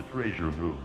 the treasure room.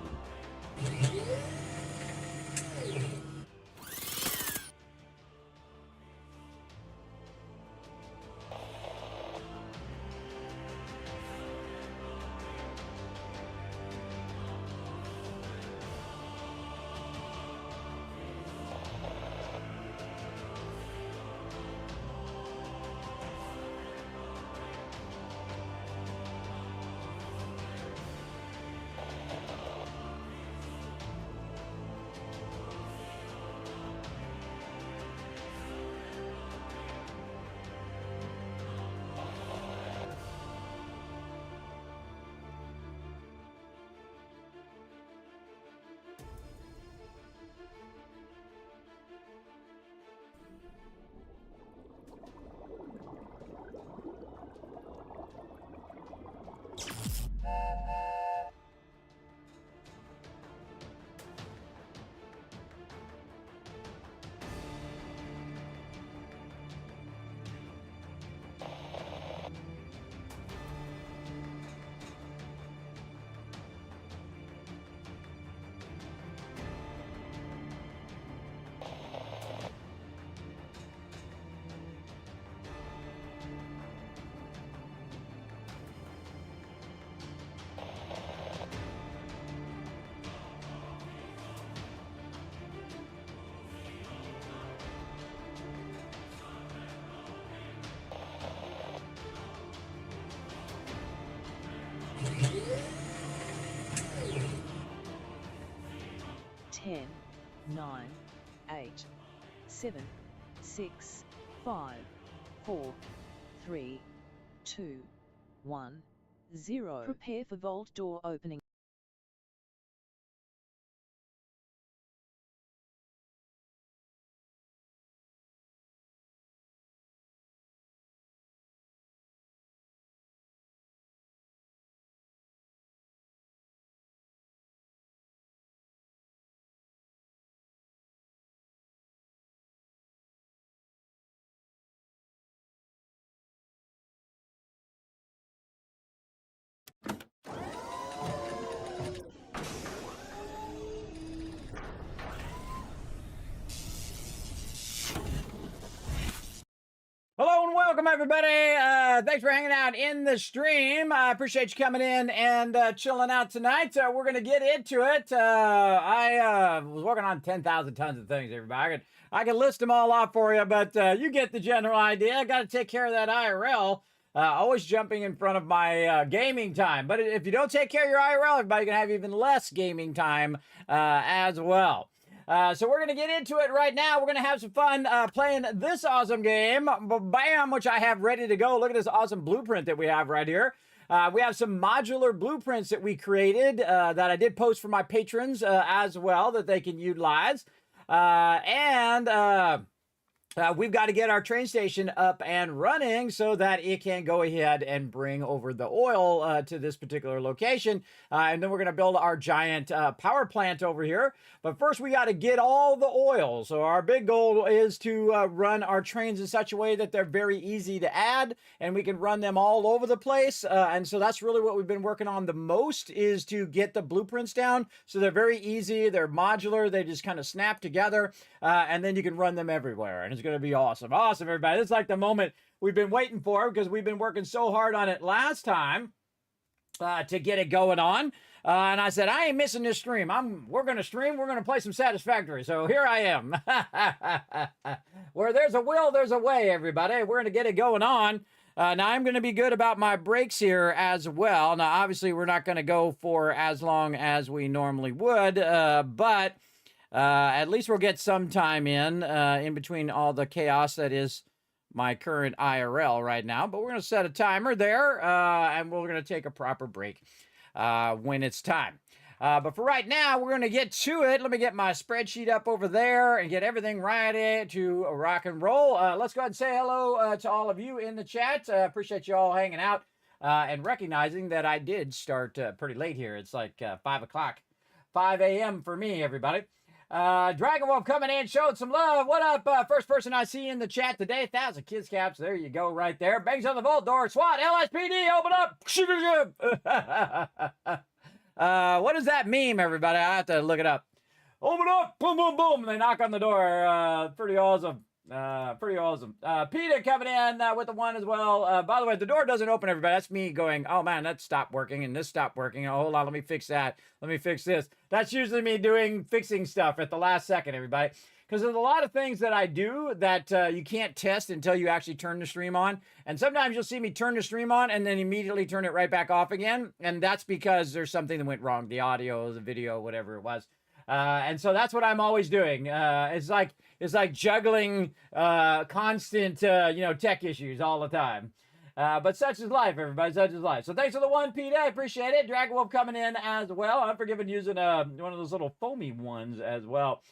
Ten, 9, 8, 7, 6, 5, 4, 3, 2, 1, 0. Prepare for vault door opening. Hello and welcome, everybody. Thanks for hanging out in the stream. I appreciate you coming in and chilling out tonight. We're going to get into it. I was working on 10,000 tons of things, everybody. I could list them all off for you, but you get the general idea. I got to take care of that IRL. Always jumping in front of my gaming time. But if you don't take care of your IRL, everybody can have even less gaming time as well. So we're going to get into it right now. We're going to have some fun playing this awesome game, BAM, which I have ready to go. Look at this awesome blueprint that we have right here. We have some modular blueprints that we created that I did post for my patrons as well that they can utilize. We've got to get our train station up and running so that it can go ahead and bring over the oil to this particular location. And then we're going to build our giant power plant over here. But first, we got to get all the oil. So our big goal is to run our trains in such a way that they're very easy to add and we can run them all over the place. And so that's really what we've been working on the most, is to get the blueprints down. So they're very easy. They're modular. They just kind of snap together. And then you can run them everywhere. And it's going to be awesome. Awesome, everybody. This is like the moment we've been waiting for, because we've been working so hard on it last time to get it going on. And I said, I ain't missing this stream. We're going to stream. We're going to play some Satisfactory. So here I am. Where there's a will, there's a way, everybody. We're going to get it going on. Now, I'm going to be good about my breaks here as well. Now, obviously, we're not going to go for as long as we normally would, but at least we'll get some time in between all the chaos that is my current IRL right now. But we're going to set a timer there, and we're going to take a proper break when it's time. But for right now, we're going to get to it. Let me get my spreadsheet up over there and get everything ready to rock and roll. Let's go ahead and say hello to all of you in the chat. Appreciate you all hanging out and recognizing that I did start pretty late here. It's like 5 o'clock, 5 a.m. for me, everybody. Dragon Wolf coming in, showing some love. What up? First person I see in the chat today, 1,000 kids caps. There you go, right there. Bangs on the vault door. SWAT, LSPD, open up. What is that meme, everybody? I have to look it up. Open up, boom, boom, boom. And they knock on the door. Pretty awesome. Pretty awesome. Peter coming in with the one as well. By the way, the door doesn't open, everybody. That's me going, oh man, that stopped working and this stopped working. Oh, hold on, let me fix that. Let me fix this. That's usually me fixing stuff at the last second, everybody. Because there's a lot of things that I do that you can't test until you actually turn the stream on. And sometimes you'll see me turn the stream on and then immediately turn it right back off again. And that's because there's something that went wrong. The audio, the video, whatever it was. And so that's what I'm always doing. It's like juggling constant, tech issues all the time. But such is life, everybody. Such is life. So thanks for the one, Pete. I appreciate it. Dragon Wolf coming in as well. Unforgiven using one of those little foamy ones as well.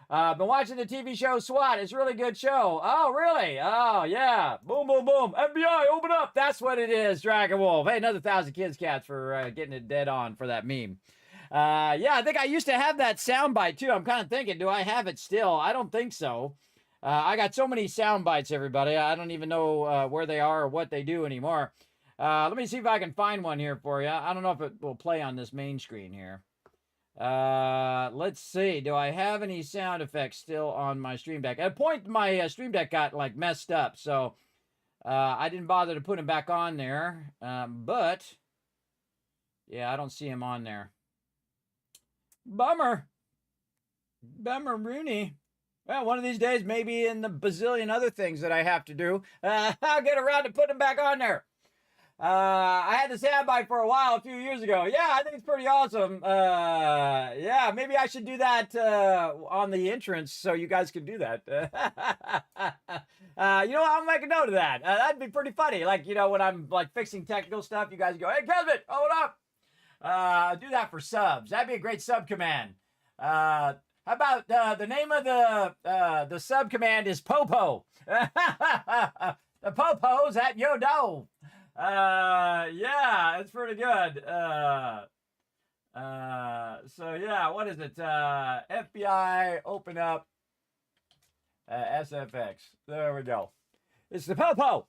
Been watching the TV show SWAT. It's a really good show. Oh, really? Oh, yeah. Boom, boom, boom. FBI, open up. That's what it is, Dragon Wolf. Hey, another 1,000 kids cats for getting it dead on for that meme. Yeah, I think I used to have that soundbite too. I'm kind of thinking, do I have it still? I don't think so. I got so many sound bites, everybody. I don't even know where they are or what they do anymore. Let me see if I can find one here for you. I don't know if it will play on this main screen here. Let's see. Do I have any sound effects still on my Stream Deck? At a point, my Stream Deck got like messed up, so I didn't bother to put him back on there. But yeah, I don't see him on there. Bummer. Bummer Rooney. Well, one of these days, maybe in the bazillion other things that I have to do, I'll get around to putting him back on there. I had the soundbite for a while a few years ago. Yeah, I think it's pretty awesome. Yeah, maybe I should do that on the entrance so you guys can do that. I'll make a note of that. That'd be pretty funny. Like, when I'm like fixing technical stuff, you guys go, hey, Kismet, hold up. Do that for subs. That'd be a great sub command. How about the name of the sub command is Popo. The Popo's at your door. Yeah, it's pretty good. So yeah, what is it? FBI open up SFX. There we go. It's the Popo.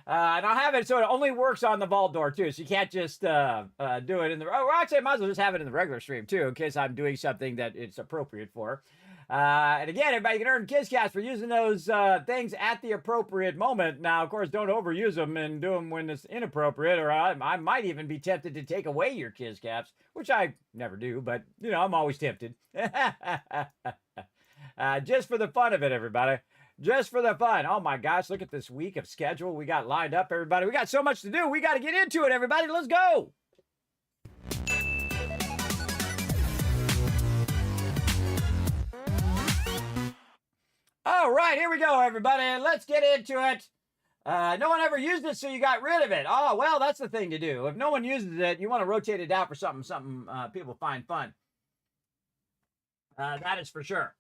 And I'll have it so it only works on the vault door too, so you can't just do it in the. Or actually, I might as well just have it in the regular stream too, in case I'm doing something that it's appropriate for. And again, everybody can earn KissCats for using those things at the appropriate moment. Now, of course, don't overuse them and do them when it's inappropriate, or I might even be tempted to take away your KissCats, which I never do, but I'm always tempted. Just for the fun of it, everybody. Just for the fun. Oh my gosh, look at this week of schedule we got lined up, everybody. We got so much to do. We got to get into it, everybody. Let's go. All right, here we go, everybody. Let's get into it. No one ever used it, so you got rid of it. Oh, well, that's the thing to do. If no one uses it, you want to rotate it out for something people find fun. That is for sure.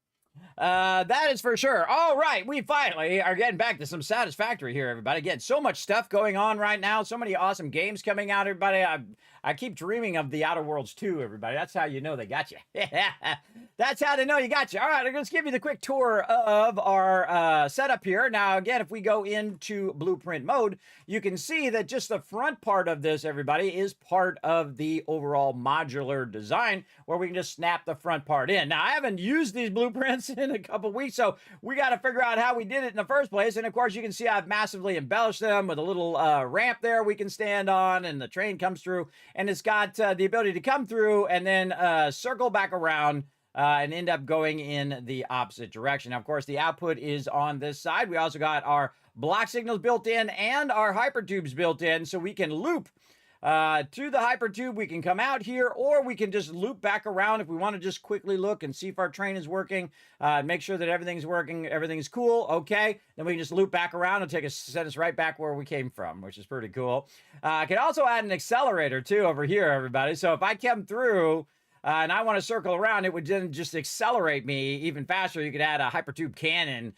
That is for sure. All right, we finally are getting back to some Satisfactory here, everybody. Again, so much stuff going on right now. So many awesome games coming out, everybody. I keep dreaming of the Outer Worlds 2, everybody. That's how you know they got you. That's how they know you got you. All right, I'm going to give you the quick tour of our setup here. Now, again, if we go into blueprint mode, you can see that just the front part of this, everybody, is part of the overall modular design where we can just snap the front part in. Now, I haven't used these blueprints in a couple weeks, so we got to figure out how we did it in the first place. And of course, you can see I've massively embellished them with a little ramp there we can stand on, and the train comes through, and it's got the ability to come through and then circle back around and end up going in the opposite direction. Now, of course, the output is on this side. We also got our block signals built in and our hypertubes built in, so we can loop to the hypertube. We can come out here, or we can just loop back around if we want to just quickly look and see if our train is working, make sure that everything's working, everything's cool, okay. Then we can just loop back around and send us right back where we came from, which is pretty cool. I can also add an accelerator too over here, everybody. So if I come through and I want to circle around, it would then just accelerate me even faster. You could add a hypertube cannon,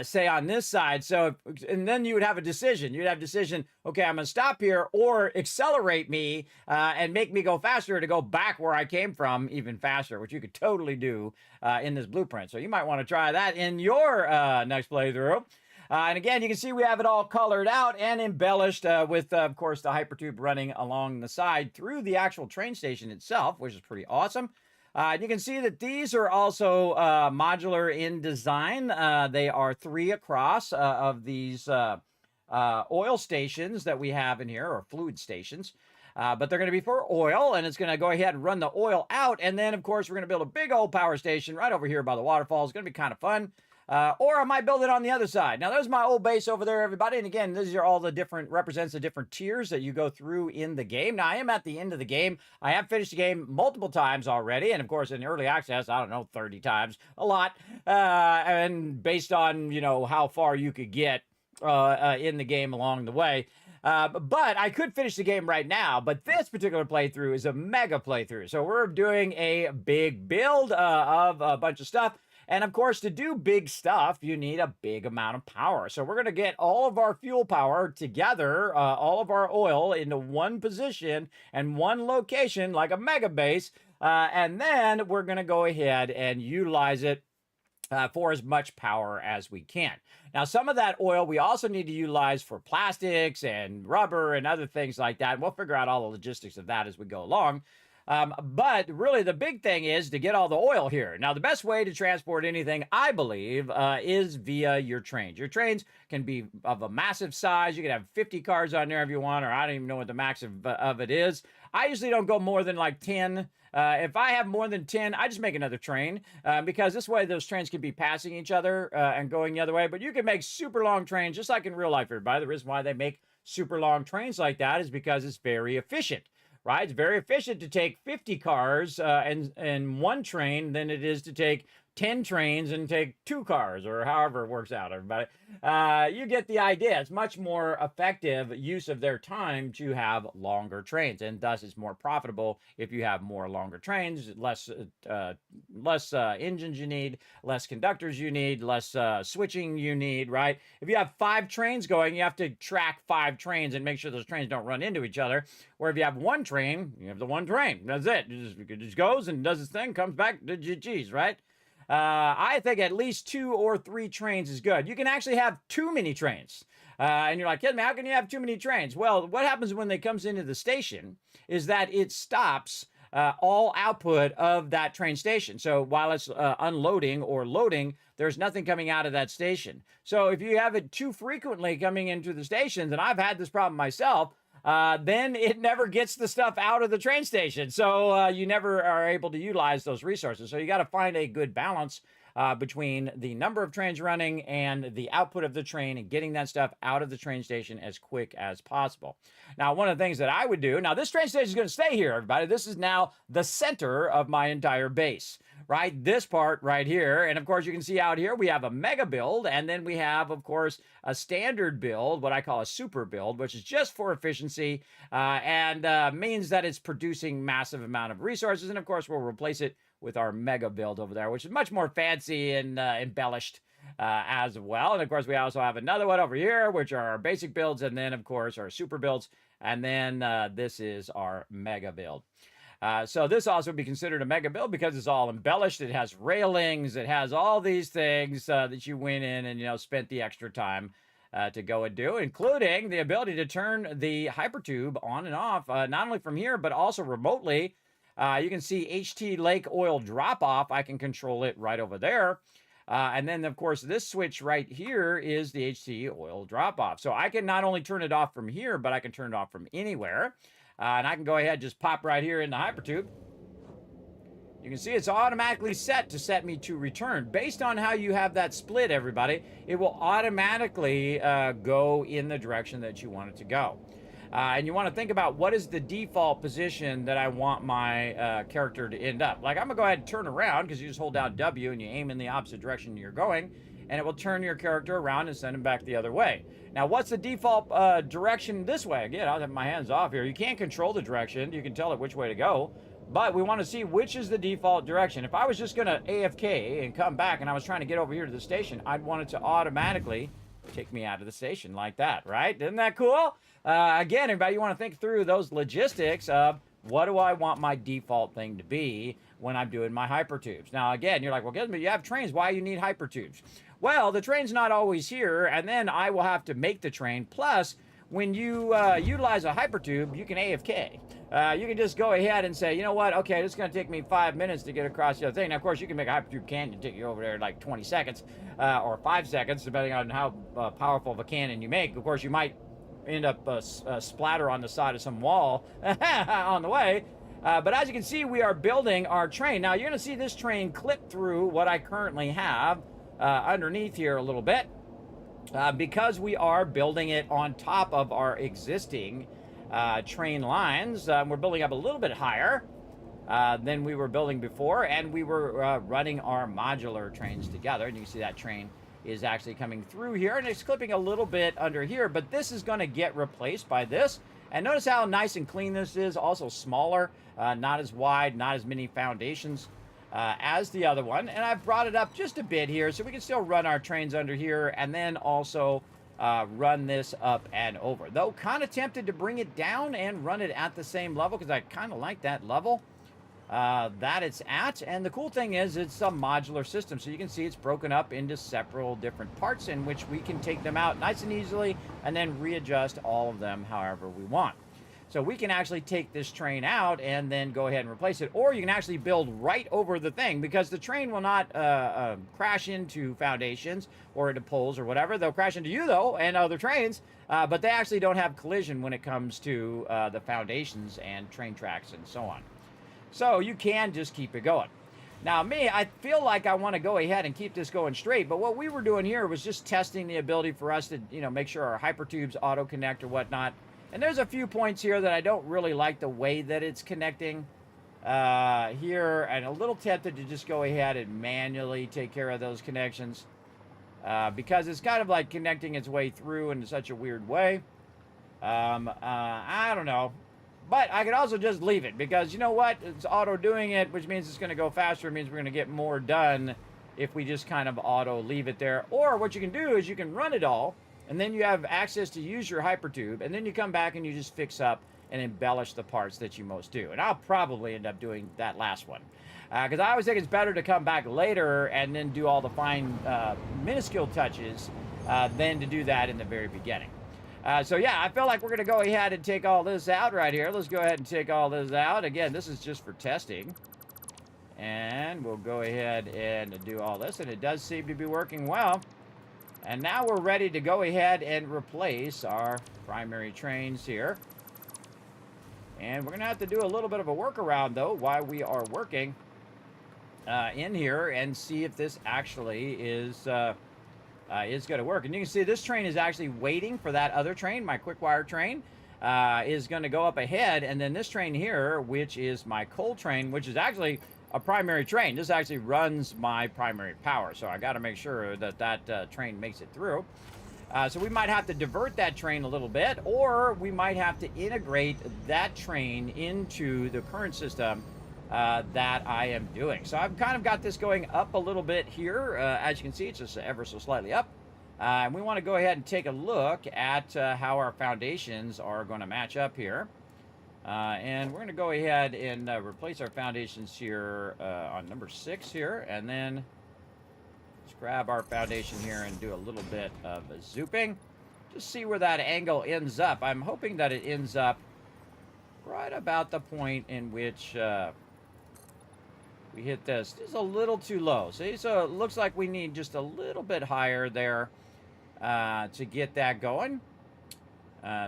say on this side. So, and then you would have a decision. You'd have decision, okay, I'm going to stop here, or accelerate me and make me go faster to go back where I came from even faster, which you could totally do in this blueprint. So you might want to try that in your next playthrough. And again, you can see we have it all colored out and embellished with, of course, the hypertube running along the side through the actual train station itself, which is pretty awesome. You can see that these are also modular in design. They are 3 across of these oil stations that we have in here, or fluid stations. But they're going to be for oil, and it's going to go ahead and run the oil out. And then, of course, we're going to build a big old power station right over here by the waterfall. It's going to be kind of fun. Or I might build it on the other side. Now, there's my old base over there, everybody. And again, these are all the different, represents the different tiers that you go through in the game. Now, I am at the end of the game. I have finished the game multiple times already. And of course, in early access, I don't know, 30 times, a lot. And based on, you know, how far you could get in the game along the way. But I could finish the game right now, but this particular playthrough is a mega playthrough. So we're doing a big build of a bunch of stuff. And of course, to do big stuff, you need a big amount of power. So we're going to get all of our fuel power together, all of our oil into one position and one location like a mega base. And then we're going to go ahead and utilize it for as much power as we can. Now, some of that oil we also need to utilize for plastics and rubber and other things like that. And we'll figure out all the logistics of that as we go along. But really, the big thing is to get all the oil here. Now, the best way to transport anything, I believe, is via your trains. Your trains can be of a massive size. You can have 50 cars on there if you want, or I don't even know what the max of it is. I usually don't go more than like 10. If I have more than 10, I just make another train because this way those trains can be passing each other and going the other way. But you can make super long trains just like in real life, everybody. The reason why they make super long trains like that is because it's very efficient. Right? It's very efficient to take 50 cars and one train than it is to take 10 trains and take 2 cars, or however it works out, everybody. You get the idea. It's much more effective use of their time to have longer trains, and thus it's more profitable if you have more longer trains, less engines you need, less conductors you need, less switching you need, right? If you have 5 trains going, you have to track 5 trains and make sure those trains don't run into each other. Where if you have one train, you have the one train. That's it. It just goes and does its thing, comes back, GG's, right? I think at least 2 or 3 trains is good. You can actually have too many trains. And you're like, Kismet, how can you have too many trains? Well, what happens when they comes into the station is that it stops all output of that train station. So while it's unloading or loading, there's nothing coming out of that station. So if you have it too frequently coming into the stations, and I've had this problem myself, then it never gets the stuff out of the train station. So you never are able to utilize those resources. So you got to find a good balance between the number of trains running and the output of the train and getting that stuff out of the train station as quick as possible. Now, one of the things that I would do, now this train station is going to stay here, everybody. This is now the center of my entire base, right? This part right here. And of course, you can see out here, we have a mega build. And then we have, of course, a standard build, what I call a super build, which is just for efficiency and means that it's producing massive amount of resources. And of course, we'll replace it with our mega build over there, which is much more fancy and embellished as well. And of course, we also have another one over here, which are our basic builds. And then, of course, our super builds. And then this is our mega build. So this also would be considered a mega build because it's all embellished. It has railings. It has all these things that you went in and, you know, spent the extra time to go and do, including the ability to turn the hypertube on and off, not only from here, but also remotely. You can see HT Lake Oil Drop Off. I can control it right over there. And then, of course, this switch right here is the HT Oil Drop Off. So I can not only turn it off from here, but I can turn it off from anywhere. And I can go ahead and just pop right here in the hypertube. You can see it's automatically set me to return. Based on how you have that split, everybody, it will automatically go in the direction that you want it to go. And you want to think about what is the default position that I want my character to end up. Like, I'm going to go ahead and turn around because you just hold down W and you aim in the opposite direction you're going, and it will turn your character around and send him back the other way. Now, what's the default direction this way? Again, I'll have my hands off here. You can't control the direction. You can tell it which way to go, but we want to see which is the default direction. If I was just going to AFK and come back and I was trying to get over here to the station, I'd want it to automatically take me out of the station like that, right? Isn't that cool? Again, everybody, you want to think through those logistics of What do I want my default thing to be when I'm doing my hypertubes? Now, again, you're like, well, Kismet, you have trains. Why do you need hypertubes? Well, the train's not always here, and then I will have to make the train. Plus, when you utilize a hypertube, you can AFK. You can just go ahead and say, you know what, okay, this is going to take me 5 minutes to get across the other thing. Now, of course, you can make a hypertube cannon take you over there in like 20 seconds or 5 seconds, depending on how powerful of a cannon you make. Of course, you might end up splatter on the side of some wall on the way. But as you can see, we are building our train. Now, you're going to see this train clip through what I currently have underneath here a little bit. Because we are building it on top of our existing train lines. We're building up a little bit higher than we were building before, and we were running our modular trains together. And you can see that train is actually coming through here, and it's clipping a little bit under here, but this is going to get replaced by this. And notice how nice and clean this is, also smaller, not as wide, not as many foundations as the other one. And I've brought it up just a bit here so we can still run our trains under here, and then also run this up and over. Though kind of tempted to bring it down and run it at the same level, because I kind of like that level that it's at. And the cool thing is it's a modular system, so you can see it's broken up into several different parts in which we can take them out nice and easily and then readjust all of them however we want. So we can actually take this train out and then go ahead and replace it, or you can actually build right over the thing, because the train will not crash into foundations or into poles or whatever. They'll crash into you, though, and other trains, but they actually don't have collision when it comes to the foundations and train tracks and so on. So you can just keep it going. Now, me, I feel like I want to go ahead and keep this going straight, but what we were doing here was just testing the ability for us to, make sure our hypertubes auto-connect or whatnot. And there's a few points here that I don't really like the way that it's connecting here, and a little tempted to just go ahead and manually take care of those connections because it's kind of like connecting its way through in such a weird way. I don't know. But I could also just leave it, because you know what? It's auto doing it, which means it's going to go faster. It means we're going to get more done if we just kind of auto leave it there. Or what you can do is you can run it all, and then you have access to use your hypertube, and then you come back and you just fix up and embellish the parts that you most do. And I'll probably end up doing that last one. Because I always think it's better to come back later and then do all the fine, minuscule touches than to do that in the very beginning. So yeah, I feel like we're going to go ahead and take all this out right here. Let's go ahead and take all this out. Again, this is just for testing. And we'll go ahead and do all this, and it does seem to be working well. And now we're ready to go ahead and replace our primary trains here. And we're going to have to do a little bit of a workaround, though, while we are working in here, and see if this actually is going to work. And you can see this train is actually waiting for that other train. My quick wire train is going to go up ahead, and then this train here, which is my coal train, which is actually a primary train. This actually runs my primary power, so I got to make sure that that train makes it through. So we might have to divert that train a little bit, or we might have to integrate that train into the current system that I am doing. So I've kind of got this going up a little bit here. As you can see, it's just ever so slightly up. And we want to go ahead and take a look at how our foundations are going to match up here. And we're going to go ahead and replace our foundations here on number 6 here, and then just grab our foundation here and do a little bit of a zooping. Just see where that angle ends up. I'm hoping that it ends up right about the point in which we hit this. Just a little too low. See, so it looks like we need just a little bit higher there to get that going.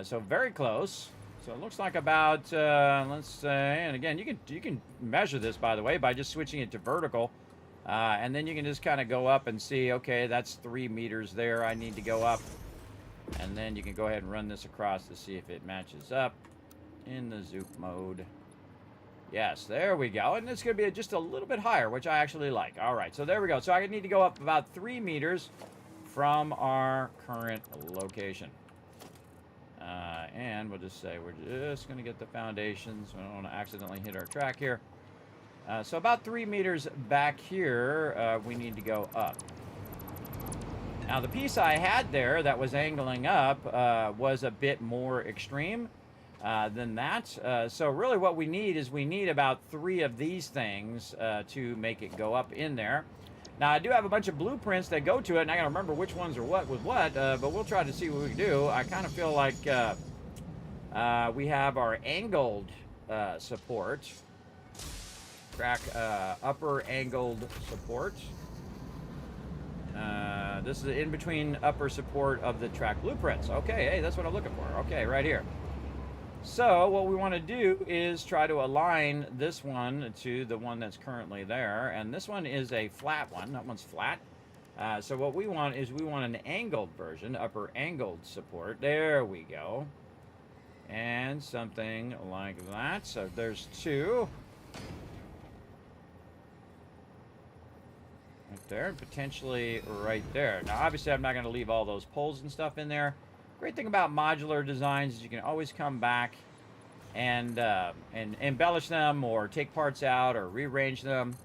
So very close. So it looks like about, let's say, and again, you can measure this, by the way, by just switching it to vertical. And then you can just kind of go up and see, okay, that's 3 meters there. I need to go up. And then you can go ahead and run this across to see if it matches up in the zoop mode. Yes, there we go. And it's going to be just a little bit higher, which I actually like. All right, so there we go. So I need to go up about 3 meters from our current location. And we'll just say we're just going to get the foundations. We don't want to accidentally hit our track here. So about 3 meters back here, we need to go up. Now, the piece I had there that was angling up was a bit more extreme. than that. So really what we need is we need about 3 of these things to make it go up in there. Now, I do have a bunch of blueprints that go to it, and I got to remember which ones are what with what, but we'll try to see what we can do. I kind of feel like we have our angled support. Track upper angled support. This is in between upper support of the track blueprints. Okay, hey, that's what I'm looking for. Okay, right here. So what we want to do is try to align this one to the one that's currently there. And this one is a flat one. That one's flat. So what we want is we want an angled version, upper angled support. There we go. And something like that. So there's 2. Right there, potentially right there. Now, obviously, I'm not going to leave all those poles and stuff in there. Great thing about modular designs is you can always come back and embellish them or take parts out or rearrange them,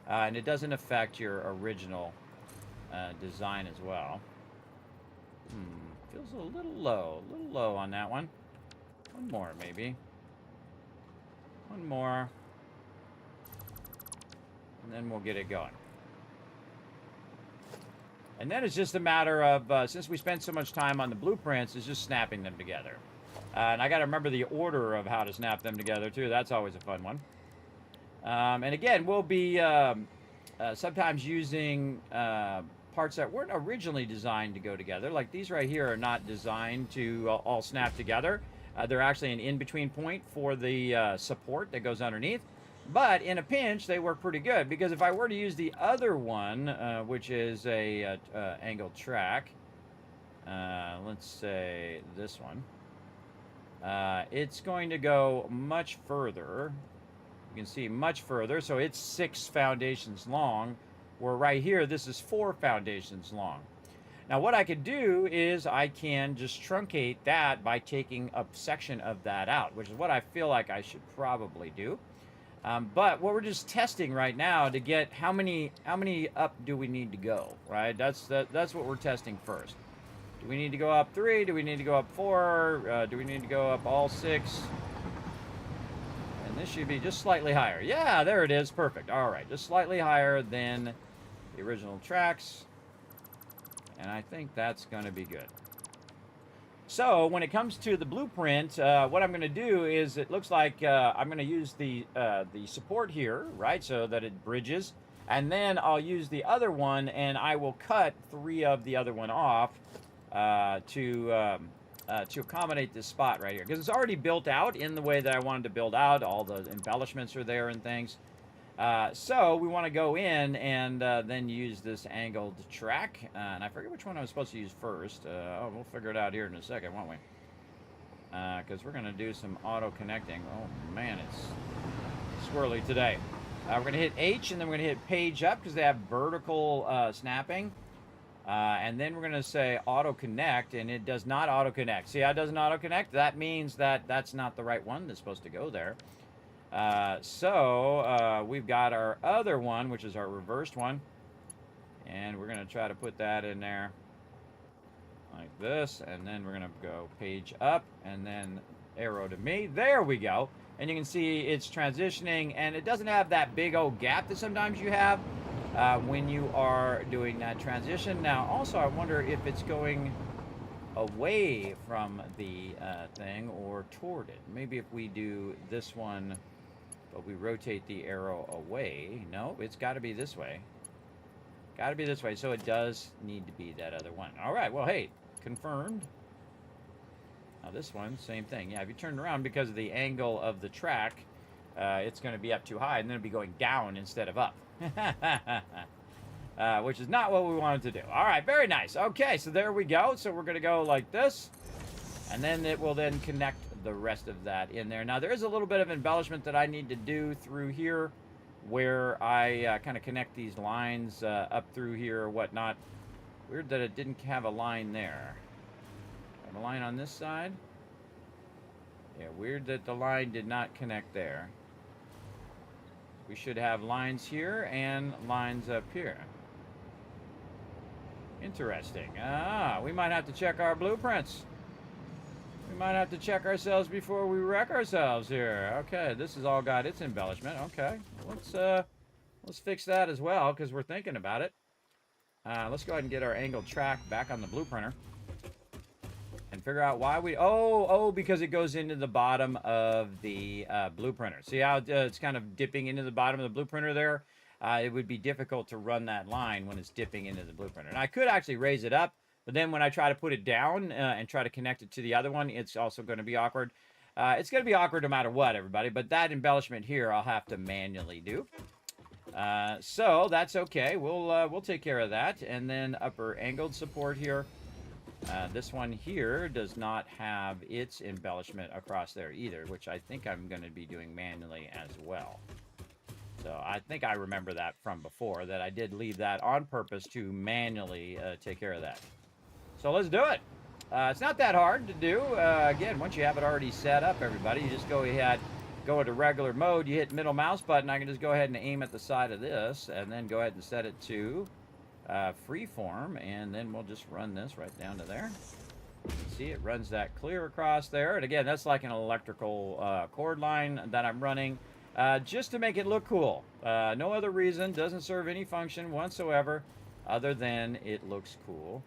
and it doesn't affect your original design as well. Feels a little low on that one. One more, maybe. One more. And then we'll get it going. And then it's just a matter of, since we spent so much time on the blueprints, it's just snapping them together. And I got to remember the order of how to snap them together, too. That's always a fun one. And again, we'll be sometimes using parts that weren't originally designed to go together. Like these right here are not designed to all snap together. They're actually an in-between point for the support that goes underneath. But in a pinch, they work pretty good, because if I were to use the other one, which is a angled track, let's say this one, it's going to go much further. You can see much further, so it's 6 foundations long, where right here, this is 4 foundations long. Now, what I could do is I can just truncate that by taking a section of that out, which is what I feel like I should probably do. But what we're just testing right now to get how many up do we need to go, right? That's what we're testing first. Do we need to go up 3? Do we need to go up 4? Do we need to go up all 6? And this should be just slightly higher. Yeah, there it is. Perfect. All right, just slightly higher than the original tracks. And I think that's going to be good. So when it comes to the blueprint, what I'm going to do is it looks like I'm going to use the support here, right, so that it bridges. And then I'll use the other one, and I will cut 3 of the other one off to accommodate this spot right here. Because it's already built out in the way that I wanted to build out. All the embellishments are there and things. So we want to go in and then use this angled track. And I forget which one I was supposed to use first. Oh, we'll figure it out here in a second, won't we? Because we're going to do some auto connecting. Oh, man, it's swirly today. We're going to hit H, and then we're going to hit page up because they have vertical snapping. And then we're going to say auto connect, and it does not auto connect. See how it doesn't auto connect? That means that that's not the right one that's supposed to go there. So we've got our other one, which is our reversed one, and we're going to try to put that in there like this, and then we're going to go page up and then arrow to me. There we go. And you can see it's transitioning, and it doesn't have that big old gap that sometimes you have when you are doing that transition. Now also I wonder if it's going away from the thing or toward it. Maybe if we do this one, but we rotate the arrow away. No, it's got to be this way. Got to be this way. So it does need to be that other one. All right. Well, hey, confirmed. Now this one, same thing. Yeah, if you turn it around because of the angle of the track, it's going to be up too high, and then it'll be going down instead of up. Which is not what we wanted to do. All right, very nice. Okay, so there we go. So we're going to go like this, and then it will then connect the rest of that in there. Now, there is a little bit of embellishment that I need to do through here where I kind of connect these lines up through here or whatnot. Weird that it didn't have a line there. Have a line on this side. Yeah, weird that the line did not connect there. We should have lines here and lines up here. Interesting. We might have to check our blueprints. We might have to check ourselves before we wreck ourselves here. Okay, this has all got its embellishment. Okay, let's fix that as well because we're thinking about it. Let's go ahead and get our angled track back on the blueprinter and figure out why we... Oh, because it goes into the bottom of the blueprinter. See how it's kind of dipping into the bottom of the blueprinter there? It would be difficult to run that line when it's dipping into the blueprinter. And I could actually raise it up, but then when I try to put it down and try to connect it to the other one, it's also going to be awkward. It's going to be awkward no matter what, everybody. But that embellishment here, I'll have to manually do. So that's okay. We'll take care of that. And then upper angled support here. This one here does not have its embellishment across there either, which I think I'm going to be doing manually as well. So I think I remember that from before, that I did leave that on purpose to manually take care of that. So let's do it. It's not that hard to do. Again, once you have it already set up, everybody, you just go ahead, go into regular mode, you hit middle mouse button. I can just go ahead and aim at the side of this, and then go ahead and set it to freeform, and then we'll just run this right down to there. See, it runs that clear across there. And again, that's like an electrical cord line that I'm running just to make it look cool. No other reason, doesn't serve any function whatsoever other than it looks cool.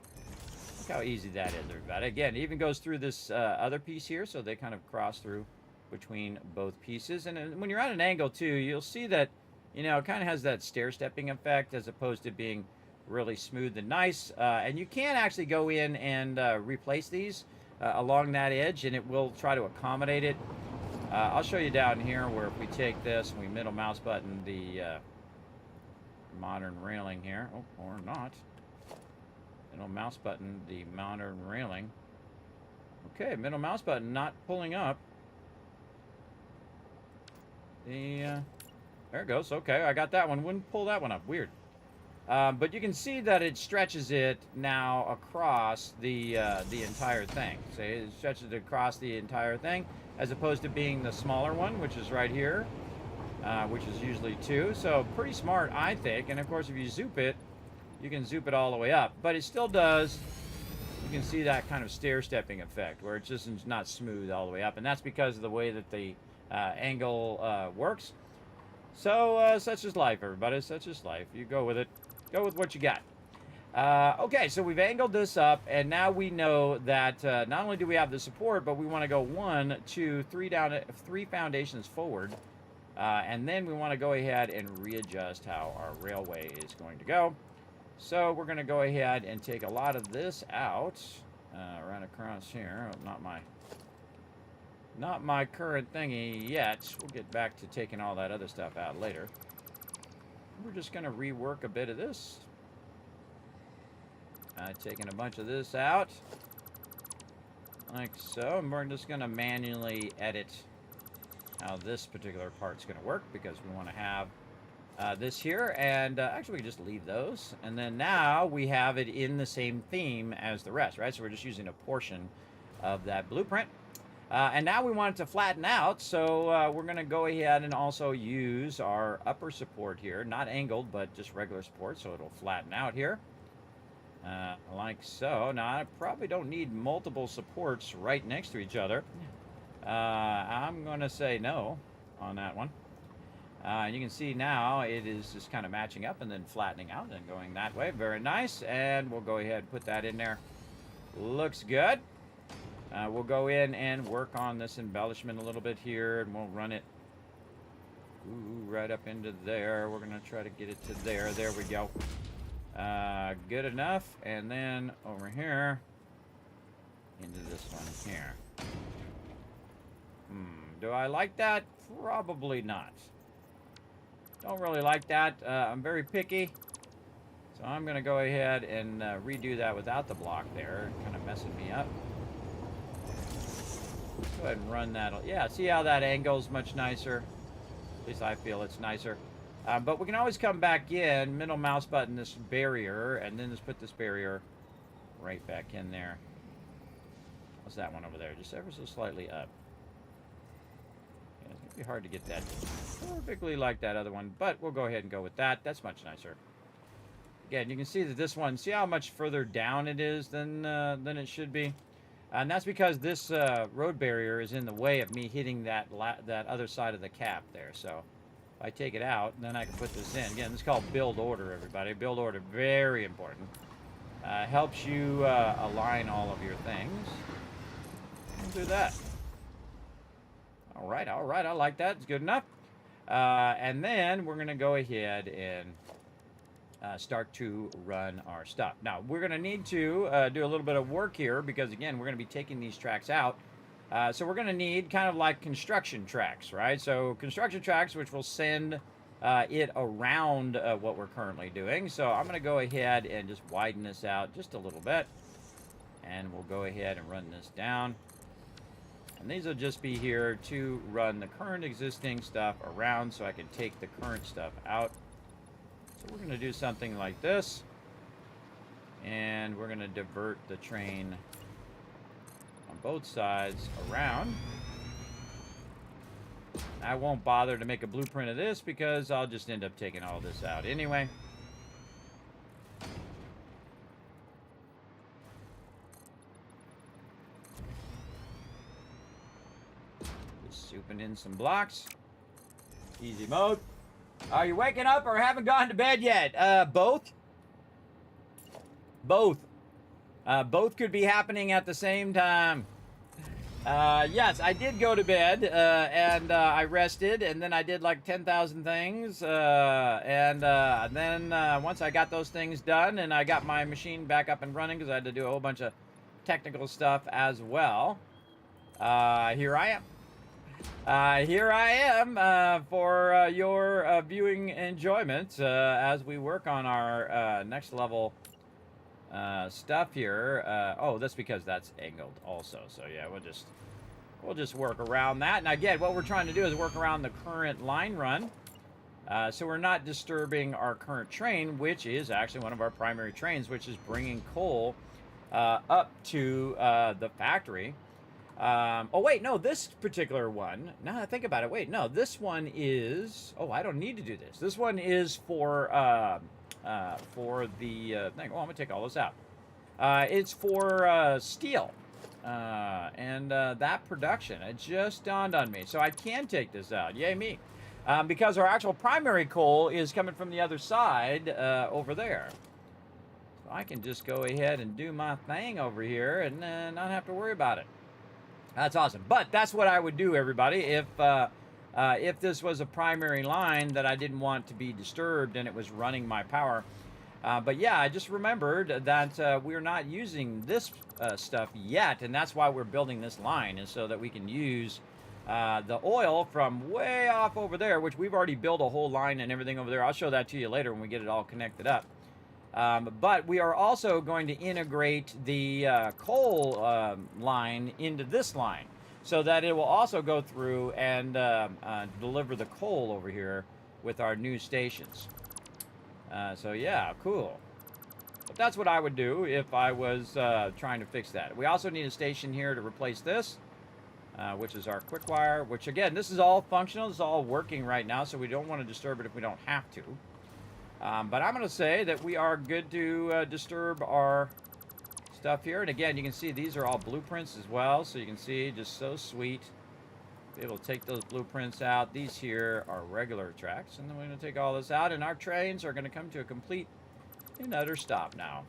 Look how easy that is, everybody. Again, it even goes through this other piece here, so they kind of cross through between both pieces. And when you're at an angle too, you'll see that, you know, it kind of has that stair-stepping effect as opposed to being really smooth and nice. And you can actually go in and replace these along that edge, and it will try to accommodate it. I'll show you down here where if we take this and we middle mouse button the modern railing here, or not, middle mouse button the modern railing. Okay, middle mouse button not pulling up. There it goes. Okay, I got that one. Wouldn't pull that one up. Weird. But you can see that it stretches it now across the entire thing. So it stretches it across the entire thing, as opposed to being the smaller one, which is right here, which is usually 2. So pretty smart, I think. And of course, if you zoop it, you can zoop it all the way up. But it still does. You can see that kind of stair-stepping effect, where it's just not smooth all the way up. And that's because of the way that the angle works. So such is life, everybody. Such is life. You go with it. Go with what you got. Okay, so we've angled this up, and now we know that not only do we have the support, but we want to go 1, 2, 3 down, 3 foundations forward, and then we want to go ahead and readjust how our railway is going to go. So we're going to go ahead and take a lot of this out, run across here. Oh, not my current thingy yet. We'll get back to taking all that other stuff out later. We're just going to rework a bit of this. Taking a bunch of this out, like so. And we're just going to manually edit how this particular part's going to work, because we want to have this here. And actually, we can just leave those. And then now we have it in the same theme as the rest, right? So we're just using a portion of that blueprint. And now we want it to flatten out, so we're going to go ahead and also use our upper support here. Not angled, but just regular support, so it'll flatten out here. Like so. Now, I probably don't need multiple supports right next to each other. I'm going to say no on that one. You can see now it is just kind of matching up and then flattening out and going that way. Very nice. And we'll go ahead and put that in there. Looks good. We'll go in and work on this embellishment a little bit here, and we'll run it right up into there. We're going to try to get it to there. There we go. Good enough. And then over here into this one here. Do I like that? Probably not. Don't really like that. I'm very picky. So I'm going to go ahead and redo that without the block there. Kind of messing me up. Go ahead and run that. Yeah, see how that angle's much nicer? At least I feel it's nicer. But we can always come back in, middle mouse button this barrier, and then just put this barrier right back in there. What's that one over there? Just ever so slightly up. Yeah, it's going to be hard to get that perfectly like that other one, but we'll go ahead and go with that. That's much nicer. Again, you can see that this one, see how much further down it is than it should be? And that's because this road barrier is in the way of me hitting that other side of the cap there. So if I take it out, then I can put this in. Again, this is called build order, everybody. Build order, very important. Helps you align all of your things. We'll do that. All right, I like that. It's good enough. And then we're going to go ahead and start to run our stuff. Now, we're going to need to do a little bit of work here because, again, we're going to be taking these tracks out. So we're going to need kind of like construction tracks, right? So construction tracks, which will send it around what we're currently doing. So I'm going to go ahead and just widen this out just a little bit. And we'll go ahead and run this down. And these will just be here to run the current existing stuff around so I can take the current stuff out. So we're going to do something like this. And we're going to divert the train on both sides around. I won't bother to make a blueprint of this because I'll just end up taking all this out anyway. Souping in some blocks. Easy mode. Are you waking up or haven't gone to bed yet? Both. Both. Both could be happening at the same time. Yes, I did go to bed, and I rested, and then I did like 10,000 things, and then once I got those things done, and I got my machine back up and running, because I had to do a whole bunch of technical stuff as well, here I am. Here I am for your viewing enjoyment as we work on our next level stuff here. Oh, that's because that's angled also. So yeah, we'll just work around that. And again, what we're trying to do is work around the current line run. So we're not disturbing our current train, which is actually one of our primary trains, which is bringing coal up to the factory. Oh, wait, no, this particular one, now I think about it, wait, no, this one is, oh, I don't need to do this. This one is for the thing. Oh, I'm going to take all this out. It's for steel and that production. It just dawned on me. So I can take this out. Yay me. Because our actual primary coal is coming from the other side over there. So I can just go ahead and do my thing over here and not have to worry about it. That's awesome. But that's what I would do, everybody, if this was a primary line that I didn't want to be disturbed and it was running my power. But yeah, I just remembered that we're not using this stuff yet, and that's why we're building this line, is so that we can use the oil from way off over there, which we've already built a whole line and everything over there. I'll show that to you later when we get it all connected up. But we are also going to integrate the coal line into this line so that it will also go through and deliver the coal over here with our new stations. So yeah, cool. But that's what I would do if I was trying to fix that. We also need a station here to replace this, which is our quick wire, which again, this is all functional. This is all working right now, so we don't want to disturb it if we don't have to. But I'm going to say that we are good to disturb our stuff here. And again, you can see these are all blueprints as well. So you can see, just so sweet. Be able to take those blueprints out. These here are regular tracks. And then we're going to take all this out. And our trains are going to come to a complete and utter stop now.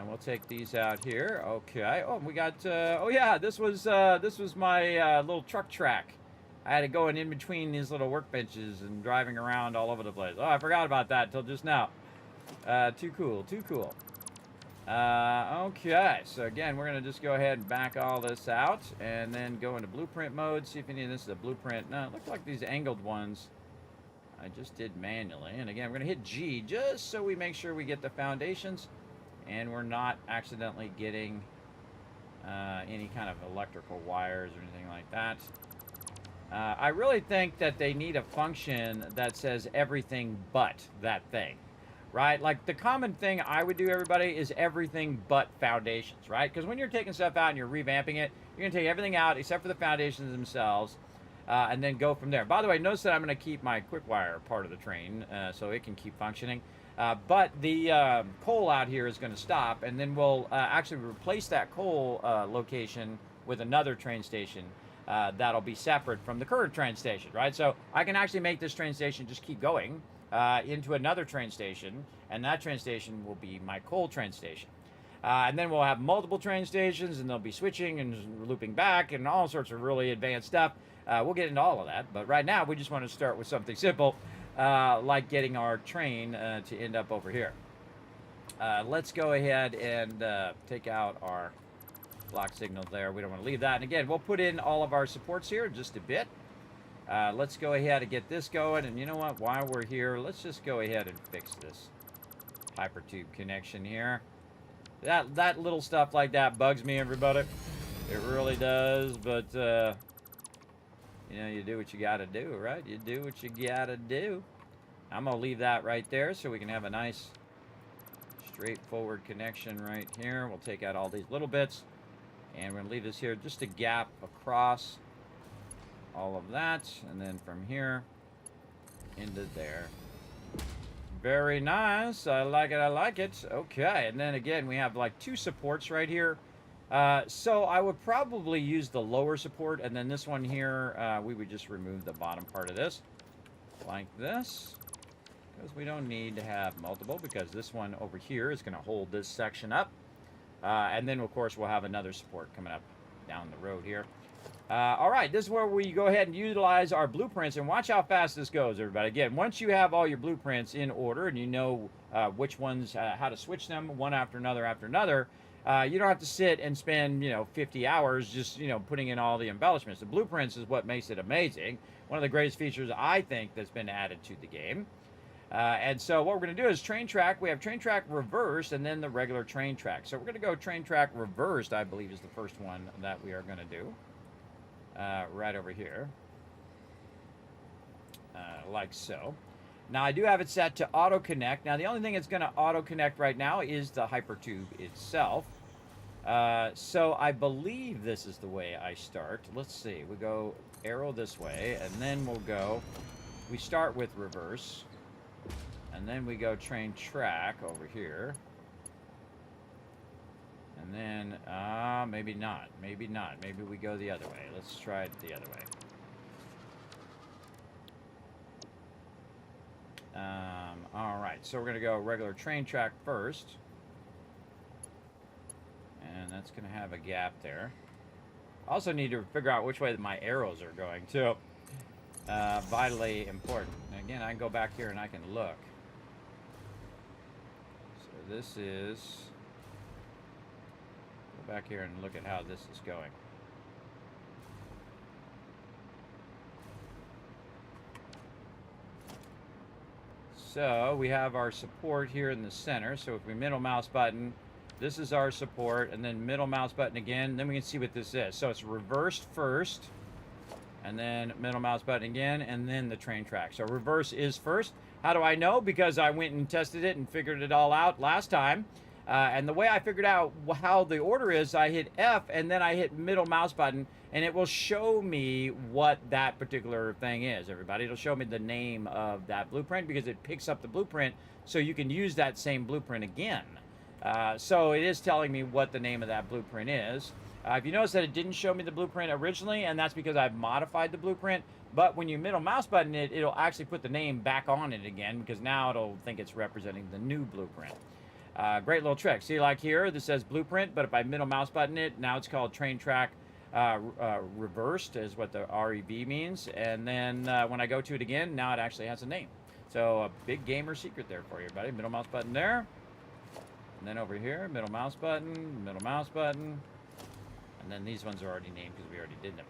We'll take these out here. Okay. Oh, we got, oh yeah, this was my little truck track. I had to go in between these little workbenches and driving around all over the place. Oh, I forgot about that till just now. Too cool, too cool. Okay, so again, we're going to just go ahead and back all this out and then go into blueprint mode, see if any of this is a blueprint. No, it looked like these angled ones I just did manually. And again, we're going to hit G just so we make sure we get the foundations and we're not accidentally getting any kind of electrical wires or anything like that. I really think that they need a function that says everything but that thing, right? Like the common thing I would do, everybody, is everything but foundations, right? Because when you're taking stuff out and you're revamping it, you're going to take everything out except for the foundations themselves. and then go from there. By the way, notice that I'm going to keep my quick wire part of the train so it can keep functioning. But the coal out here is going to stop, and then we'll actually replace that coal location with another train station that'll be separate from the current train station, right? So I can actually make this train station just keep going into another train station, and that train station will be my coal train station. And then we'll have multiple train stations, and they'll be switching and looping back and all sorts of really advanced stuff. We'll get into all of that, but right now we just want to start with something simple, like getting our train to end up over here. Let's go ahead and take out our block signal there. We don't want to leave that. And again, we'll put in all of our supports here in just a bit. Let's go ahead and get this going. And you know what? While we're here, let's just go ahead and fix this hypertube connection here. That little stuff like that bugs me, everybody. It really does, but you know, you do what you gotta do, right? You do what you gotta do. I'm gonna leave that right there so we can have a nice straightforward connection right here. We'll take out all these little bits, and we're gonna leave this here, just a gap across all of that, and then from here into there. Very nice. I like it. I like it. Okay, and then again, we have like two supports right here. So I would probably use the lower support, and then this one here, we would just remove the bottom part of this, like this, because we don't need to have multiple, because this one over here is going to hold this section up. And then, of course, we'll have another support coming up down the road here. All right, this is where we go ahead and utilize our blueprints, and watch how fast this goes, everybody. Again, once you have all your blueprints in order and you know which ones, how to switch them one after another, you don't have to sit and spend, 50 hours just, putting in all the embellishments. The blueprints is what makes it amazing. One of the greatest features, I think, that's been added to the game. And so what we're going to do is train track. We have train track reversed and then the regular train track. So we're going to go train track reversed, I believe, is the first one that we are going to do. Right over here. Like so. Now, I do have it set to auto connect. Now, the only thing that's going to auto connect right now is the hypertube itself. So I believe this is the way I start. Let's see. We go arrow this way, and then we start with reverse, and then we go train track over here. And then, maybe not. Maybe not. Maybe we go the other way. Let's try it the other way. All right. So we're going to go regular train track first. And that's going to have a gap there. Also need to figure out which way my arrows are going, too. Vitally important. And again, I can go back here and I can look. So this is... back here and look at how this is going. So we have our support here in the center. So if we middle mouse button, this is our support, and then middle mouse button again, then we can see what this is. So it's reversed first, and then middle mouse button again, and then the train track. So reverse is first. How do I know? Because I went and tested it and figured it all out last time. And the way I figured out how the order is, I hit F and then I hit middle mouse button, and it will show me what that particular thing is, everybody. It'll show me the name of that blueprint because it picks up the blueprint, so you can use that same blueprint again. So it is telling me what the name of that blueprint is. If you notice that it didn't show me the blueprint originally, and that's because I've modified the blueprint, but when you middle mouse button it, it'll actually put the name back on it again, because now it'll think it's representing the new blueprint. Great little trick. See, like here, this says blueprint, but if I middle mouse button it, now it's called train track reversed, is what the REV means. And then when I go to it again, now it actually has a name. So a big gamer secret there for you, buddy. Middle mouse button there. And then over here, middle mouse button, and then these ones are already named because we already did them.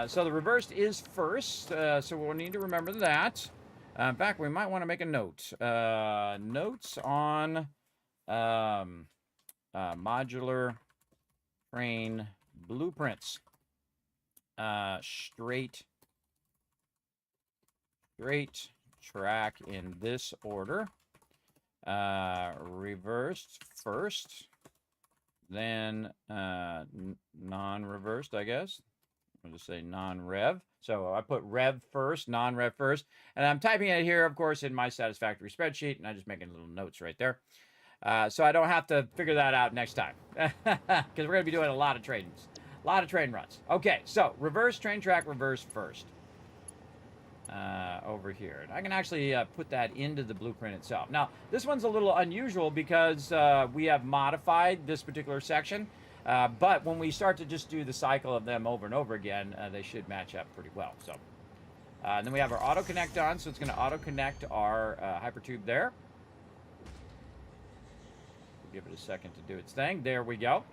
So the reversed is first, so we'll need to remember that. In fact, we might want to make a note. Notes on modular train blueprints. Straight track in this order. Reversed first, then non-reversed, I guess. I'll just say non-rev. So I put rev first, non-rev first, and I'm typing it here, of course, in my Satisfactory spreadsheet, and I'm just making little notes right there. So I don't have to figure that out next time, because we're going to be doing a lot of train runs. Okay, so reverse train track reverse first. Over here. And I can actually put that into the blueprint itself. Now, this one's a little unusual because we have modified this particular section, but when we start to just do the cycle of them over and over again, they should match up pretty well. So, and then we have our auto connect on, so it's going to auto connect our hypertube there. Give it a second to do its thing. There we go.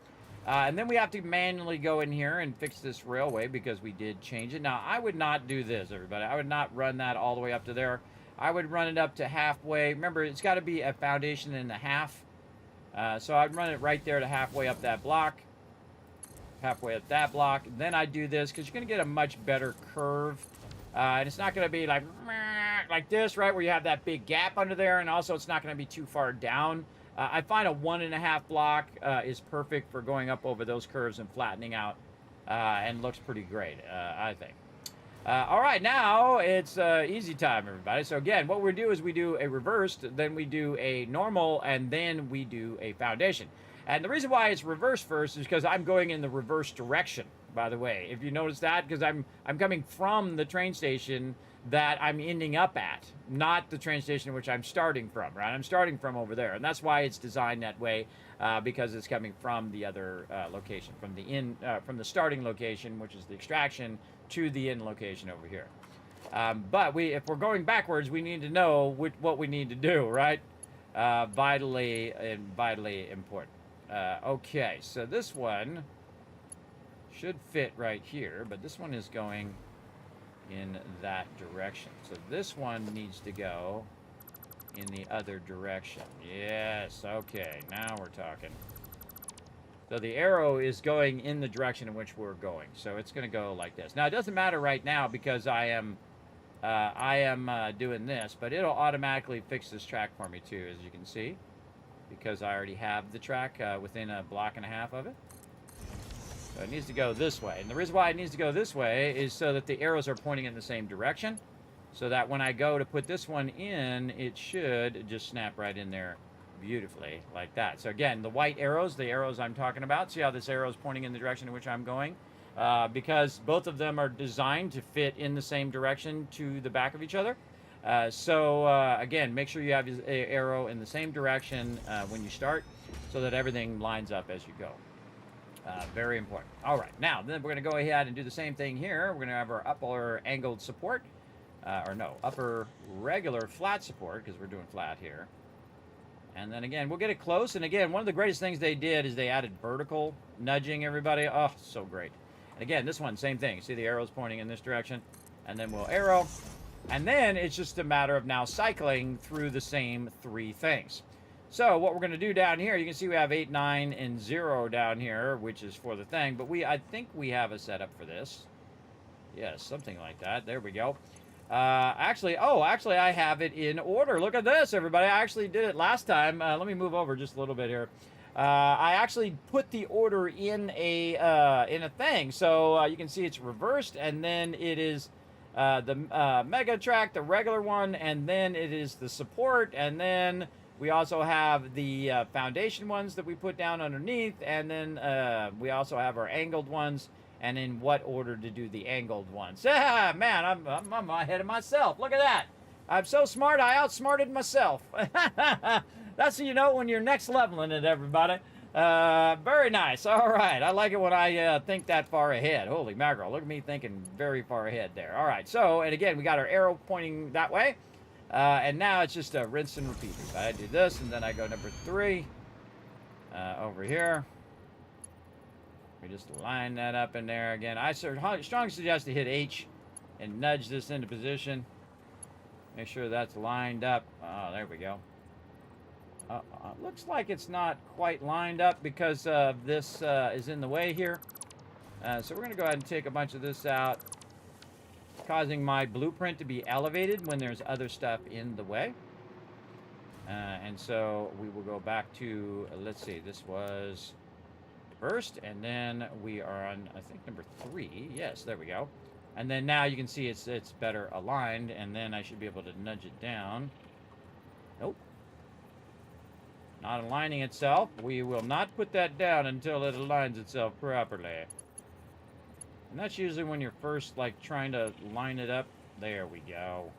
And then we have to manually go in here and fix this railway because we did change it. Now, I would not do this, everybody. I would not run that all the way up to there. I would run it up to halfway. Remember, it's got to be a foundation and a half. So I'd run it right there to halfway up that block. Halfway up that block. And then I'd do this because you're going to get a much better curve. And it's not going to be like this, right, where you have that big gap under there. And also, it's not going to be too far down. I find a 1.5 block is perfect for going up over those curves and flattening out, and looks pretty great, I think. All right, now it's easy time, everybody. So again, what we do is we do a reversed, then we do a normal, and then we do a foundation. And the reason why it's reversed first is because I'm going in the reverse direction, by the way. If you notice that, because I'm coming from the train station that I'm ending up at, not the train station which I'm starting from, right? I'm starting from over there, and that's why it's designed that way, because it's coming from the other location, from the starting location, which is the extraction, to the end location over here. But if we're going backwards, we need to know what we need to do, right? Vitally important. Okay, so this one should fit right here, but this one is going in that direction. So this one needs to go in the other direction. Yes, okay, now we're talking. So the arrow is going in the direction in which we're going. So it's going to go like this. Now, it doesn't matter right now because I am doing this, but it'll automatically fix this track for me too, as you can see, because I already have the track within a block and a half of it. So it needs to go this way. And the reason why it needs to go this way is so that the arrows are pointing in the same direction. So that when I go to put this one in, it should just snap right in there beautifully like that. So again, the white arrows, the arrows I'm talking about, see how this arrow is pointing in the direction in which I'm going? Because both of them are designed to fit in the same direction to the back of each other. Again, make sure you have your arrow in the same direction when you start so that everything lines up as you go. Very important. All right, now then we're going to go ahead and do the same thing here. We're going to have our upper angled support, upper regular flat support, because we're doing flat here. And then again, we'll get it close. And again, one of the greatest things they did is they added vertical nudging, everybody. Oh, so great. And again, this one, same thing. See the arrows pointing in this direction, and then we'll arrow. And then it's just a matter of now cycling through the same three things. So what we're going to do down here, you can see we have 8, 9, and 0 down here, which is for the thing. But I think we have a setup for this. Yes, something like that. There we go. Actually, I have it in order. Look at this, everybody. I actually did it last time. Let me move over just a little bit here. I actually put the order in a thing. So you can see it's reversed, and then it is the mega track, the regular one, and then it is the support, and then we also have the foundation ones that we put down underneath, and then we also have our angled ones, and in what order to do the angled ones. Man, I'm ahead of myself. Look at that. I'm so smart, I outsmarted myself. That's how you know when you're next leveling it, everybody. Very nice. All right. I like it when I think that far ahead. Holy mackerel. Look at me thinking very far ahead there. All right. So, and again, we got our arrow pointing that way. And now it's just a rinse and repeat. I do this, and then I go number 3 over here. We just line that up in there again. I strongly suggest to hit H and nudge this into position. Make sure that's lined up. Oh, there we go. Looks like it's not quite lined up because this is in the way here. So we're going to go ahead and take a bunch of this out, causing my blueprint to be elevated when there's other stuff in the way. And so we will go back to, let's see, this was reversed, and then we are on, I think, number 3. Yes, there we go. And then now you can see it's better aligned, and then I should be able to nudge it down. Nope. Not aligning itself. We will not put that down until it aligns itself properly. And that's usually when you're first, like, trying to line it up. There we go.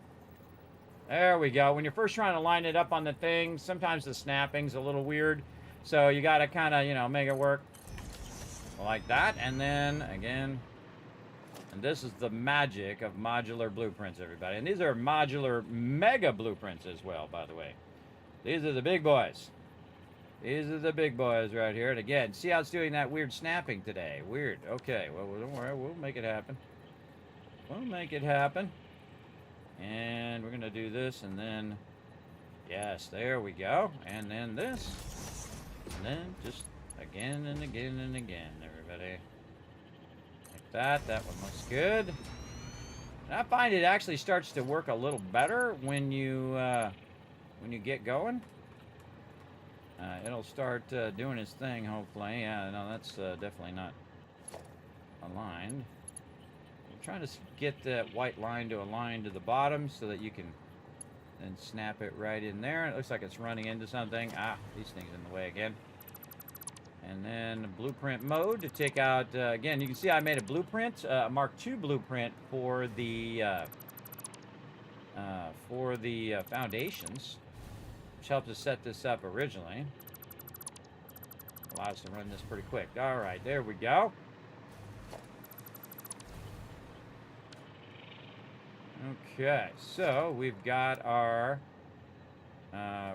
There we go. When you're first trying to line it up on the thing, sometimes the snapping's a little weird. So you got to kind of, you know, make it work like that. And then, again, and this is the magic of modular blueprints, everybody. And these are modular mega blueprints as well, by the way. These are the big boys. These are the big boys right here. And again, see how it's doing that weird snapping today. Weird. Okay, well, don't worry. We'll make it happen. We'll make it happen. And we're going to do this, and then, yes, there we go. And then this. And then just again and again and again, everybody. Like that. That one looks good. And I find it actually starts to work a little better when you get going. It'll start doing its thing, hopefully. Yeah, no, that's definitely not aligned. I'm trying to get that white line to align to the bottom so that you can then snap it right in there. It looks like it's running into something. Ah, these things in the way again. And then blueprint mode to take out, again, you can see I made a blueprint, a Mark II blueprint for the foundations, which helped us set this up originally. Allows us to run this pretty quick. All right, there we go. Okay, so we've got our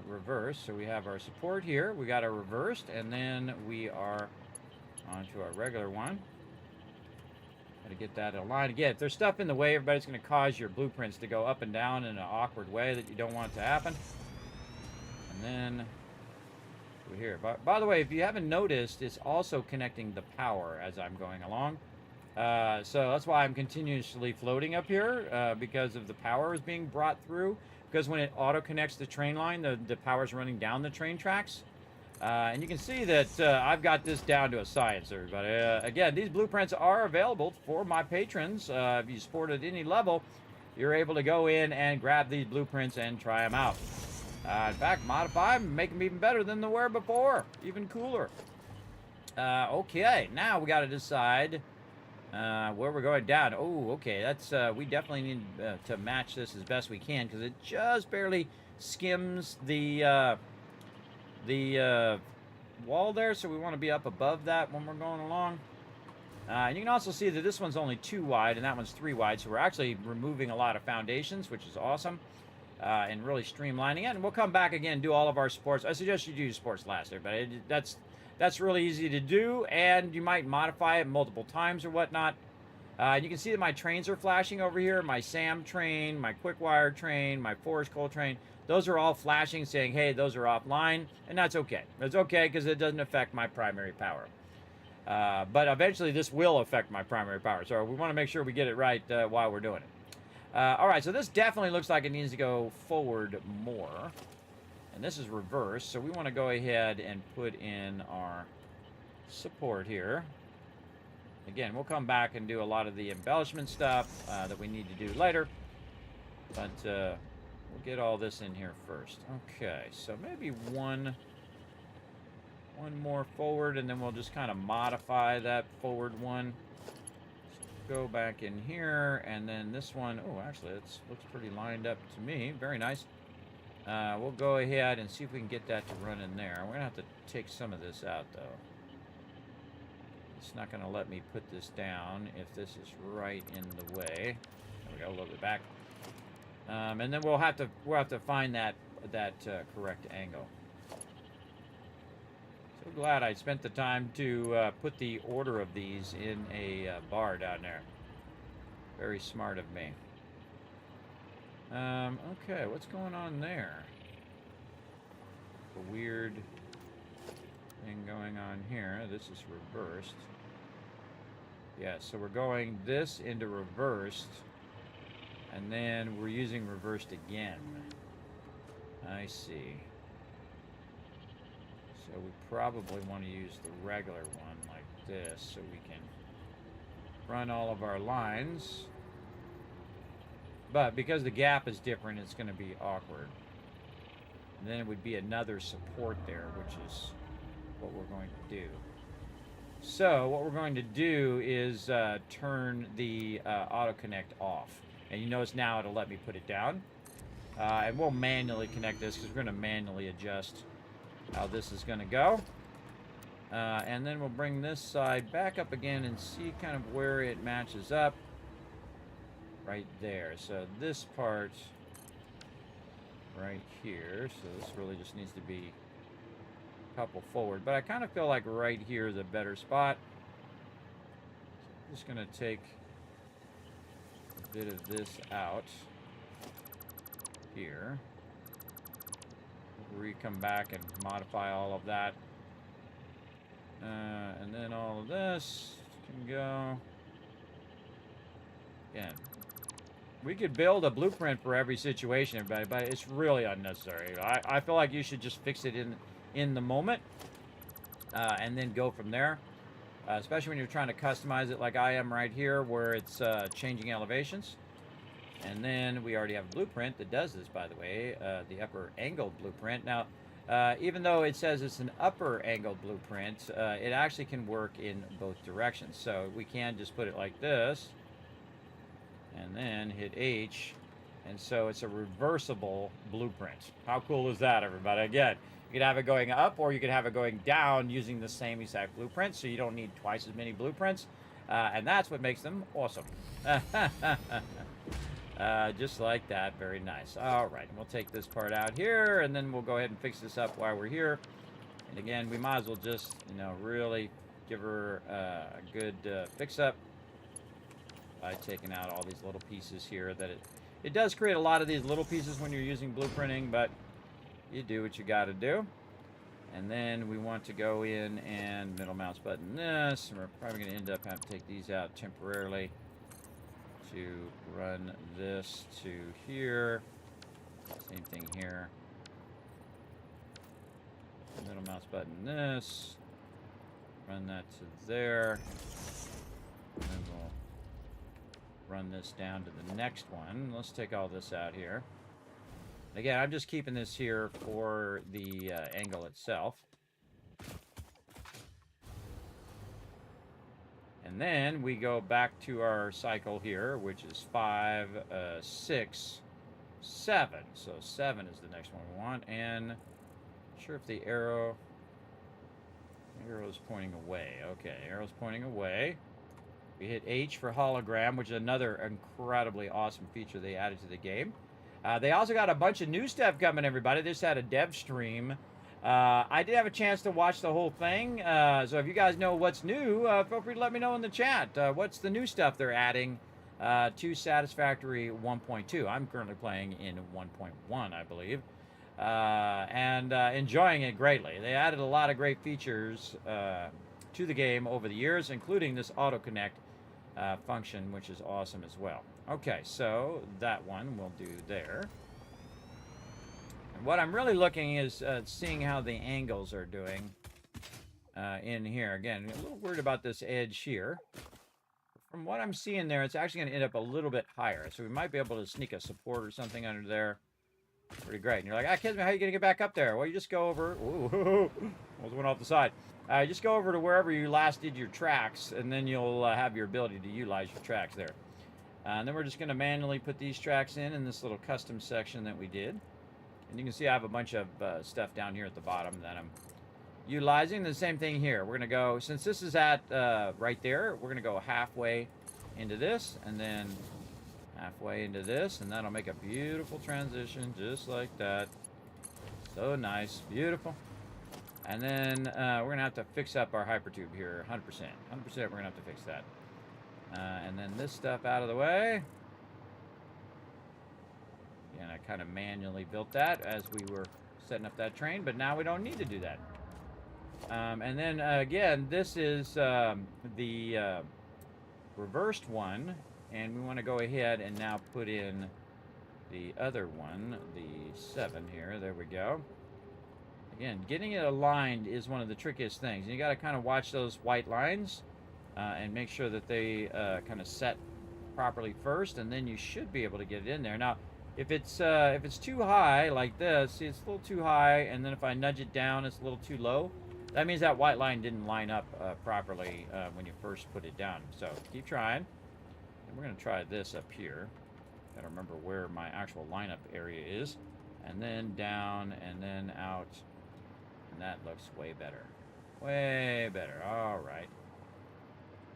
reverse. So we have our support here. We got our reversed, and then we are onto our regular one. Got to get that aligned. Again, if there's stuff in the way, everybody's going to cause your blueprints to go up and down in an awkward way that you don't want to happen. And then we're here. By the way, if you haven't noticed, it's also connecting the power as I'm going along. So that's why I'm continuously floating up here, because of the power is being brought through. Because when it auto connects the train line, the power's running down the train tracks. And you can see that I've got this down to a science, everybody. Again, these blueprints are available for my patrons. If you support at any level, you're able to go in and grab these blueprints and try them out. In fact, modify them, make them even better than they were before. Even cooler. Okay, now we got to decide where we're going down. Oh, okay, that's we definitely need to match this as best we can, because it just barely skims the wall there, so we want to be up above that when we're going along. And you can also see that this one's only 2 wide and that one's 3 wide, so we're actually removing a lot of foundations, which is awesome, and really streamlining it. And we'll come back again and do all of our supports. I suggest you do supports last, everybody. That's really easy to do, and you might modify it multiple times or whatnot. You can see that my trains are flashing over here. My SAM train, my Quickwire train, my Forest Coal train. Those are all flashing, saying, hey, those are offline, and that's okay. It's okay because it doesn't affect my primary power. But eventually this will affect my primary power, so we want to make sure we get it right while we're doing it. All right, so this definitely looks like it needs to go forward more. And this is reverse, so we want to go ahead and put in our support here. Again, we'll come back and do a lot of the embellishment stuff that we need to do later. But we'll get all this in here first. Okay, so maybe one more forward, and then we'll just kind of modify that forward one. So go back in here, and then this one, oh, actually, it looks pretty lined up to me. Very nice. We'll go ahead and see if we can get that to run in there. We're going to have to take some of this out, though. It's not going to let me put this down if this is right in the way. There we go, a little bit back. And then we'll have to find that correct angle. So glad I spent the time to put the order of these in a bar down there. Very smart of me. Okay, what's going on there? A weird thing going on here. This is reversed. Yeah, so we're going this into reversed, and then we're using reversed again. I see. So we probably want to use the regular one like this so we can run all of our lines. But because the gap is different, it's going to be awkward. And then it would be another support there, which is what we're going to do. So what we're going to do is turn the auto connect off. And you notice now it'll let me put it down. And we'll manually connect this because we're going to manually adjust how this is going to go. And then we'll bring this side back up again and see kind of where it matches up. Right there. So this part right here. So this really just needs to be a couple forward. But I kind of feel like right here is a better spot. So I'm just going to take a bit of this out here. We come back and modify all of that. And then all of this can go. Again, we could build a blueprint for every situation, everybody, but it's really unnecessary. I feel like you should just fix it in the moment and then go from there. Especially when you're trying to customize it like I am right here, where it's changing elevations. And then we already have a blueprint that does this, by the way, the upper angled blueprint. Now, even though it says it's an upper angled blueprint, it actually can work in both directions. So we can just put it like this, and then hit H, and so it's a reversible blueprint. How cool is that, everybody? Again, you could have it going up, or you could have it going down using the same exact blueprint, so you don't need twice as many blueprints, and that's what makes them awesome. Just like that. Very nice. All right, and we'll take this part out here, and then we'll go ahead and fix this up while we're here. And again, we might as well just, you know, really give her a good fix-up by taking out all these little pieces here. That it does create a lot of these little pieces when you're using blueprinting, but you do what you got to do. And then we want to go in and middle mouse button this, and we're probably going to end up having to take these out temporarily to run this to here. Same thing here. Middle mouse button this. Run that to there. And then we'll run this down to the next one. Let's take all this out here. Again, I'm just keeping this here for the angle itself. And then we go back to our cycle here, which is 5, 6, 7. So 7 is the next one we want. And not sure if the arrow is pointing away. Okay, arrow's pointing away. We hit H for hologram, which is another incredibly awesome feature they added to the game. They also got a bunch of new stuff coming, everybody. They just had a dev stream. I did have a chance to watch the whole thing, so if you guys know what's new, feel free to let me know in the chat. What's the new stuff they're adding to Satisfactory 1.2? I'm currently playing in 1.1, I believe, and enjoying it greatly. They added a lot of great features to the game over the years, including this auto connect function, which is awesome as well. Okay, so that one we'll do there. What I'm really looking is seeing how the angles are doing in here. Again, a little worried about this edge here. From what I'm seeing there, it's actually going to end up a little bit higher. So we might be able to sneak a support or something under there. Pretty great. And you're like, Kismet, how are you going to get back up there? Well, you just go over. Ooh, almost went off the side. Just go over to wherever you last did your tracks, and then you'll have your ability to utilize your tracks there. And then we're just going to manually put these tracks in this little custom section that we did. And you can see I have a bunch of stuff down here at the bottom that I'm utilizing. The same thing here. We're going to go, since this is at right there, we're going to go halfway into this, and then halfway into this, and that'll make a beautiful transition just like that. So nice. Beautiful. And then we're going to have to fix up our hypertube here, 100%. 100% we're going to have to fix that. And then this stuff out of the way. And I kind of manually built that as we were setting up that train, but now we don't need to do that. And then again, this is the reversed one, and we want to go ahead and now put in the other one, the 7 here. There we go. Again, getting it aligned is one of the trickiest things. You got to kind of watch those white lines and make sure that they kind of set properly first, and then you should be able to get it in there. Now, if it's too high like this, see, it's a little too high, and then if I nudge it down, it's a little too low. That means that white line didn't line up properly when you first put it down. So keep trying. And we're going to try this up here. Got to remember where my actual lineup area is. And then down, and then out. And that looks way better. Way better. All right.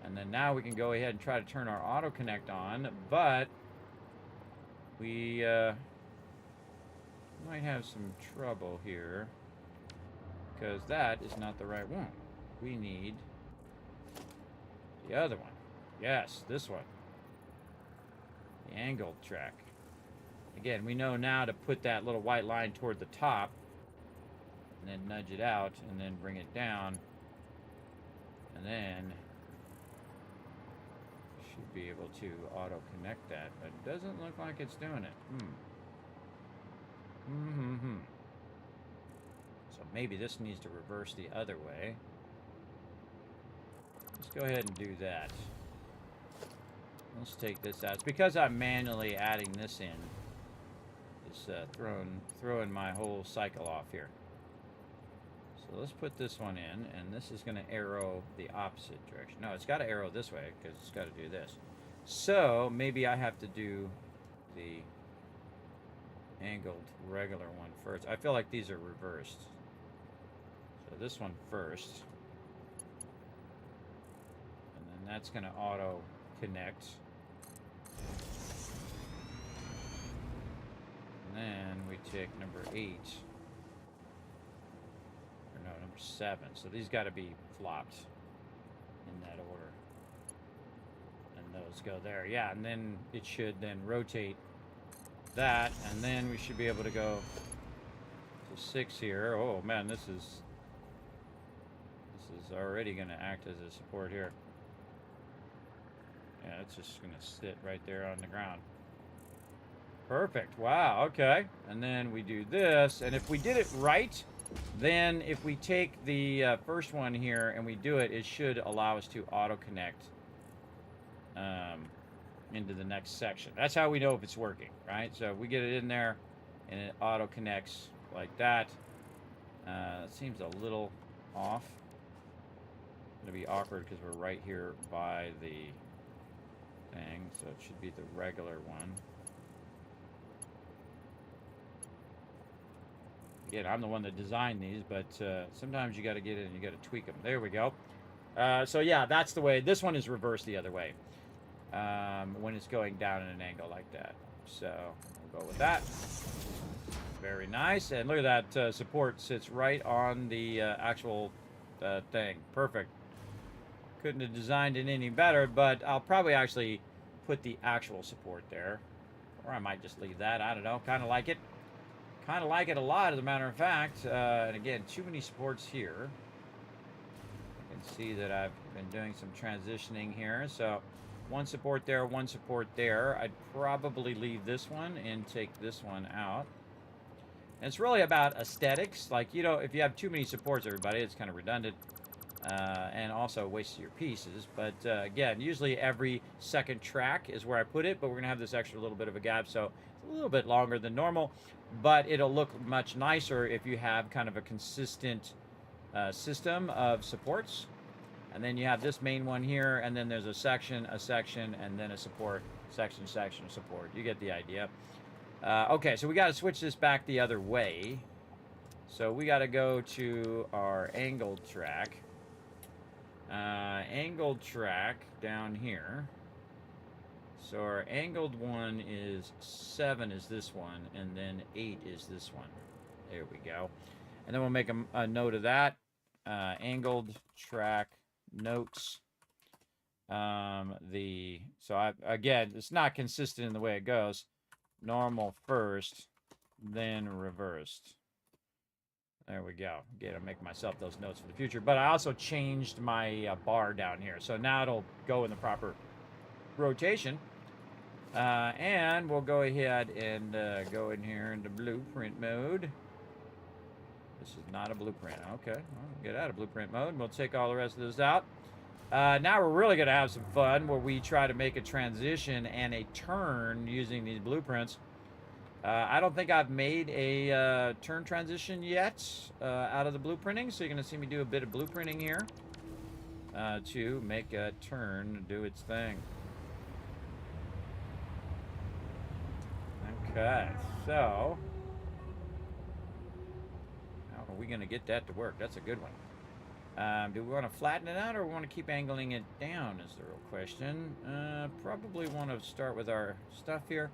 And then now we can go ahead and try to turn our auto connect on, but we might have some trouble here because that is not the right one. We need the other one. Yes, this one. The angled track. Again, we know now to put that little white line toward the top and then nudge it out and then bring it down and then should be able to auto connect that, but it doesn't look like it's doing it. So maybe this needs to reverse the other way. Let's go ahead and do that. Let's take this out. It's because I'm manually adding this in. It's throwing my whole cycle off here. So let's put this one in, and this is going to arrow the opposite direction. No, it's got to arrow this way because it's got to do this. So maybe I have to do the angled regular one first. I feel like these are reversed. So this one first. And then that's going to auto connect. And then we take number 8. No, number 7. So these got to be flopped in that order. And those go there. Yeah, and then it should then rotate that, and then we should be able to go to 6 here. Oh man, this is already going to act as a support here. Yeah, it's just going to sit right there on the ground. Perfect. Wow, okay. And then we do this, and if we did it right, then if we take the first one here and we do it, it should allow us to auto-connect into the next section. That's how we know if it's working, right? So we get it in there and it auto-connects like that. It seems a little off. It's going to be awkward because we're right here by the thing, so it should be the regular one. Again, I'm the one that designed these, but sometimes you got to get in and you got to tweak them. There we go. So yeah, that's the way. This one is reversed the other way when it's going down in an angle like that. So we'll go with that. Very nice. And look at that, support sits right on the actual thing. Perfect. Couldn't have designed it any better, but I'll probably actually put the actual support there. Or I might just leave that. I don't know. Kind of like it. Kind of like it a lot, as a matter of fact. And again, too many supports here. You can see that I've been doing some transitioning here. So one support there, one support there. I'd probably leave this one and take this one out. And it's really about aesthetics. Like, you know, if you have too many supports, everybody, it's kind of redundant. And also wastes your pieces. But again, usually every second track is where I put it. But we're going to have this extra little bit of a gap. So it's a little bit longer than normal. But it'll look much nicer if you have kind of a consistent system of supports. And then you have this main one here, and then there's a section, and then a support, section, support. You get the idea. Okay, so we got to switch this back the other way. So we got to go to our angled track. Angled track down here. So our angled one is 7 is this one, and then 8 is this one. There we go. And then we'll make a note of that. Angled track notes. Again, it's not consistent in the way it goes. Normal first, then reversed. There we go. Again, I'll make myself those notes for the future. But I also changed my bar down here. So now it'll go in the proper rotation. And we'll go ahead and go in here into blueprint mode. This is not a blueprint. Okay, well, get out of blueprint mode. We'll take all the rest of those out. Now we're really going to have some fun where we try to make a transition and a turn using these blueprints. I don't think I've made a turn transition yet out of the blueprinting, so you're going to see me do a bit of blueprinting here to make a turn do its thing. Okay, so how are we going to get that to work? That's a good one. Do we want to flatten it out or we want to keep angling it down is the real question. Probably want to start with our stuff here.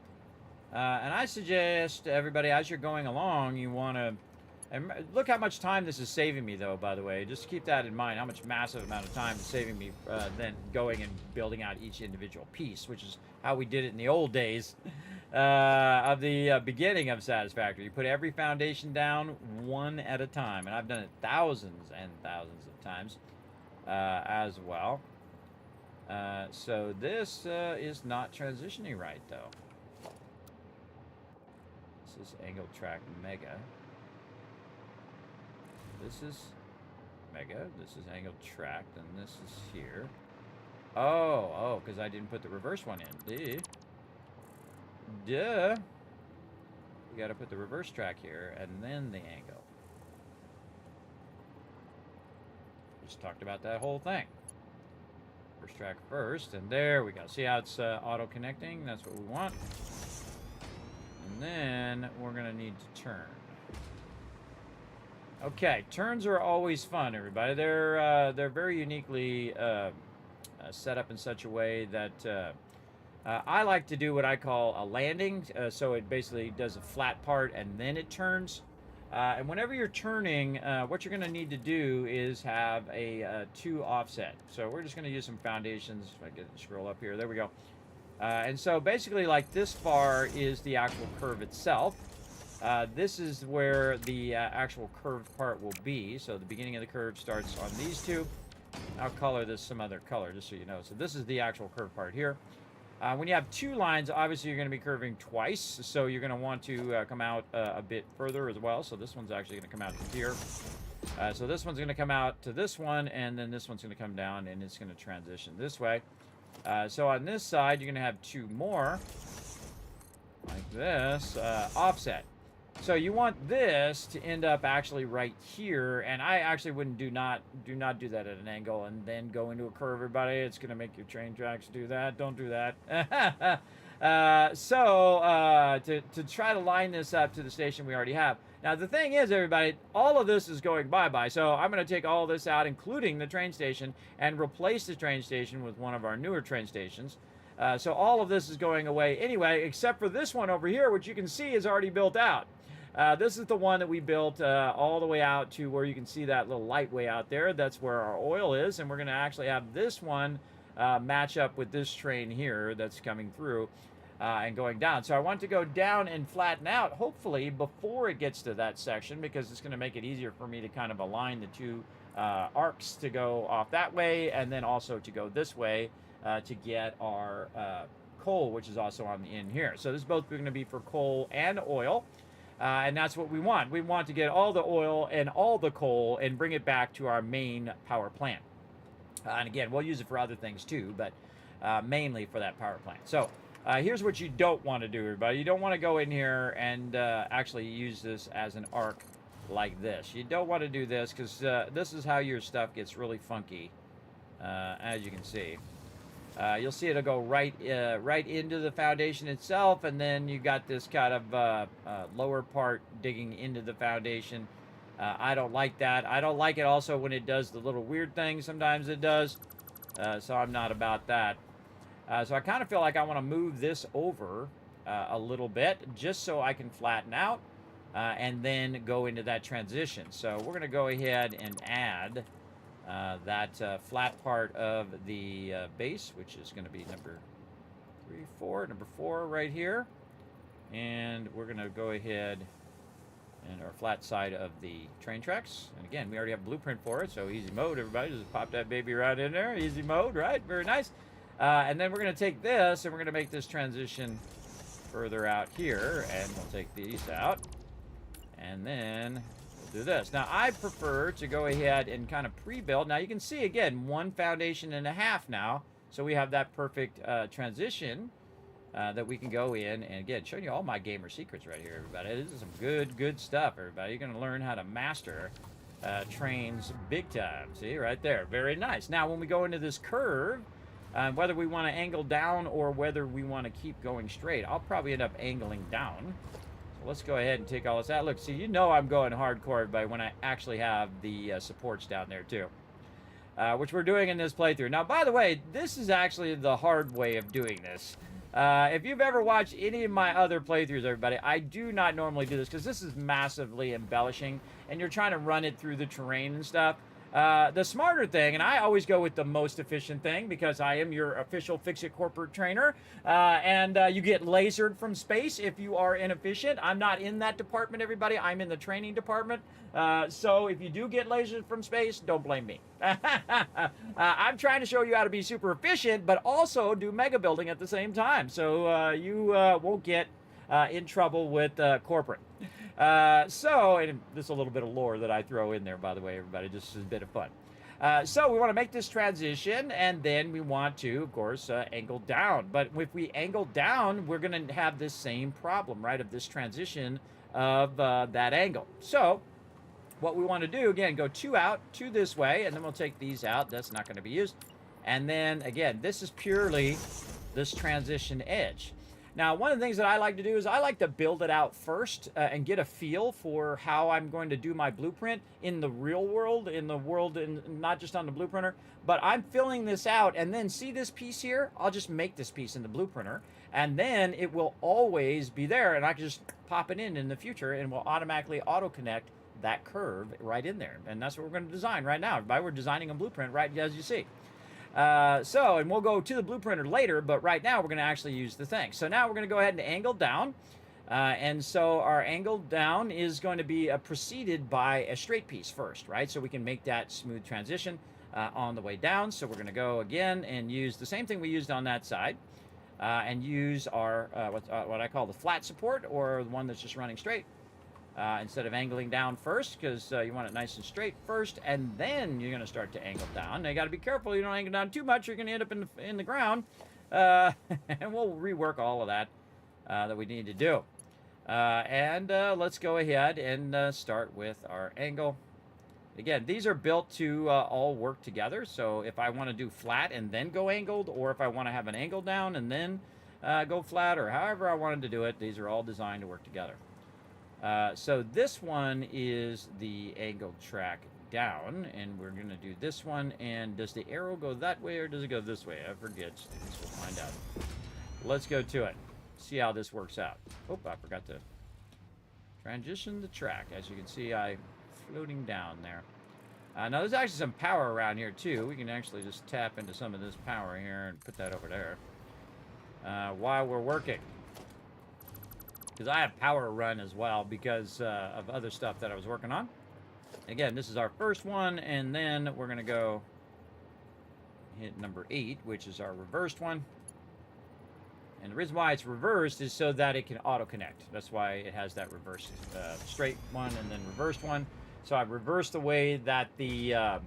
And I suggest everybody, as you're going along, you want to... And look how much time this is saving me, though, by the way. Just keep that in mind, how much massive amount of time it's saving me than going and building out each individual piece, which is how we did it in the old days of the beginning of Satisfactory. You put every foundation down one at a time, and I've done it thousands and thousands of times as well. So this is not transitioning right, though. This is angle track mega. This is mega. This is angle tracked, and this is here. Oh, because I didn't put the reverse one in. Duh. We got to put the reverse track here, and then the angle. Just talked about that whole thing. Reverse track first, and there we go. See how it's auto-connecting? That's what we want. And then we're going to need to turn. Okay, turns are always fun, everybody. They're very uniquely set up in such a way that I like to do what I call a landing. So it basically does a flat part and then it turns. And whenever you're turning, what you're going to need to do is have a 2 offset. So we're just going to use some foundations. If I get it, scroll up here, there we go. And so basically, like this far is the actual curve itself. This is where the actual curved part will be. So the beginning of the curve starts on these two. I'll color this some other color just so you know. So this is the actual curved part here. When you have 2 lines, obviously you're going to be curving twice. So you're going to want to come out a bit further as well. So this one's actually going to come out to here. So this one's going to come out to this one, and then this one's going to come down, and it's going to transition this way. So on this side, you're going to have 2 more, like this, offset. So you want this to end up actually right here, and I actually wouldn't do not do that at an angle and then go into a curve, everybody. It's going to make your train tracks do that. Don't do that. To try to line this up to the station we already have. Now, the thing is, everybody, all of this is going bye-bye. So I'm going to take all this out, including the train station, and replace the train station with one of our newer train stations. So all of this is going away anyway, except for this one over here, which you can see is already built out. This is the one that we built all the way out to where you can see that little light way out there. That's where our oil is, and we're going to actually have this one match up with this train here that's coming through and going down. So I want to go down and flatten out, hopefully, before it gets to that section, because it's going to make it easier for me to kind of align the 2 arcs to go off that way, and then also to go this way to get our coal, which is also on the end here. So this is both going to be for coal and oil. And that's what we want. We want to get all the oil and all the coal and bring it back to our main power plant. And again, we'll use it for other things too, but mainly for that power plant. So here's what you don't want to do, everybody. You don't want to go in here and actually use this as an arc like this. You don't want to do this because this is how your stuff gets really funky, as you can see. You'll see it'll go right into the foundation itself, and then you got this kind of lower part digging into the foundation. I don't like that. I don't like it also when it does the little weird thing. Sometimes it does, so I'm not about that. So I kind of feel like I want to move this over a little bit just so I can flatten out and then go into that transition. So we're going to go ahead and add that flat part of the base, which is going to be number 4 right here. And we're going to go ahead and our flat side of the train tracks. And again, we already have a blueprint for it, so easy mode, everybody. Just pop that baby right in there. Easy mode, right? Very nice. And then we're going to take this, and we're going to make this transition further out here, and we'll take these out. And then we'll do this. Now, I prefer to go ahead and kind of pre-build. Now, you can see, again, 1.5 foundations now. So we have that perfect transition that we can go in. And again, showing you all my gamer secrets right here, everybody. This is some good stuff, everybody. You're going to learn how to master trains big time. See, right there. Very nice. Now, when we go into this curve, whether we want to angle down or whether we want to keep going straight, I'll probably end up angling down. Let's go ahead and take all this out. Look, see, you know I'm going hardcore, everybody, when I actually have the supports down there, too. Which we're doing in this playthrough. Now, by the way, this is actually the hard way of doing this. If you've ever watched any of my other playthroughs, everybody, I do not normally do this because this is massively embellishing, and you're trying to run it through the terrain and stuff. The smarter thing, and I always go with the most efficient thing because I am your official Fix-It corporate trainer, and you get lasered from space if you are inefficient. I'm not in that department, everybody. I'm in the training department. So if you do get lasered from space, don't blame me. I'm trying to show you how to be super efficient, but also do mega building at the same time. So you won't get in trouble with corporate. So, and this is a little bit of lore that I throw in there, by the way, everybody, just as a bit of fun. So we want to make this transition, and then we want to, of course, angle down. But if we angle down, we're going to have this same problem, right, of this transition of that angle. So what we want to do, again, go 2 out, 2 this way, and then we'll take these out. That's not going to be used. And then, again, this is purely this transition edge. Now, one of the things that I like to do is I like to build it out first and get a feel for how I'm going to do my blueprint in the real world, not just on the blueprinter. But I'm filling this out, and then see this piece here? I'll just make this piece in the blueprinter, and then it will always be there, and I can just pop it in the future, and will automatically auto-connect that curve right in there. And that's what we're going to design right now. We're designing a blueprint right as you see. And we'll go to the blueprinter later, but right now we're going to actually use the thing. So now we're going to go ahead and angle down. And so our angle down is going to be preceded by a straight piece first, right? So we can make that smooth transition on the way down. So we're going to go again and use the same thing we used on that side. And use our, what I call the flat support, or the one that's just running straight. Instead of angling down first, because you want it nice and straight first, and then you're going to start to angle down. Now, you got to be careful you don't angle down too much. You're going to end up in the ground, and we'll rework all of that that we need to do. Let's go ahead and start with our angle. Again, these are built to all work together, so if I want to do flat and then go angled, or if I want to have an angle down and then go flat, or however I wanted to do it, these are all designed to work together. So this one is the angled track down, and we're going to do this one. And does the arrow go that way, or does it go this way? I forget. We'll find out. Let's go to it. See how this works out. Oh, I forgot to transition the track. As you can see, I'm floating down there. Now, there's actually some power around here, too. We can actually just tap into some of this power here and put that over there while we're working. Because I have power run as well because of other stuff that I was working on. Again, this is our first one, and then we're going to go hit number 8, which is our reversed one. And the reason why it's reversed is so that it can auto-connect. That's why it has that reversed straight one and then reversed one. So I've reversed the way that the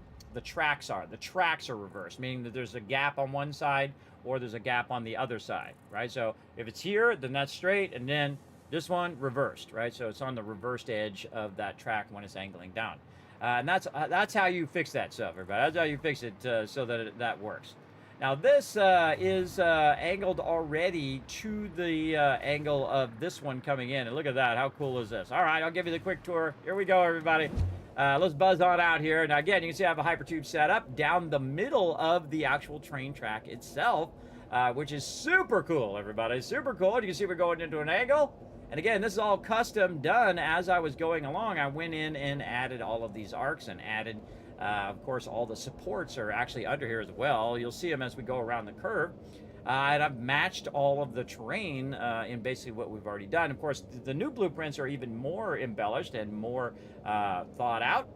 tracks are. The tracks are reversed, meaning that there's a gap on one side or there's a gap on the other side, right? So if it's here, then that's straight, and then this one reversed, right? So it's on the reversed edge of that track when it's angling down. And that's how you fix that stuff, everybody. That's how you fix it so that that works. Now this is angled already to the angle of this one coming in. And look at that. How cool is this? All right, I'll give you the quick tour. Here we go, everybody. Let's buzz on out here. Now again, you can see I have a hypertube set up down the middle of the actual train track itself, which is super cool, everybody. Super cool. You can see we're going into an angle. And again, this is all custom done as I was going along. I went in and added all of these arcs and added, of course, all the supports are actually under here as well. You'll see them as we go around the curve. And I've matched all of the terrain in basically what we've already done. Of course, the new blueprints are even more embellished and more thought out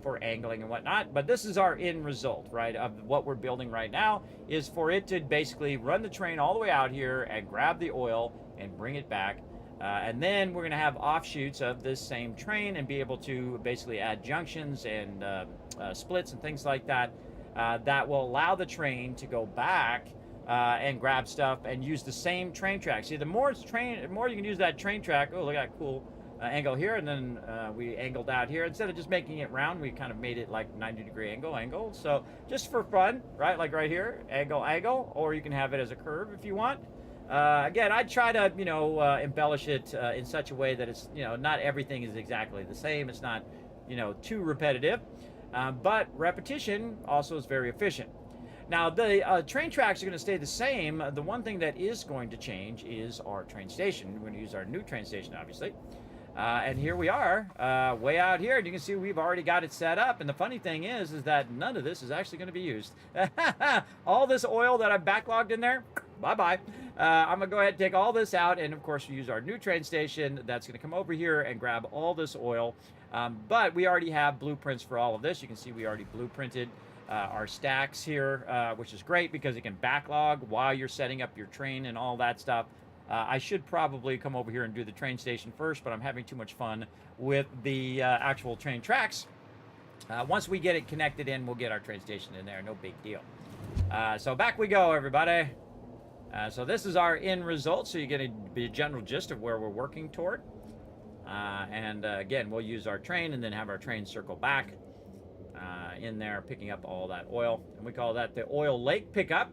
for angling and whatnot. But this is our end result, right, of what we're building right now, is for it to basically run the train all the way out here and grab the oil and bring it back And then we're going to have offshoots of this same train and be able to basically add junctions and splits and things like that that will allow the train to go back and grab stuff and use the same train track. See, the more you can use that train track. Oh, look at that cool angle here. And then we angled out here. Instead of just making it round, we kind of made it like 90-degree angle. So just for fun, right? Like right here, angle, or you can have it as a curve if you want. Again, I try to, embellish it in such a way that it's, not everything is exactly the same. It's not, too repetitive. But repetition also is very efficient. Now, the train tracks are going to stay the same. The one thing that is going to change is our train station. We're going to use our new train station, obviously. And here we are, way out here. And you can see we've already got it set up. And the funny thing is that none of this is actually going to be used. All this oil that I've backlogged in there, bye-bye. I'm going to go ahead and take all this out. And, of course, we use our new train station. That's going to come over here and grab all this oil. But we already have blueprints for all of this. You can see we already blueprinted our stacks here, which is great because it can backlog while you're setting up your train and all that stuff. I should probably come over here and do the train station first, but I'm having too much fun with the actual train tracks. Once we get it connected in, we'll get our train station in there. No big deal. So back we go, everybody. So this is our end result, so you get a general gist of where we're working toward. And again, we'll use our train and then have our train circle back in there, picking up all that oil. And we call that the oil lake pickup.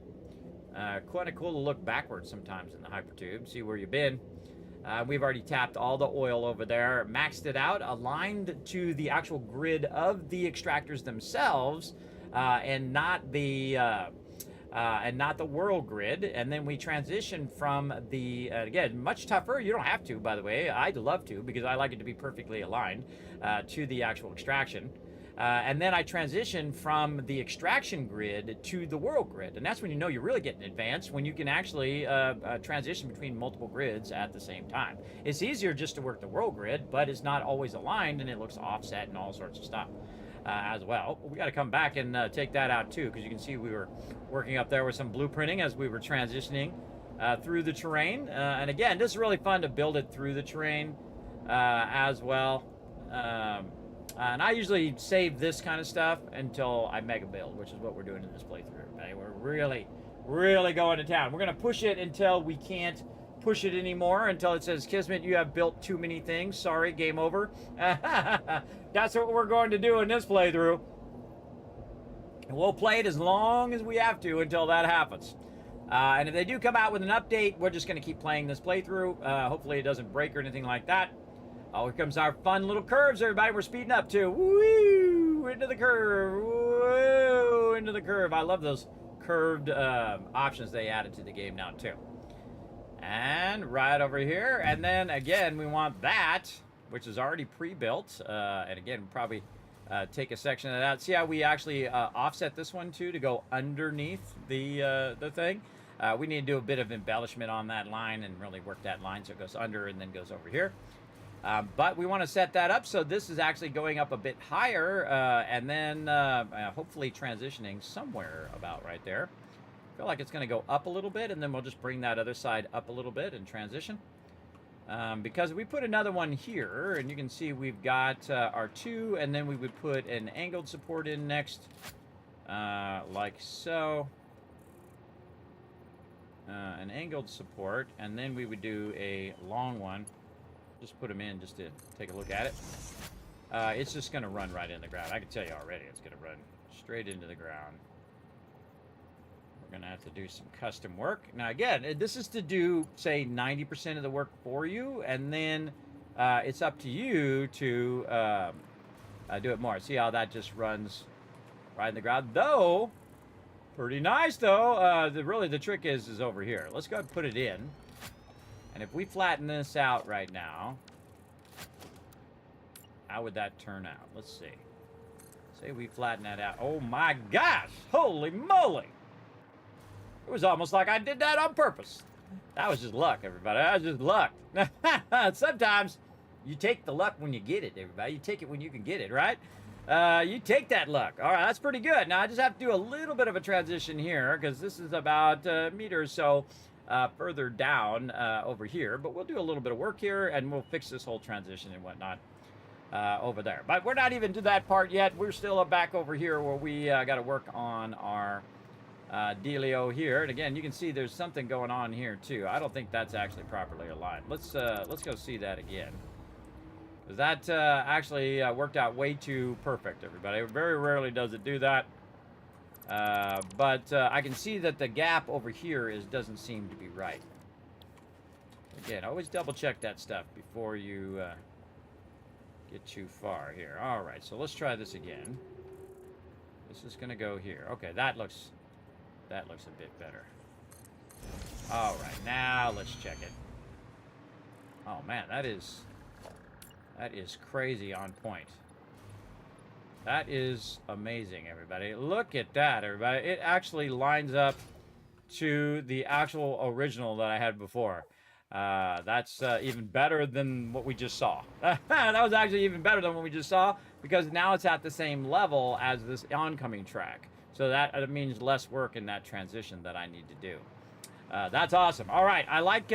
Quite cool to look backwards sometimes in the hypertube, see where you've been. We've already tapped all the oil over there, maxed it out, aligned to the actual grid of the extractors themselves, and not the world grid. And then we transition from the again, much tougher. You don't have to, by the way. I'd love to because I like it to be perfectly aligned to the actual extraction. And then I transition from the extraction grid to the world grid. And that's when you know you're really getting advanced, when you can actually transition between multiple grids at the same time. It's easier just to work the world grid, but it's not always aligned and it looks offset and all sorts of stuff as well. We got to come back and take that out too, because you can see we were working up there with some blueprinting as we were transitioning through the terrain. And again, this is really fun to build it through the terrain as well. And I usually save this kind of stuff until I mega build, which is what we're doing in this playthrough. Okay? We're really going to town. We're going to push it until we can't push it anymore, until it says, Kismet, you have built too many things. Sorry, game over. That's what we're going to do in this playthrough. And we'll play it as long as we have to until that happens. And if they do come out with an update, we're just going to keep playing this playthrough. Hopefully it doesn't break or anything like that. Oh, here comes our fun little curves, everybody. We're speeding up too. Woo! Into the curve. Woo! Into the curve. I love those curved options they added to the game now too. And right over here. And then again, we want that, which is already pre-built. And again, we'll probably take a section of that. See how we actually offset this one too to go underneath the thing. We need to do a bit of embellishment on that line and really work that line so it goes under and then goes over here. But we want to set that up so this is actually going up a bit higher and then hopefully transitioning somewhere about right there. I feel like it's going to go up a little bit and then we'll just bring that other side up a little bit and transition. Because we put another one here and you can see we've got our two, and then we would put an angled support in next like so. An angled support, and then we would do a long one. Just put them in just to take a look at it. It's just going to run right in the ground. I can tell you already it's going to run straight into the ground. We're going to have to do some custom work. Now again, this is to do, say, 90% of the work for you, and then it's up to you to do it more. See how that just runs right in the ground? Though, pretty nice though. Really the trick is over here. Let's go ahead and put it in. And if we flatten this out right now, how would that turn out? Let's see. Say we flatten that out. Oh my gosh! Holy moly! It was almost like I did that on purpose. That was just luck, everybody. That was just luck. Sometimes you take the luck when you get it, everybody. You take it when you can get it, right? You take that luck. All right, that's pretty good. Now I just have to do a little bit of a transition here because this is about a meter or so further down over here, but we'll do a little bit of work here, and we'll fix this whole transition and whatnot over there. But we're not even to that part yet. We're still back over here where we got to work on our dealio here. And again, you can see there's something going on here too. I don't think that's actually properly aligned. Let's go see that again. That actually worked out way too perfect, everybody. Very rarely does it do that. But I can see that the gap over here doesn't seem to be right. Again, always double check that stuff before you get too far here. All right, so let's try this again. This is going to go here. Okay, that looks a bit better. All right, now let's check it. Oh man, that is crazy on point. That is amazing, everybody. Look at that, everybody. It actually lines up to the actual original that I had before. That's even better than what we just saw. That was actually even better than what we just saw, because now it's at the same level as this oncoming track. So that means less work in that transition that I need to do. That's awesome. All right, I like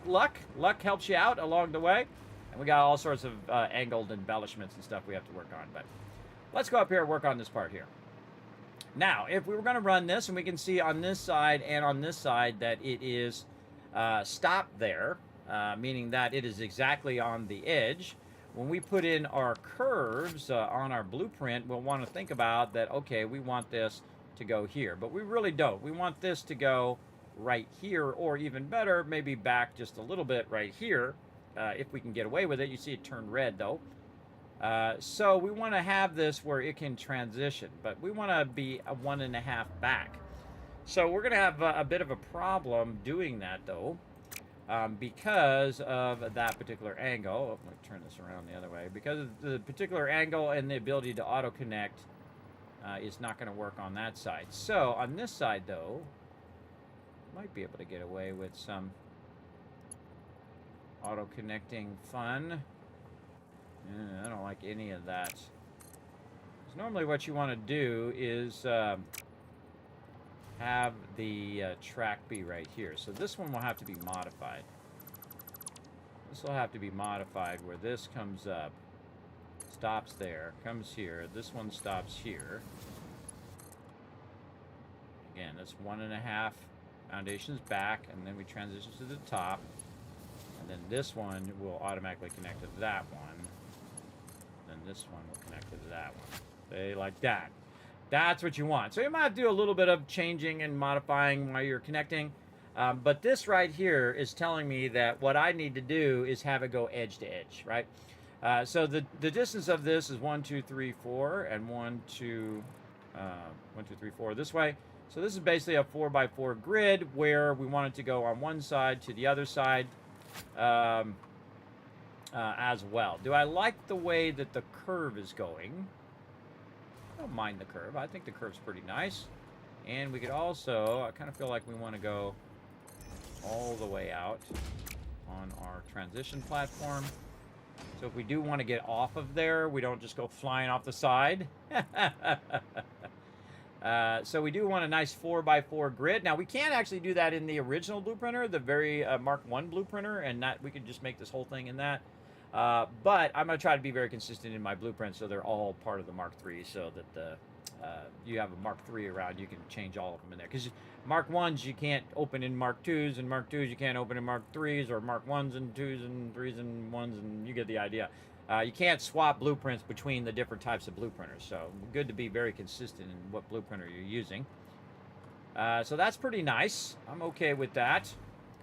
luck. Luck helps you out along the way. And we got all sorts of angled embellishments and stuff we have to work on. But let's go up here and work on this part here. Now, if we were going to run this, and we can see on this side and on this side that it is stopped there, meaning that it is exactly on the edge. When we put in our curves on our blueprint, we'll want to think about that, okay, we want this to go here. But we really don't. We want this to go right here, or even better, maybe back just a little bit right here. If we can get away with it. You see it turn red though. So we want to have this where it can transition, but we want to be a 1.5 back. So we're going to have a bit of a problem doing that though, because of that particular angle. Oh, let me turn this around the other way. Because of the particular angle and the ability to auto connect is not going to work on that side. So on this side though, might be able to get away with some auto-connecting fun. I don't like any of that. Because normally what you want to do is have the track be right here. So this one will have to be modified. This will have to be modified where this comes up, stops there, comes here. This one stops here. Again, this 1.5 foundations back, and then we transition to the top. And then this one will automatically connect to that one. Then this one will connect to that one. Say like that. That's what you want. So you might have to do a little bit of changing and modifying while you're connecting. But this right here is telling me that what I need to do is have it go edge to edge, right? So the distance of this is 1, 2, 3, 4, and 1, 2, 3, 4 this way. So this is basically a 4x4 grid where we want it to go on one side to the other side. As well. Do I like the way that the curve is going? I don't mind the curve. I think the curve's pretty nice. And we could also, I kind of feel like we want to go all the way out on our transition platform. So if we do want to get off of there, we don't just go flying off the side. So we do want a nice 4x4 grid. Now we can't actually do that in the original blueprinter, the very Mark I blueprinter, and we could just make this whole thing in that. But I'm going to try to be very consistent in my blueprints so they're all part of the Mark III, so that you have a Mark III around, you can change all of them in there. Because Mark I's you can't open in Mark II's, and Mark II's you can't open in Mark III's, or Mark I's and 2's and 3's and 1's, and you get the idea. You can't swap blueprints between the different types of blueprinters, so good to be very consistent in what blueprinter you're using. So that's pretty nice. I'm okay with that.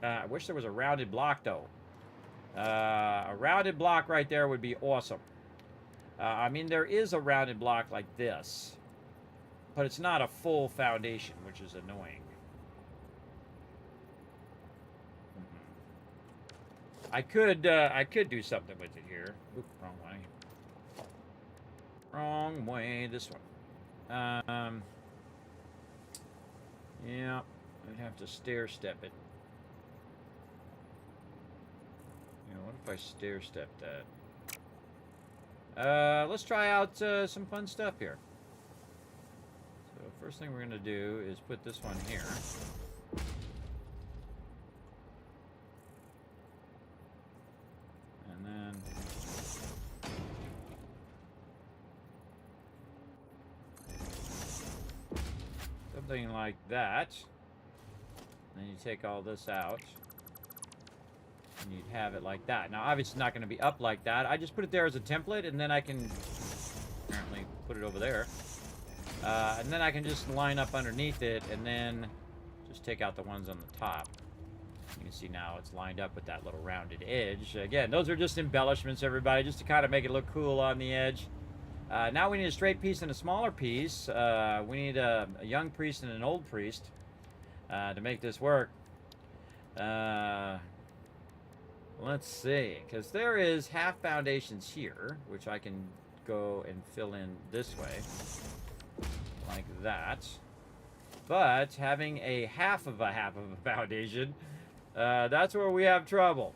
I wish there was a rounded block, though. A rounded block right there would be awesome. I mean, there is a rounded block like this, but it's not a full foundation, which is annoying. I could do something with it here. Oop, wrong way. Wrong way. This one. Yeah, I'd have to stair step it. You know, what if I stair step that? Let's try out some fun stuff here. So first thing we're gonna do is put this one here. something like that. Then you take all this out. And you'd have it like that. Now, obviously, it's not going to be up like that. I just put it there as a template, and then I can apparently put it over there. And then I can just line up underneath it, and then just take out the ones on the top. You can see now it's lined up with that little rounded edge. Again, those are just embellishments, everybody, just to kind of make it look cool on the edge. Now we need a straight piece and a smaller piece. We need a young priest and an old priest to make this work. Let's see, because there is half foundations here, which I can go and fill in this way, like that. But having a half of a foundation, that's where we have trouble.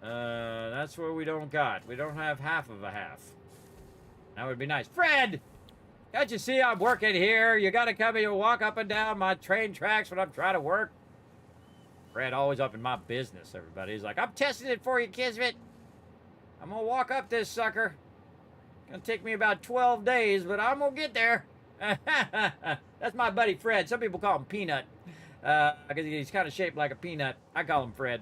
That's where we don't got. We don't have half of a half. That would be nice. Fred! Can't you see I'm working here? You gotta come here and walk up and down my train tracks when I'm trying to work. Fred always up in my business, everybody. He's like, I'm testing it for you, Kismet. I'm gonna walk up this sucker. Gonna take me about 12 days, but I'm gonna get there. That's my buddy Fred. Some people call him Peanut. Because he's kind of shaped like a peanut. I call him Fred.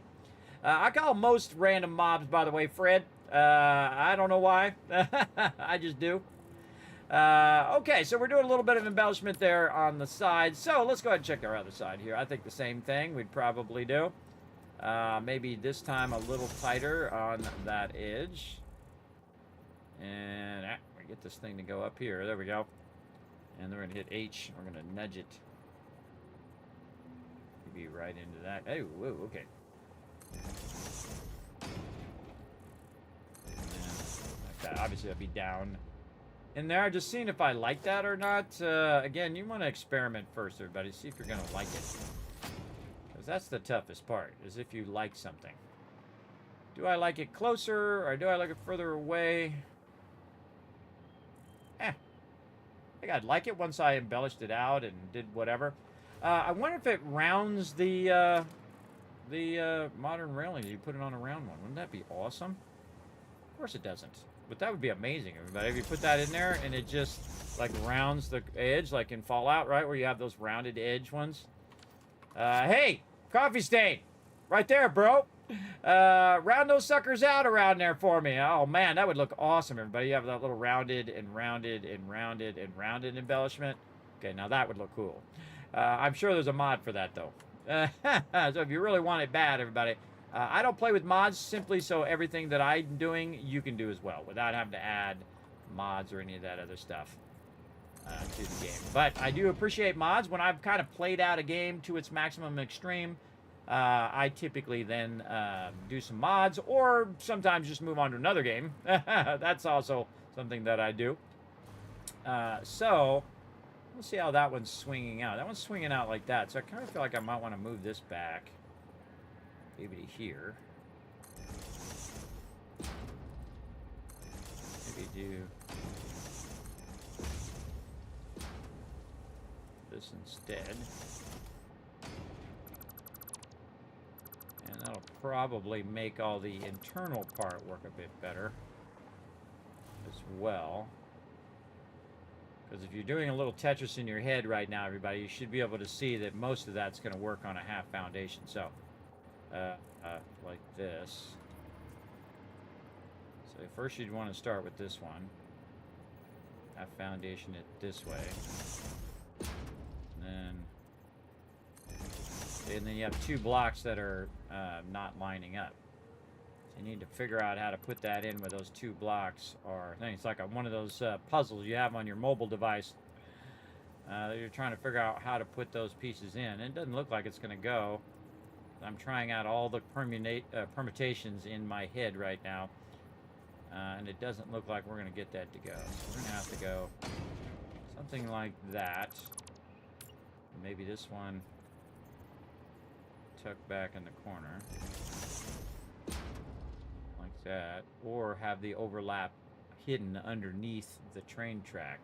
I call most random mobs, by the way, Fred. I don't know why. I just do. Okay, so we're doing a little bit of embellishment there on the side. So let's go ahead and check our other side here. I think the same thing we'd probably do. Maybe this time a little tighter on that edge. And we get this thing to go up here. There we go. And then we're going to hit H. We're going to nudge it. Maybe right into that. Oh, whoa, okay. Like that. Obviously, that'd be down in there. Just seeing if I like that or not. Again, you want to experiment first, everybody. See if you're going to like it. Because that's the toughest part, is if you like something. Do I like it closer, or do I like it further away? I think I'd like it once I embellished it out and did whatever. I wonder if it rounds the modern railing. You put it on a round one. Wouldn't that be awesome? Of course it doesn't. But that would be amazing, everybody. If you put that in there and it just, like, rounds the edge, like in Fallout, right? Where you have those rounded edge ones. Hey! Coffee stain! Right there, bro! Round those suckers out around there for me. Oh, man, that would look awesome, everybody. You have that little rounded and rounded and rounded and rounded embellishment. Okay, now that would look cool. I'm sure there's a mod for that, though. So if you really want it bad, everybody, I don't play with mods simply so everything that I'm doing, you can do as well, without having to add mods or any of that other stuff to the game. But I do appreciate mods. When I've kind of played out a game to its maximum extreme, I typically then do some mods, or sometimes just move on to another game. That's also something that I do. So, let's see how that one's swinging out. That one's swinging out like that, so I kind of feel like I might want to move this back. Maybe to here. Maybe do this instead. And that'll probably make all the internal part work a bit better as well. Because if you're doing a little Tetris in your head right now, everybody, you should be able to see that most of that's going to work on a half foundation. So, like this. So first you'd want to start with this one. Half foundation it this way. And then you have two blocks that are not lining up. So you need to figure out how to put that in where those two blocks are. I think it's like one of those puzzles you have on your mobile device. You're trying to figure out how to put those pieces in. And it doesn't look like it's going to go. I'm trying out all the permutations in my head right now. And it doesn't look like we're going to get that to go. So we're going to have to go something like that. Maybe this one tucked back in the corner. Like that. Or have the overlap hidden underneath the train track.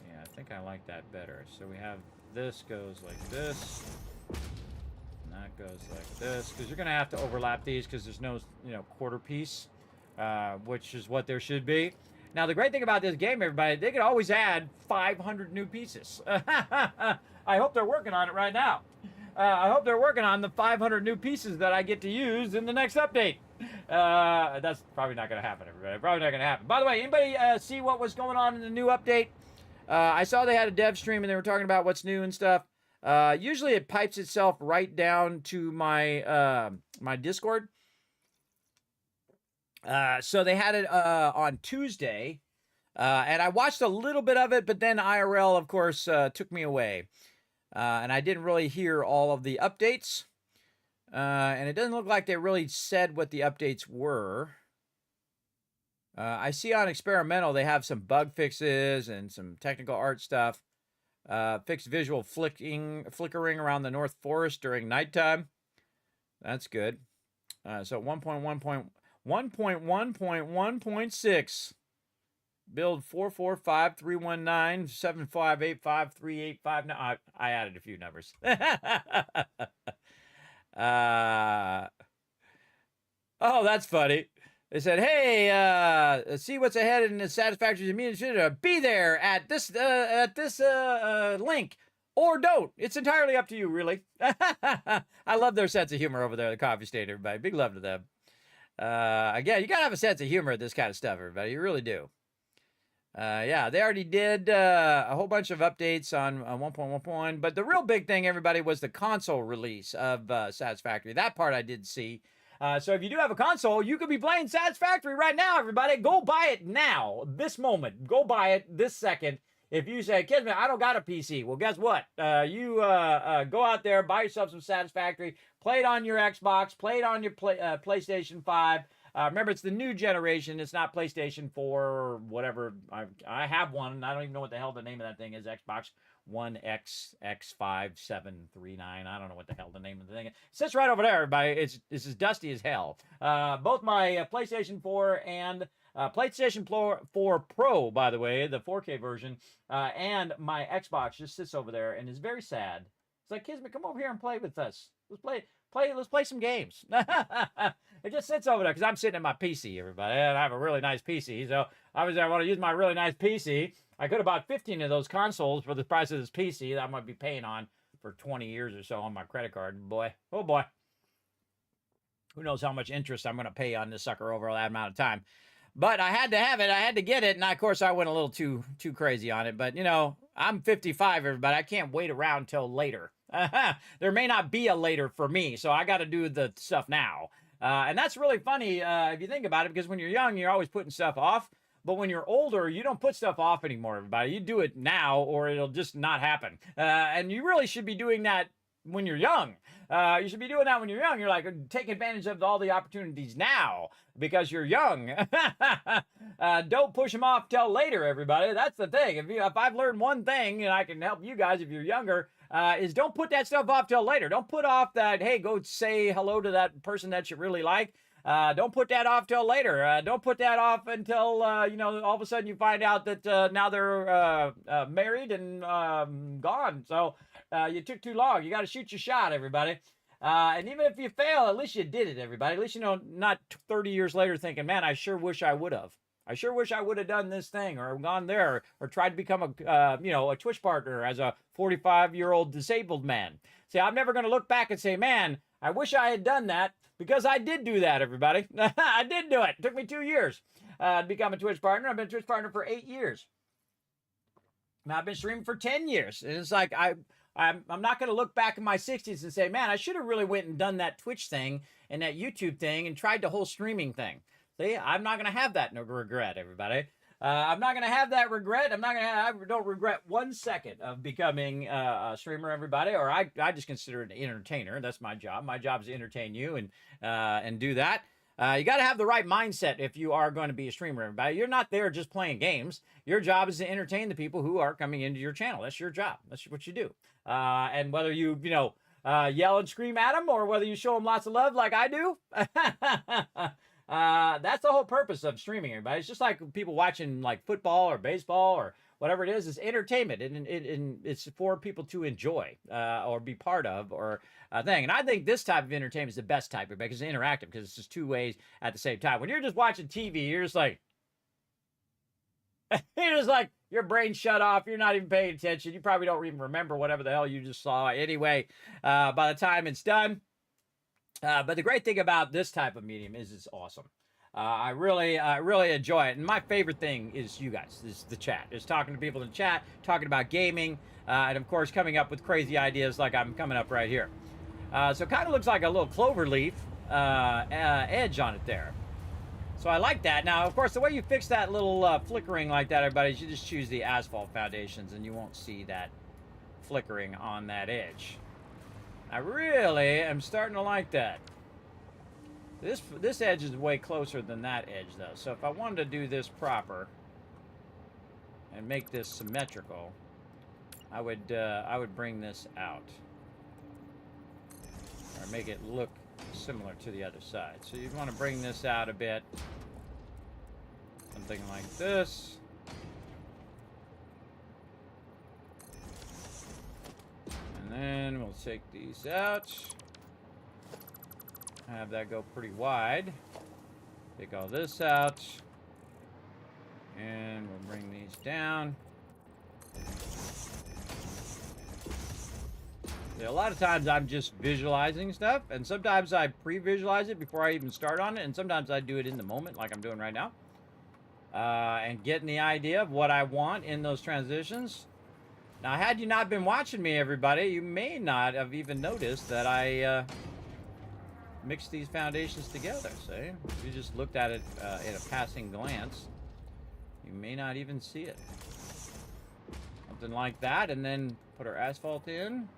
Yeah, I think I like that better. So we have this goes like this. And that goes like this. Because you're going to have to overlap these because there's no, quarter piece. Which is what there should be. Now, the great thing about this game, everybody, they can always add 500 new pieces. I hope they're working on it right now. I hope they're working on the 500 new pieces that I get to use in the next update. That's probably not going to happen, everybody. Probably not going to happen. By the way, anybody see what was going on in the new update? I saw they had a dev stream and they were talking about what's new and stuff. Usually it pipes itself right down to my my Discord. So they had it on Tuesday, and I watched a little bit of it, but then IRL, of course, took me away. And I didn't really hear all of the updates. And it doesn't look like they really said what the updates were. I see on Experimental they have some bug fixes and some technical art stuff. Fixed visual flickering around the North Forest during nighttime. That's good. So 1.1.1.6. Build 445-319-7585-385. I added a few numbers. Oh, that's funny. They said, hey, see what's ahead in the Satisfactory immediate. Be there at this link. Or don't. It's entirely up to you, really. I love their sense of humor over there at the Coffee State, everybody. Big love to them. Again, you got to have a sense of humor at this kind of stuff, everybody. You really do. Yeah, they already did a whole bunch of updates on 1.1.1, but the real big thing, everybody, was the console release of Satisfactory. That part I did see. So if you do have a console, you could be playing Satisfactory right now, everybody. Go buy it now, this moment. Go buy it this second. If you say, Kismet, I don't got a PC. Well, guess what? You go out there, buy yourself some Satisfactory, play it on your Xbox, play it on your PlayStation 5. Remember, it's the new generation. It's not PlayStation 4 or whatever. I have one. I don't even know what the hell the name of that thing is. Xbox One X, X5739. I don't know what the hell the name of the thing is. It sits right over there, everybody. It's as dusty as hell. Both my PlayStation 4 and PlayStation 4 Pro, by the way, the 4K version, and my Xbox just sits over there and is very sad. It's like, Kismet, come over here and play with us. Let's play some games. It just sits over there because I'm sitting at my PC, everybody, and I have a really nice PC. So obviously I want to use my really nice PC. I could have bought 15 of those consoles for the price of this PC that I might be paying on for 20 years or so on my credit card. Boy, oh boy. Who knows how much interest I'm going to pay on this sucker over that amount of time. But I had to have it. I had to get it. And of course, I went a little too crazy on it. But, you know, I'm 55, everybody. I can't wait around till later. There may not be a later for me. So I got to do the stuff now. And that's really funny if you think about it. Because when you're young, you're always putting stuff off. But when you're older, you don't put stuff off anymore, everybody. You do it now or it'll just not happen. And you really should be doing that when you're young. You should be doing that when you're young. You're like, take advantage of all the opportunities now because you're young. Don't push them off till later, everybody. That's the thing. If I've learned one thing, and I can help you guys if you're younger, is don't put that stuff off till later. Don't put off that, hey, go say hello to that person that you really like. Don't put that off till later. Don't put that off until, you know, all of a sudden you find out that now they're married and gone. So you took too long. You got to shoot your shot, everybody. And even if you fail, at least you did it, everybody. At least, you know, not 30 years later thinking, man, I sure wish I would have. I sure wish I would have done this thing or gone there or tried to become a, you know, a Twitch partner as a 45-year-old disabled man. See, I'm never going to look back and say, man, I wish I had done that because I did do that, everybody. I did do it. It took me 2 years to become a Twitch partner. I've been a Twitch partner for 8 years. Now I've been streaming for 10 years. And it's like, I'm not going to look back in my 60s and say, man, I should have really went and done that Twitch thing and that YouTube thing and tried the whole streaming thing. See, I'm not going to have that regret, everybody. I'm not going to have that regret. I don't regret 1 second of becoming a streamer, everybody, or I just consider it an entertainer. That's my job. My job is to entertain you and do that. You got to have the right mindset if you are going to be a streamer, everybody. You're not there just playing games. Your job is to entertain the people who are coming into your channel. That's your job. That's what you do. And whether you know, yell and scream at them or whether you show them lots of love like I do, that's the whole purpose of streaming, everybody. It's just like people watching like football or baseball or whatever it is. It's entertainment, and it's for people to enjoy or be part of or a thing. And I think this type of entertainment is the best type, because it's interactive, because it's just two ways at the same time. When you're just watching TV, you're just like, You're just like, your brain shut off. You're not even paying attention. You probably don't even remember whatever the hell you just saw. Anyway, by the time it's done. But the great thing about this type of medium is it's awesome. I really enjoy it. And my favorite thing is you guys, is the chat. Is talking to people in the chat, talking about gaming, and of course coming up with crazy ideas like I'm coming up right here. So it kind of looks like a little clover leaf edge on it there. So I like that. Now, of course, the way you fix that little flickering like that, everybody, is you just choose the asphalt foundations and you won't see that flickering on that edge. I really am starting to like that. This edge is way closer than that edge, though. So if I wanted to do this proper and make this symmetrical, I would bring this out. Or make it look similar to the other side. So you want to bring this out a bit. Something like this. And then we'll take these out. Have that go pretty wide. Take all this out. And we'll bring these down. A lot of times I'm just visualizing stuff, and sometimes I pre-visualize it before I even start on it, and sometimes I do it in the moment like I'm doing right now. And getting the idea of what I want in those transitions. Now, had you not been watching me, everybody, you may not have even noticed that I mixed these foundations together, see? If you just looked at it in a passing glance, you may not even see it. Something like that, and then put our asphalt in.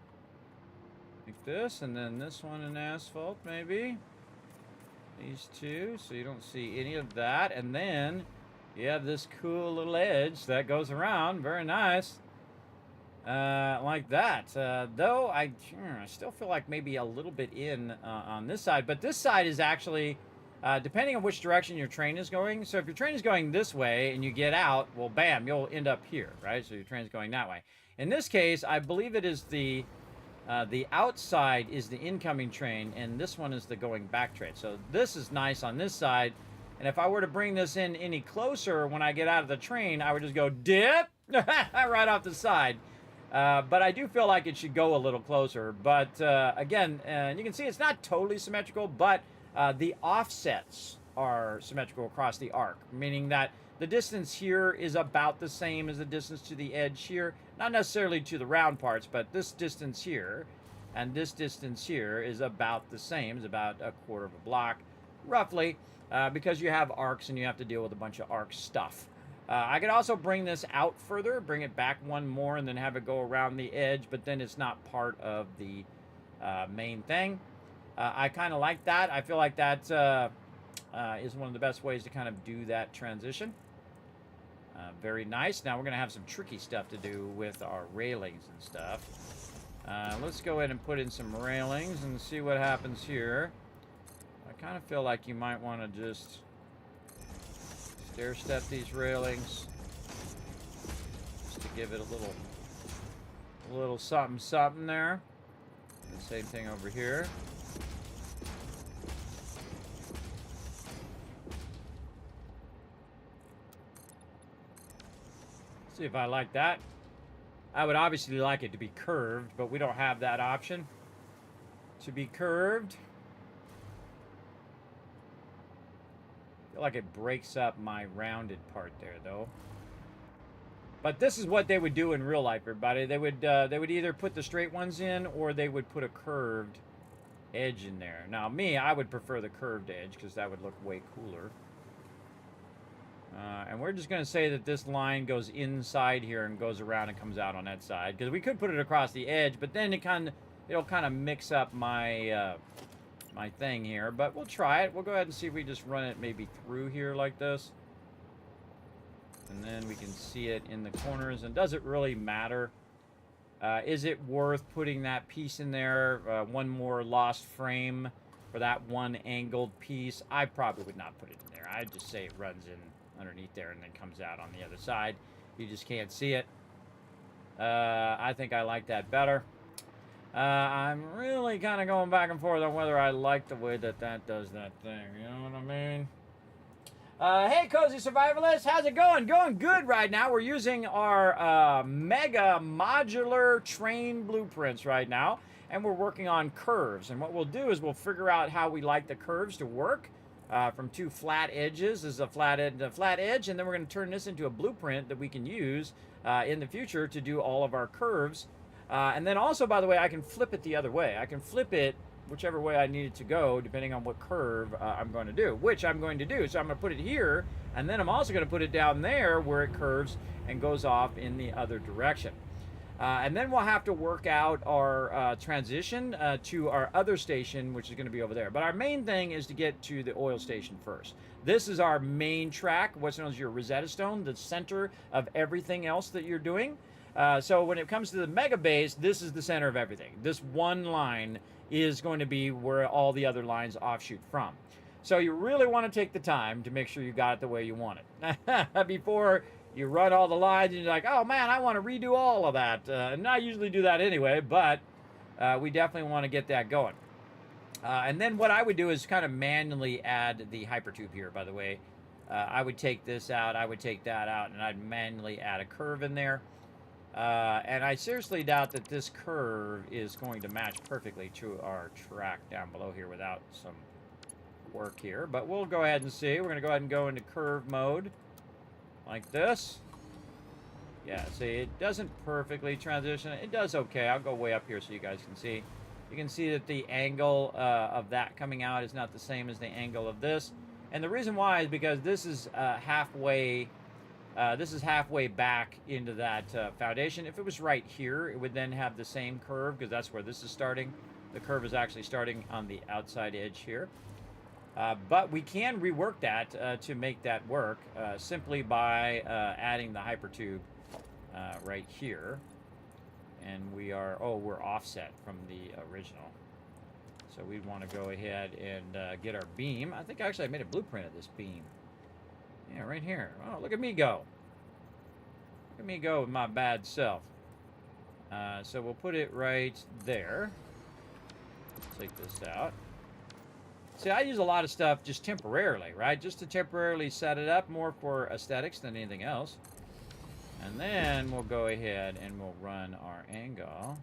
Like this, and then this one in asphalt, maybe. These two, so you don't see any of that. And then you have this cool little edge that goes around. Very nice. Like that. Though, I still feel like maybe a little bit in on this side. But this side is actually, depending on which direction your train is going. So if your train is going this way and you get out, well, bam, you'll end up here, right? So your train's going that way. In this case, I believe it is the outside is the incoming train, and this one is the going back train. So this is nice on this side. And if I were to bring this in any closer when I get out of the train, I would just go dip right off the side. But I do feel like it should go a little closer. But again, you can see it's not totally symmetrical, but the offsets are symmetrical across the arc, meaning that the distance here is about the same as the distance to the edge here. Not necessarily to the round parts, but this distance here and this distance here is about the same. It's about a quarter of a block, roughly, because you have arcs and you have to deal with a bunch of arc stuff. I could also bring this out further, bring it back one more, and then have it go around the edge, but then it's not part of the main thing. I kind of like that. I feel like that is one of the best ways to kind of do that transition. Very nice. Now we're going to have some tricky stuff to do with our railings and stuff. Let's go ahead and put in some railings and see what happens here. I kind of feel like you might want to just stair step these railings just to give it a little something something there. The same thing over here. See if I like that. I would obviously like it to be curved, but we don't have that option to be curved. I feel like it breaks up my rounded part there, though. But this is what they would do in real life, everybody. They would either put the straight ones in, or they would put a curved edge in there. Now, me, I would prefer the curved edge because that would look way cooler. And we're just going to say that this line goes inside here and goes around and comes out on that side. Because we could put it across the edge, but then it'll kind of mix up my my thing here. But we'll try it. We'll go ahead and see if we just run it maybe through here like this. And then we can see it in the corners. And does it really matter? Is it worth putting that piece in there? One more lost frame for that one angled piece? I probably would not put it in there. I'd just say it runs in underneath there and then comes out on the other side. You just can't see it. I think I like that better. I'm really kind of going back and forth on whether I like the way that does that thing. You know what I mean? Hey, Cozy Survivalists, how's it going? Going good right now. We're using our mega modular train blueprints right now, and we're working on curves. And what we'll do is we'll figure out how we like the curves to work from two flat edges. This is a flat edge, and then we're going to turn this into a blueprint that we can use in the future to do all of our curves. And then also, by the way, I can flip it the other way. I can flip it whichever way I need it to go, depending on what curve I'm going to do, which I'm going to do. So I'm going to put it here, and then I'm also going to put it down there where it curves and goes off in the other direction. And then we'll have to work out our transition to our other station, which is going to be over there. But our main thing is to get to the oil station first. This is our main track, what's known as your Rosetta Stone, the center of everything else that you're doing. So when it comes to the mega base, this is the center of everything. This one line is going to be where all the other lines offshoot from. So you really want to take the time to make sure you got it the way you want it. Before you run all the lines and you're like, oh man, I want to redo all of that. And I usually do that anyway, but we definitely want to get that going. And then what I would do is kind of manually add the hypertube here, by the way. I would take this out, I would take that out, and I'd manually add a curve in there. And I seriously doubt that this curve is going to match perfectly to our track down below here without some work here. But we'll go ahead and see. We're going to go ahead and go into curve mode like this. Yeah, see, it doesn't perfectly transition. It does okay. I'll go way up here so you guys can see. You can see that the angle of that coming out is not the same as the angle of this. And the reason why is because this is halfway back into that foundation. If it was right here, it would then have the same curve because that's where this is starting. The curve is actually starting on the outside edge here. But we can rework that to make that work simply by adding the hypertube right here. And we're offset from the original. So we'd want to go ahead and get our beam. I think actually I made a blueprint of this beam. Yeah, right here. Oh, look at me go. Look at me go with my bad self. So we'll put it right there. Take this out. See, I use a lot of stuff just temporarily, right? Just to temporarily set it up, more for aesthetics than anything else. And then we'll go ahead and we'll run our angle.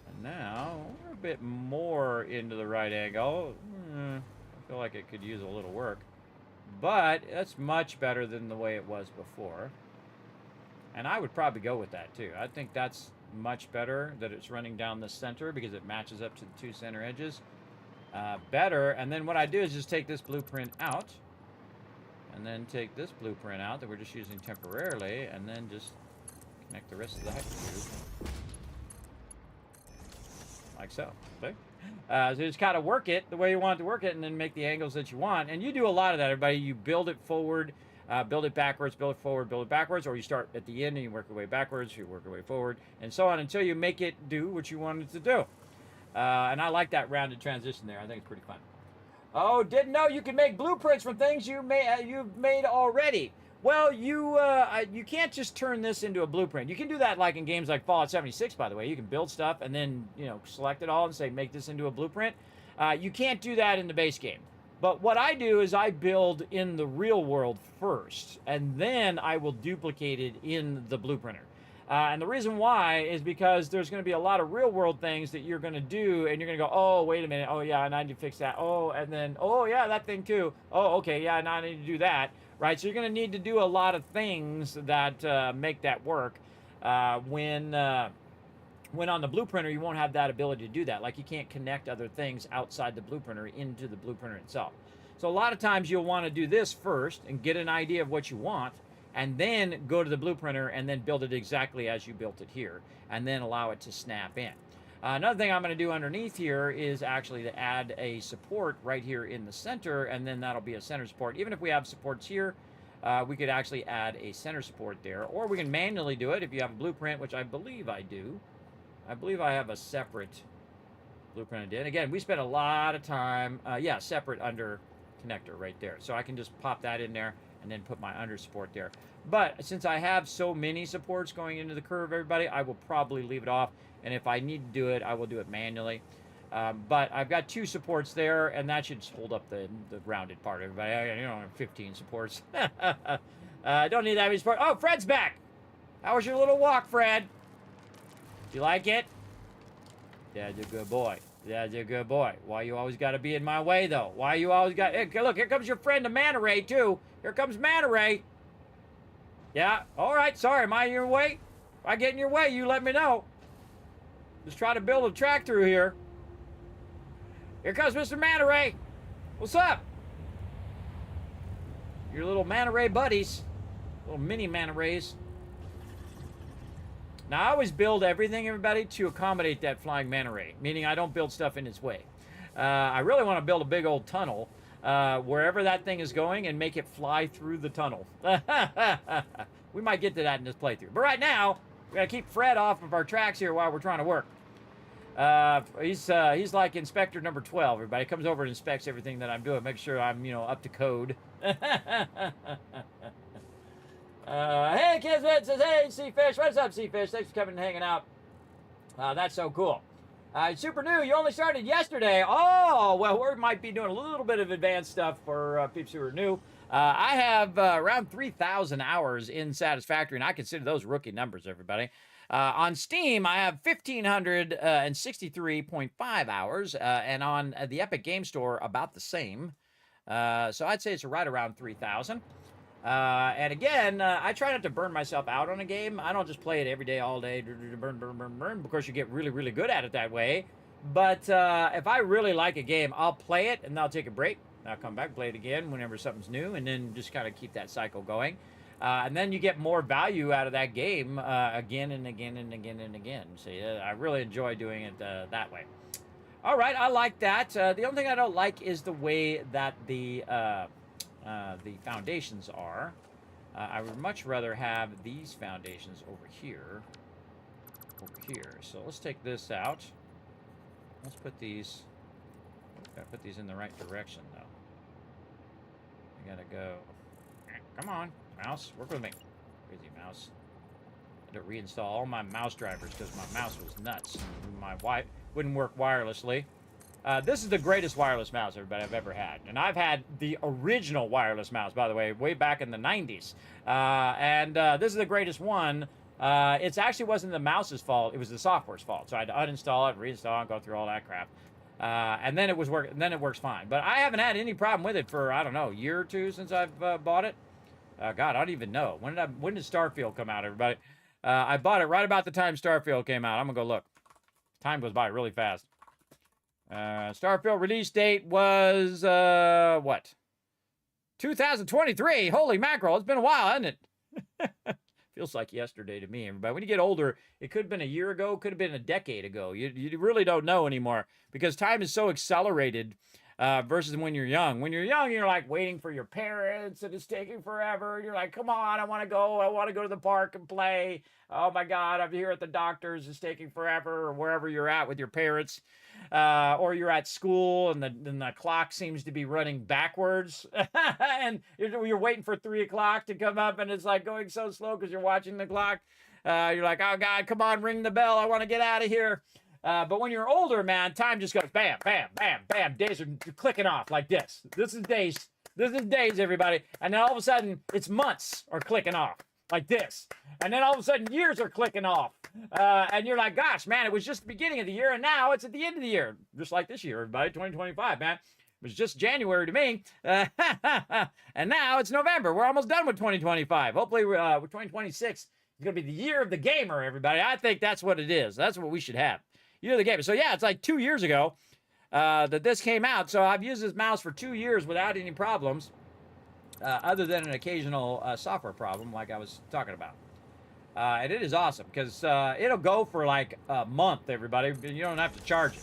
And now, we're a bit more into the right angle. I feel like it could use a little work. But that's much better than the way it was before. And I would probably go with that too. I think that's much better that it's running down the center because it matches up to the two center edges better. And then what I do is just take this blueprint out and then take this blueprint out that we're just using temporarily and then just connect the rest of the hypertube like so. See? So just kind of work it the way you want to work it and then make the angles that you want. And you do a lot of that, everybody. You build it forward, build it backwards, build it forward, build it backwards, or you start at the end and you work your way backwards, you work your way forward, and so on until you make it do what you want it to do. And I like that rounded transition there. I think it's pretty fun. Oh, didn't know you can make blueprints from things you've made already. Well, you can't just turn this into a blueprint. You can do that like in games like Fallout 76, by the way. You can build stuff and then, select it all and say, make this into a blueprint. You can't do that in the base game. But what I do is I build in the real world first, and then I will duplicate it in the blueprinter. And the reason why is because there's going to be a lot of real world things that you're going to do, and you're going to go, oh, wait a minute, oh, yeah, and I need to fix that. Oh, and then, oh, yeah, that thing too. Oh, okay, yeah, now I need to do that. Right, so you're going to need to do a lot of things that make that work. When on the blueprinter, you won't have that ability to do that. Like you can't connect other things outside the blueprinter into the blueprinter itself. So a lot of times you'll want to do this first and get an idea of what you want, and then go to the blueprinter and then build it exactly as you built it here, and then allow it to snap in. Another thing I'm going to do underneath here is actually to add a support right here in the center, and then that'll be a center support. Even if we have supports here, we could actually add a center support there, or we can manually do it if you have a blueprint, which I believe I do. I believe I have a separate blueprint I did. Again, we spent a lot of time, separate under connector right there. So I can just pop that in there and then put my under support there. But since I have so many supports going into the curve, everybody, I will probably leave it off. And if I need to do it, I will do it manually. But I've got 2 supports there, and that should hold up the rounded part, everybody. You don't have 15 supports. Don't need that many support. Oh, Fred's back! How was your little walk, Fred? You like it? Dad's a good boy. Dad's a good boy. Why you always got to be in my way, though? Why you always got... Hey, look, here comes your friend, the Manta Ray, too. Here comes Manta Ray. Yeah, all right, sorry. Am I in your way? If I get in your way, you let me know. Just try to build a track through here. Here comes Mr. Manta Ray. What's up? Your little Manta Ray buddies. Little mini Manta Rays. Now, I always build everything, everybody, to accommodate that flying Manta Ray, meaning I don't build stuff in its way. I really want to build a big old tunnel wherever that thing is going and make it fly through the tunnel. We might get to that in this playthrough. But right now, we got to keep Fred off of our tracks here while we're trying to work. He's like Inspector number 12. Everybody comes over and inspects everything that I'm doing. Make sure I'm, up to code. Hey, Kismet says, hey, Seafish. What's up, Seafish? Thanks for coming and hanging out. That's so cool. Super new. You only started yesterday. Oh, well, we might be doing a little bit of advanced stuff for peeps who are new. I have around 3,000 hours in Satisfactory, and I consider those rookie numbers, everybody. On Steam, I have 1,563.5 hours, and on the Epic Game Store, about the same. So I'd say it's right around 3,000. And again, I try not to burn myself out on a game. I don't just play it every day, all day, burn, burn, burn, burn. Of course, you get really, really good at it that way. But if I really like a game, I'll play it, and I'll take a break. I'll come back, play it again whenever something's new, and then just kind of keep that cycle going. And then you get more value out of that game again and again and again and again. See, I really enjoy doing it that way. All right, I like that. The only thing I don't like is the way that the foundations are. I would much rather have these foundations over here. So let's take this out. Let's put these... Gotta put these in the right direction, though. I gotta go... Come on, mouse. Work with me. Crazy mouse. I had to reinstall all my mouse drivers because my mouse was nuts. My wife wouldn't work wirelessly. This is the greatest wireless mouse, everybody, I've ever had. And I've had the original wireless mouse, by the way, way back in the 90s. This is the greatest one. It actually wasn't the mouse's fault. It was the software's fault. So I had to uninstall it, reinstall it, go through all that crap. And then it works fine. But I haven't had any problem with it for, I don't know, a year or two since I've bought it. God, I don't even know. When did Starfield come out, everybody? I bought it right about the time Starfield came out. I'm going to go look. Time goes by really fast. Starfield release date was, what? 2023. Holy mackerel. It's been a while, hasn't it? Feels like yesterday to me, everybody. When you get older, it could have been a year ago, could have been a decade ago. You really don't know anymore because time is so accelerated versus when you're young. When you're young, you're like waiting for your parents and it's taking forever. You're like, come on, I want to go. I want to go to the park and play. Oh my God, I'm here at the doctor's. It's taking forever, or wherever you're at with your parents. Or you're at school and the clock seems to be running backwards and you're waiting for 3 o'clock to come up and it's like going so slow because you're watching the clock. You're like, oh God, come on, ring the bell. I want to get out of here. But when you're older, man, time just goes bam, bam, bam, bam. Days are clicking off like this. This is days. This is days, everybody. And then all of a sudden, it's months are clicking off like this. And then all of a sudden, years are clicking off. And you're like, gosh, man, it was just the beginning of the year, and now it's at the end of the year. Just like this year, everybody, 2025, man. It was just January to me. And now it's November. We're almost done with 2025. Hopefully, with 2026, it's going to be the year of the gamer, everybody. I think that's what it is. That's what we should have. Year of the gamer. So, yeah, it's like 2 years ago that this came out. So I've used this mouse for 2 years without any problems, other than an occasional software problem like I was talking about. And it is awesome because it'll go for like a month, everybody. You don't have to charge it.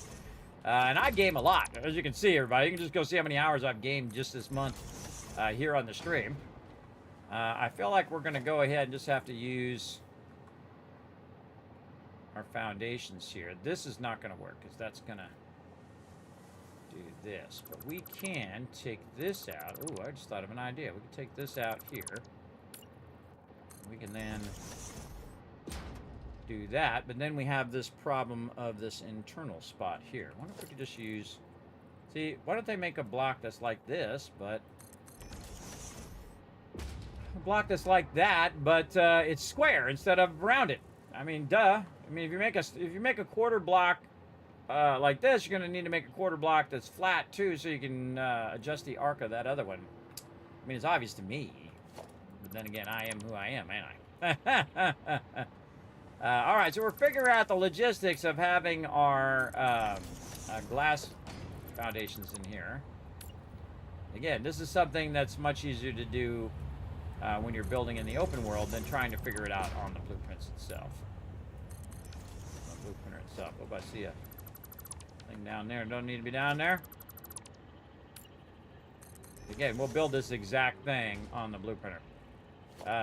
And I game a lot, as you can see, everybody. You can just go see how many hours I've gamed just this month here on the stream. I feel like we're going to go ahead and just have to use our foundations here. This is not going to work because that's going to do this. But we can take this out. Ooh, I just thought of an idea. We can take this out here. We can then do that. But then we have this problem of this internal spot here. I wonder if we could just use... See, why don't they make a block that's like this, but... A block that's like that, but it's square instead of rounded. I mean, duh. I mean, if you make a quarter block like this, you're going to need to make a quarter block that's flat too, so you can adjust the arc of that other one. I mean, it's obvious to me, but then again, I am who I am, ain't I? All right, so we're figuring out the logistics of having our glass foundations in here. Again, this is something that's much easier to do when you're building in the open world than trying to figure it out on the blueprints itself. The blueprint itself. Oh, I see a thing down there. Don't need to be down there. Again, we'll build this exact thing on the blueprinter.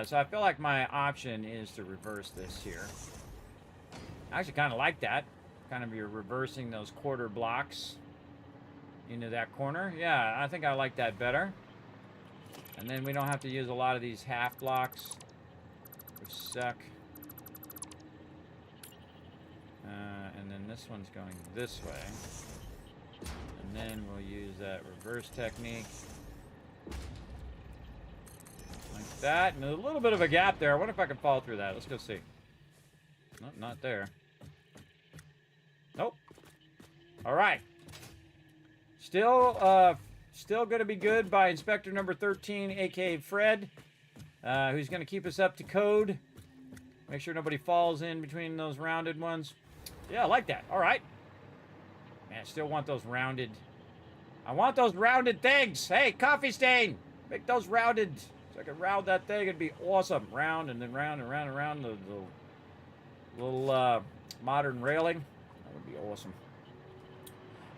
So I feel like my option is to reverse this here. I actually kind of like that. Kind of you're reversing those quarter blocks into that corner. Yeah, I think I like that better. And then we don't have to use a lot of these half blocks, which suck. And then this one's going this way. And then we'll use that reverse technique. Like that. And there's a little bit of a gap there. I wonder if I can fall through that. Let's go see. Nope, not there. Nope. All right. Still going to be good by Inspector number 13, a.k.a. Fred, who's going to keep us up to code. Make sure nobody falls in between those rounded ones. Yeah, I like that. All right. Man, I still want those rounded. I want those rounded things. Hey, Coffee Stain, make those rounded. So I can round that thing. It'd be awesome. Round and then round and round and round. The little modern railing. That would be awesome.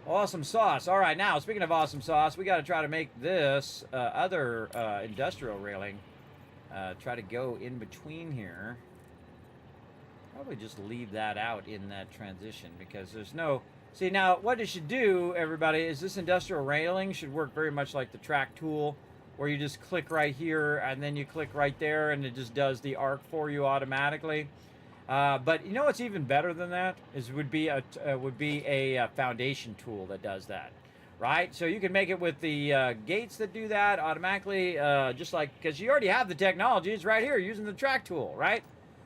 Awesome sauce. All right, now, speaking of awesome sauce, we got to try to make this other industrial railing try to go in between here. Probably just leave that out in that transition because there's no... See, now, what it should do, everybody, is this industrial railing should work very much like the track tool, where you just click right here, and then you click right there, and it just does the arc for you automatically. But you know what's even better than that would be a foundation tool that does that, right? So you can make it with the gates that do that automatically, just like because you already have the technology. It's right here using the track tool, right?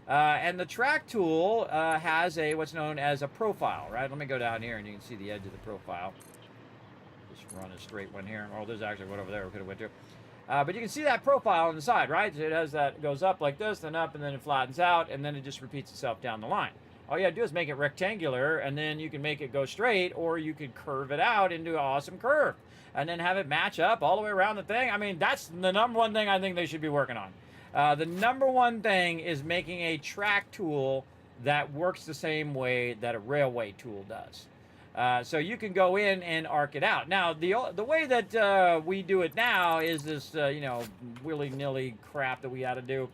And the track tool has what's known as a profile, right? Let me go down here and you can see the edge of the profile. Just run a straight one here. Oh, there's actually one over there we could have went to. But you can see that profile on the side, right? So it has that, it goes up like this, then up, and then it flattens out, and then it just repeats itself down the line. All you gotta do is make it rectangular, and then you can make it go straight, or you could curve it out into an awesome curve, and then have it match up all the way around the thing. I mean, that's the number one thing I think they should be working on. The number one thing is making a track tool that works the same way that a railway tool does. So you can go in and arc it out. Now, the way that we do it now is this, willy-nilly crap that we got to do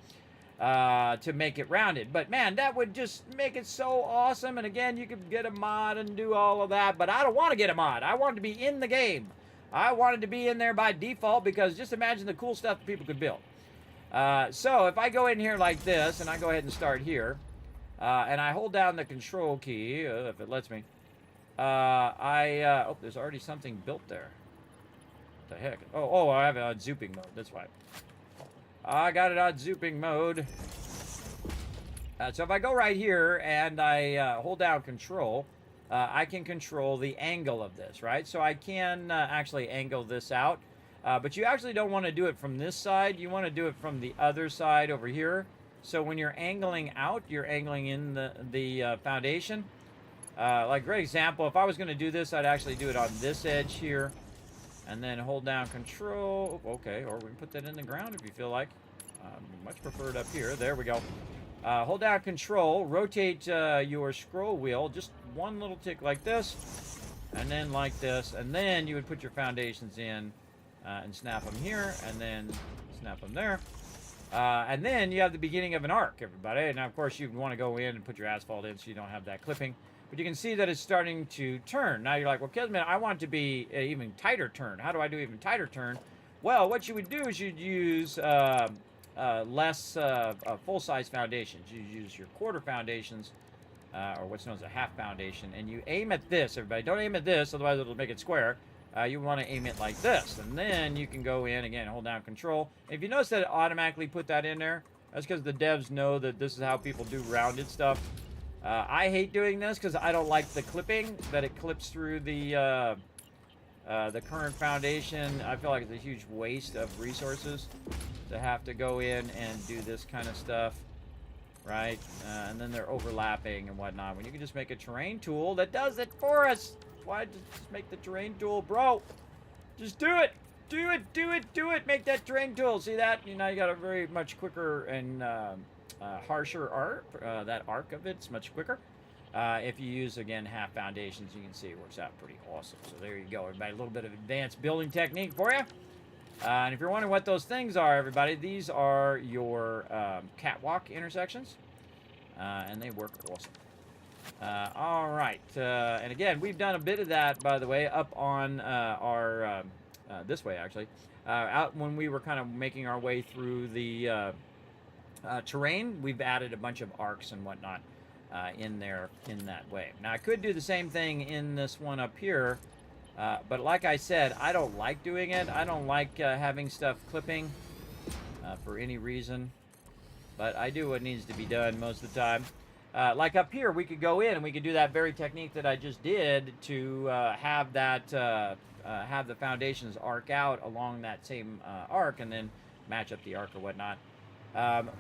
to make it rounded. But, man, that would just make it so awesome. And, again, you could get a mod and do all of that. But I don't want to get a mod. I want it to be in the game. I want it to be in there by default because just imagine the cool stuff that people could build. So if I go in here like this, and I go ahead and start here, and I hold down the control key, if it lets me, oh, there's already something built there. What the heck? Oh, I have it on zooping mode. That's why. I got it on zooping mode. So if I go right here and I hold down control, I can control the angle of this, right? So I can actually angle this out. But you actually don't want to do it from this side. You want to do it from the other side over here. So when you're angling out, you're angling in the foundation. Like, great example, if I was going to do this, I'd actually do it on this edge here. And then hold down control. Okay, or we can put that in the ground if you feel like. Much preferred up here. There we go. Hold down control. Rotate your scroll wheel just one little tick like this. And then like this. And then you would put your foundations in and snap them here. And then snap them there. And then you have the beginning of an arc, everybody. And now, of course, you'd want to go in and put your asphalt in so you don't have that clipping. But you can see that it's starting to turn. Now you're like, well, Kismet, I want it to be an even tighter turn. How do I do even tighter turn? Well, what you would do is you'd use less full-size foundations. You use your quarter foundations, or what's known as a half foundation, and you aim at this. Everybody, don't aim at this, otherwise it'll make it square. You want to aim it like this, and then you can go in again, hold down Control. If you notice that it automatically put that in there, that's because the devs know that this is how people do rounded stuff. I hate doing this because I don't like the clipping, that it clips through the current foundation. I feel like it's a huge waste of resources to have to go in and do this kind of stuff, right? And then they're overlapping and whatnot. When you can just make a terrain tool that does it for us. Why just make the terrain tool, bro? Just do it. Do it, do it, do it. Make that terrain tool. See that? You know, you got a very much quicker and harsher arc. That arc of it's much quicker. If you use, again, half foundations, you can see it works out pretty awesome. So there you go, everybody. A little bit of advanced building technique for you. And if you're wondering what those things are, everybody, these are your catwalk intersections. And they work awesome. All right. And again, we've done a bit of that, by the way, up on our... this way, actually. Out when we were kind of making our way through the terrain, we've added a bunch of arcs and whatnot in there in that way. Now, I could do the same thing in this one up here, but like I said, I don't like doing it. I don't like having stuff clipping for any reason, but I do what needs to be done most of the time. Like up here, we could go in and we could do that very technique that I just did to have that have the foundations arc out along that same arc and then match up the arc or whatnot.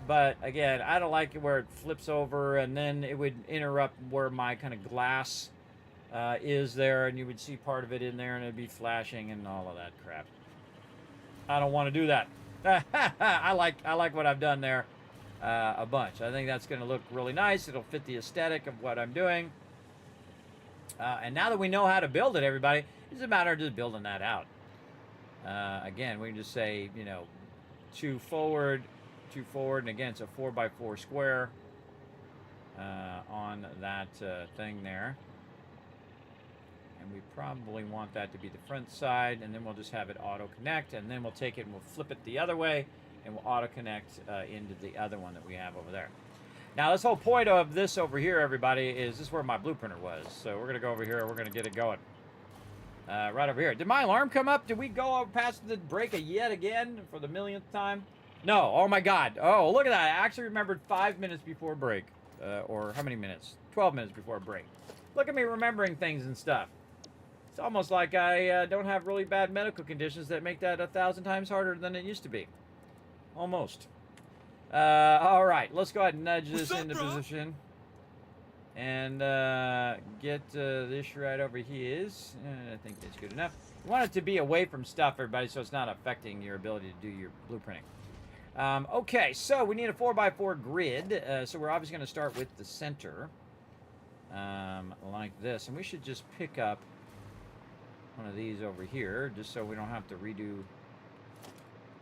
But again, I don't like it where it flips over and then it would interrupt where my kind of glass is there, and you would see part of it in there and it'd be flashing and all of that crap. I don't want to do that. I like what I've done there a bunch. I think that's going to look really nice. It'll fit the aesthetic of what I'm doing. And now that we know how to build it, everybody, it's a matter of just building that out. Again, we can just say, you know, 2 forward, and again, it's a 4x4 square on that thing there. And we probably want that to be the front side, and then we'll just have it auto-connect, and then we'll take it and we'll flip it the other way, and we'll auto-connect into the other one that we have over there. Now, this whole point of this over here, everybody, is this is where my blueprinter was. So we're going to go over here, we're going to get it going. Right over here. Did my alarm come up? Did we go past the break yet again for the millionth time? No. Oh, my God. Oh, look at that. I actually remembered 5 minutes before break. Or how many minutes? 12 minutes before break. Look at me remembering things and stuff. It's almost like I don't have really bad medical conditions that make that 1,000 times harder than it used to be. Almost. All right. Let's go ahead and nudge this into position. And get this right over here. I think that's good enough. You want it to be away from stuff, everybody, so it's not affecting your ability to do your blueprinting. Okay, so we need a 4x4 grid. So we're obviously going to start with the center. Like this. And we should just pick up one of these over here, just so we don't have to redo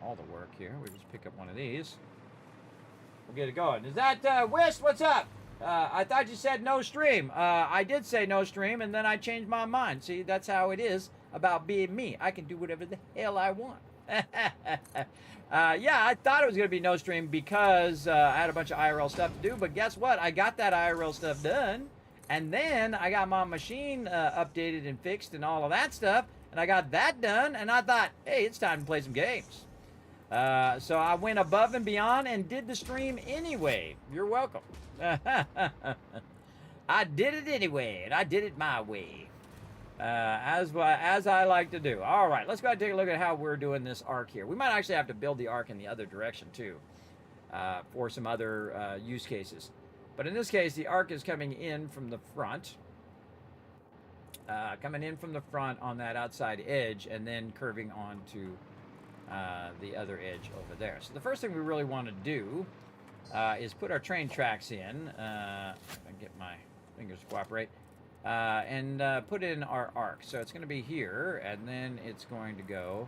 all the work here. We just pick up one of these. We'll get it going. Is that, Wist, what's up? I thought you said no stream. I did say no stream, and then I changed my mind. See, that's how it is about being me. I can do whatever the hell I want. Yeah, I thought it was going to be no stream because I had a bunch of IRL stuff to do, but guess what? I got that IRL stuff done, and then I got my machine updated and fixed and all of that stuff, and I got that done, and I thought, hey, it's time to play some games. So I went above and beyond and did the stream anyway. You're welcome. I did it anyway, and I did it my way, as I like to do. All right, let's go ahead and take a look at how we're doing this arc here. We might actually have to build the arc in the other direction too, for some other use cases. But in this case, the arc is coming in from the front, on that outside edge, and then curving onto the other edge over there. So the first thing we really want to do is put our train tracks in. If I can get my fingers to cooperate. And put in our arc. So it's going to be here, and then it's going to go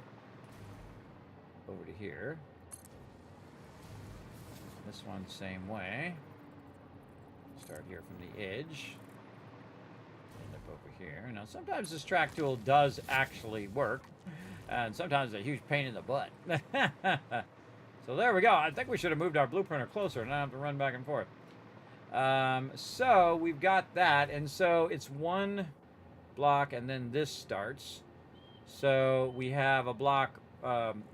over to here. This one, same way. Start here from the edge. End up over here. Now, sometimes this track tool does actually work. And sometimes it's a huge pain in the butt. So there we go. I think we should have moved our blueprinter closer and not have to run back and forth. So we've got that, and so it's one block, and then this starts. So we have a block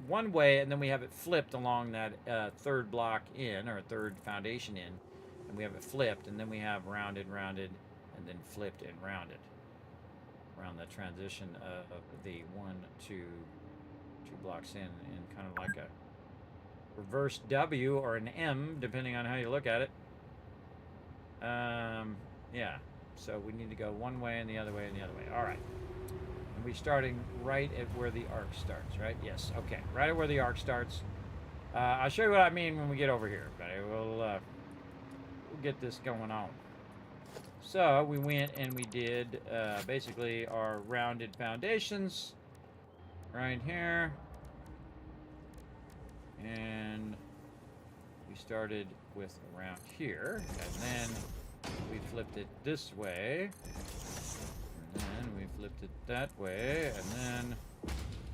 one way, and then we have it flipped along that third block in, or third foundation in, and we have it flipped, and then we have rounded, rounded, and then flipped and rounded around the transition of the 1, 2 blocks in kind of like a reverse W or an M, depending on how you look at it. Yeah, so we need to go one way and the other way and the other way. All right. And we're starting right at where the arc starts, right? Yes, okay. Right at where the arc starts. I'll show you what I mean when we get over here, but we'll get this going on. So we went and we did basically our rounded foundations right here. And we started with around here, and then we flipped it this way, and then we flipped it that way, and then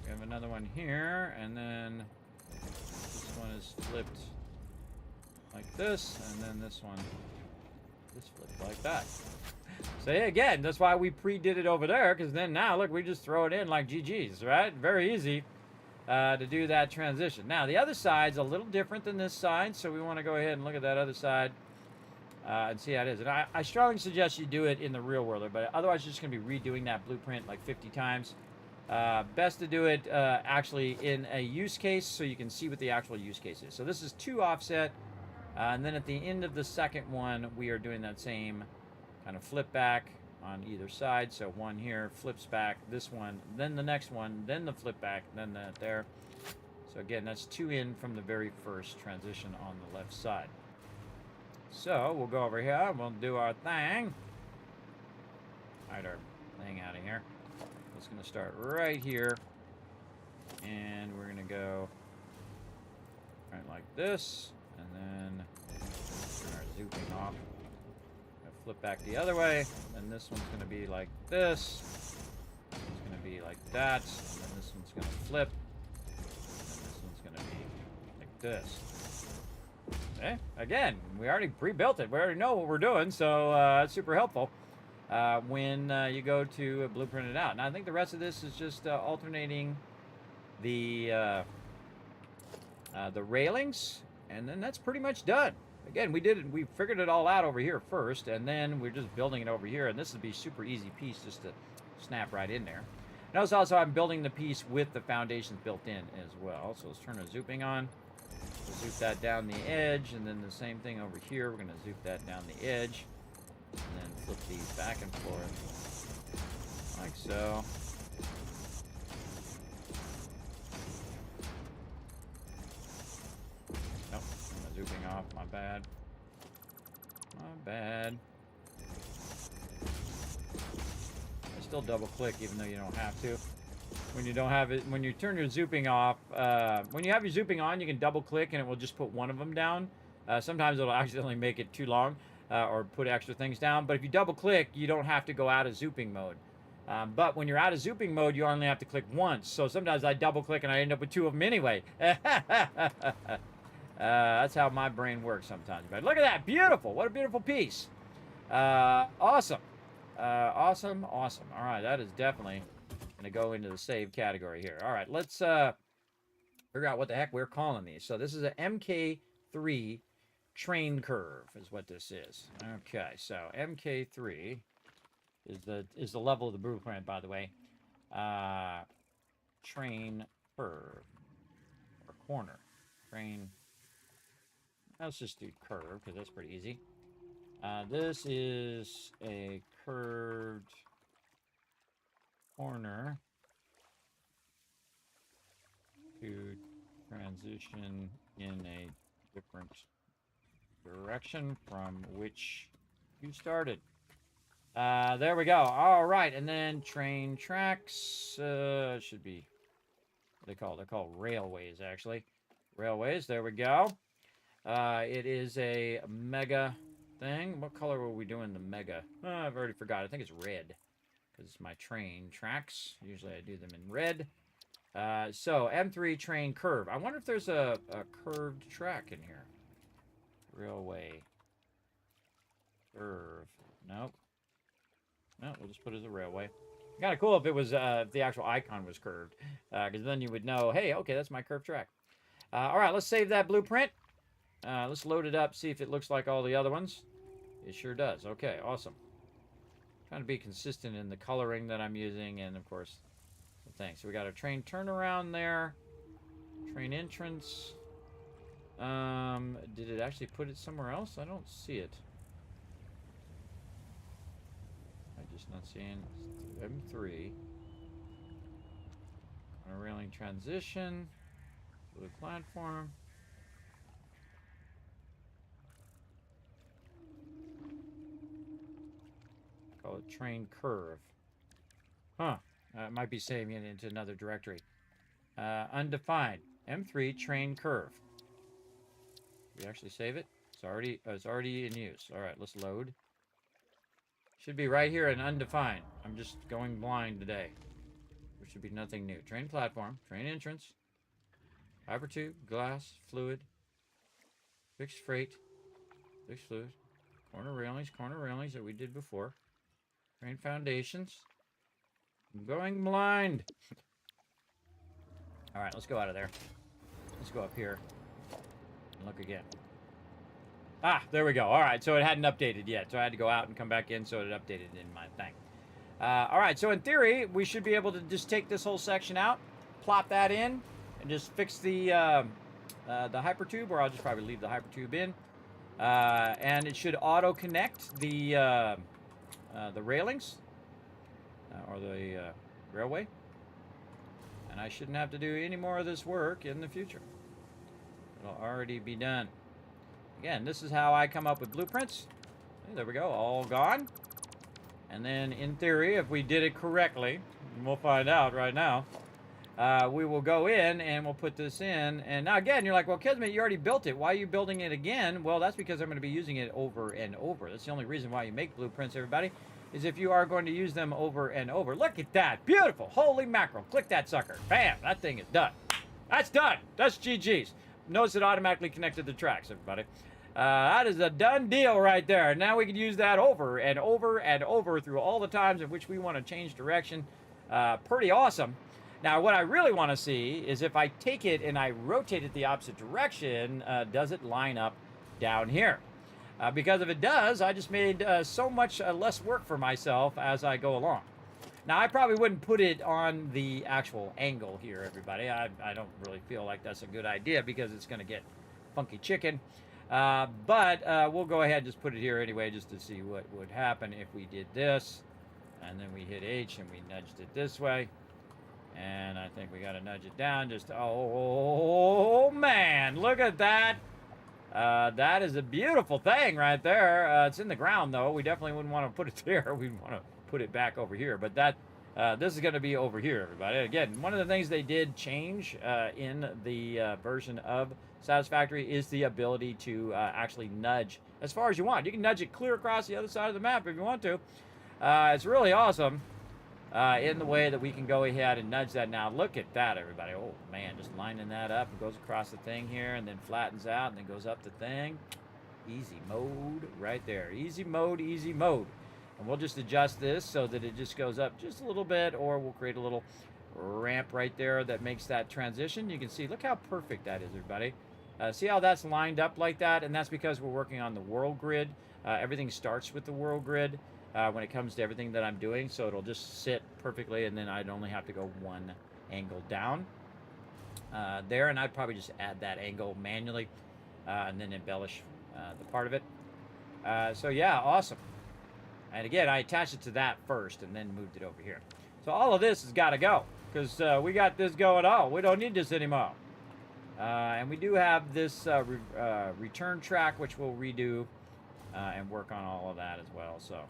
we have another one here, and then this one is flipped like this, and then this one is flipped like that. So yeah, again, that's why we pre-did it over there, because then now, look, we just throw it in like GG's, right? Very easy. To do that transition. Now, the other side's a little different than this side, so we want to go ahead and look at that other side and see how it is. And I strongly suggest you do it in the real world, but otherwise you're just going to be redoing that blueprint like 50 times. Best to do it actually in a use case so you can see what the actual use case is. So this is 2 offset, and then at the end of the second one, we are doing that same kind of flip back on either side. So one here flips back, this one, then the next one, then the flip back, then that there. So again, that's 2 in from the very first transition on the left side. So we'll go over here, we'll do our thing. Hide our thing out of here. It's going to start right here, and we're going to go right like this, and then turn our zooming off. Flip back the other way, and this one's going to be like this. It's going to be like that, and then this one's going to flip, and this one's going to be like this. Okay, again, we already pre-built it. We already know what we're doing, so it's super helpful when you go to blueprint it out. Now, I think the rest of this is just alternating the railings, and then that's pretty much done. Again, we figured it all out over here first, and then we're just building it over here, and this would be super easy piece just to snap right in there. Notice also I'm building the piece with the foundations built in as well. So let's turn our zooping on. We'll zoop that down the edge, and then the same thing over here. We're going to zoop that down the edge, and then flip these back and forth, like so. Zooping off, my bad. My bad. I still double click even though you don't have to. When you don't have it, when you turn your zooping off, when you have your zooping on, you can double click and it will just put one of them down. Sometimes it'll accidentally make it too long or put extra things down. But if you double click, you don't have to go out of zooping mode. But when you're out of zooping mode, you only have to click once. So sometimes I double click and I end up with 2 of them anyway. That's how my brain works sometimes. But look at that. Beautiful. What a beautiful piece. Awesome. Awesome. Awesome. All right. That is definitely going to go into the save category here. All right. Let's figure out what the heck we're calling these. So this is an MK3 train curve is what this is. Okay. So MK3 is the level of the blueprint, by the way. Train curve. Or corner. Train. Let's just do curve, because that's pretty easy. This is a curved corner to transition in a different direction from which you started. There we go. All right, and then train tracks should be what they call. They're called railways, actually. Railways. There we go. It is a mega thing. What color were we doing the mega? I've already forgot. I think it's red because it's my train tracks. Usually I do them in red. So M3 train curve. I wonder if there's a curved track in here. Railway. Curve. Nope. No, we'll just put it as a railway. Kind of cool if it was if the actual icon was curved, because then you would know, hey, okay, that's my curved track. All right, let's save that blueprint. Let's load it up, see if it looks like all the other ones. It sure does. Okay, awesome. Trying to be consistent in the coloring that I'm using, and of course, the thing. So we got a train turnaround there, train entrance. Did it actually put it somewhere else? I don't see it. I'm just not seeing M3. On a railing transition. Blue platform. Call it train curve. Huh. It might be saving it into another directory. Undefined. M3 train curve. We actually save it? It's already in use. All right, let's load. Should be right here in undefined. I'm just going blind today. There should be nothing new. Train platform, train entrance, hypertube, glass, fluid, fixed freight, fixed fluid, corner railings that we did before. Train foundations. I'm going blind. All right, let's go out of there. Let's go up here and look again. Ah, there we go. All right, so it hadn't updated yet. So I had to go out and come back in so it updated in my thing. All right, so in theory, we should be able to just take this whole section out, plop that in, and just fix the hypertube, or I'll just probably leave the hypertube in. And it should auto-connect the railings, or the railway. And I shouldn't have to do any more of this work in the future. It'll already be done. Again, this is how I come up with blueprints. There we go, all gone. And then, in theory, if we did it correctly, and we'll find out right now, we will go in and we'll put this in. And now, again, you're like, well, Kismet, you already built it. Why are you building it again? Well, that's because I'm going to be using it over and over. That's the only reason why you make blueprints, everybody, is if you are going to use them over and over. Look at that. Beautiful. Holy mackerel. Click that sucker. Bam. That thing is done. That's done. That's GG's. Notice it automatically connected the tracks, everybody. That is a done deal right there. Now we can use that over and over and over through all the times in which we want to change direction. Pretty awesome. Now, what I really want to see is if I take it and I rotate it the opposite direction, does it line up down here? Because if it does, I just made so much less work for myself as I go along. Now, I probably wouldn't put it on the actual angle here, everybody. I don't really feel like that's a good idea because it's going to get funky chicken. But we'll go ahead and just put it here anyway just to see what would happen if we did this. And then we hit H and we nudged it this way. And I think we got to nudge it down just, oh man, look at that. That is a beautiful thing right there. It's in the ground though. We definitely wouldn't want to put it there. We'd want to put it back over here. But that this is going to be over here, everybody. Again, one of the things they did change in the version of Satisfactory is the ability to actually nudge as far as you want. You can nudge it clear across the other side of the map if you want to. It's really awesome in the way that we can go ahead and nudge that. Now, look at that, everybody. Oh, man, just lining that up. It goes across the thing here and then flattens out and then goes up the thing. Easy mode right there. Easy mode, easy mode. And we'll just adjust this so that it just goes up just a little bit, or we'll create a little ramp right there that makes that transition. You can see, look how perfect that is, everybody. See how that's lined up like that? And that's because we're working on the world grid. Everything starts with the world grid when it comes to everything that I'm doing. So it'll just sit perfectly, and then I'd only have to go one angle down there. And I'd probably just add that angle manually and then embellish the part of it. So yeah, awesome. And again, I attached it to that first and then moved it over here. So all of this has got to go because we got this going on. We don't need this anymore. And we do have this return track, which we'll redo and work on all of that as well. So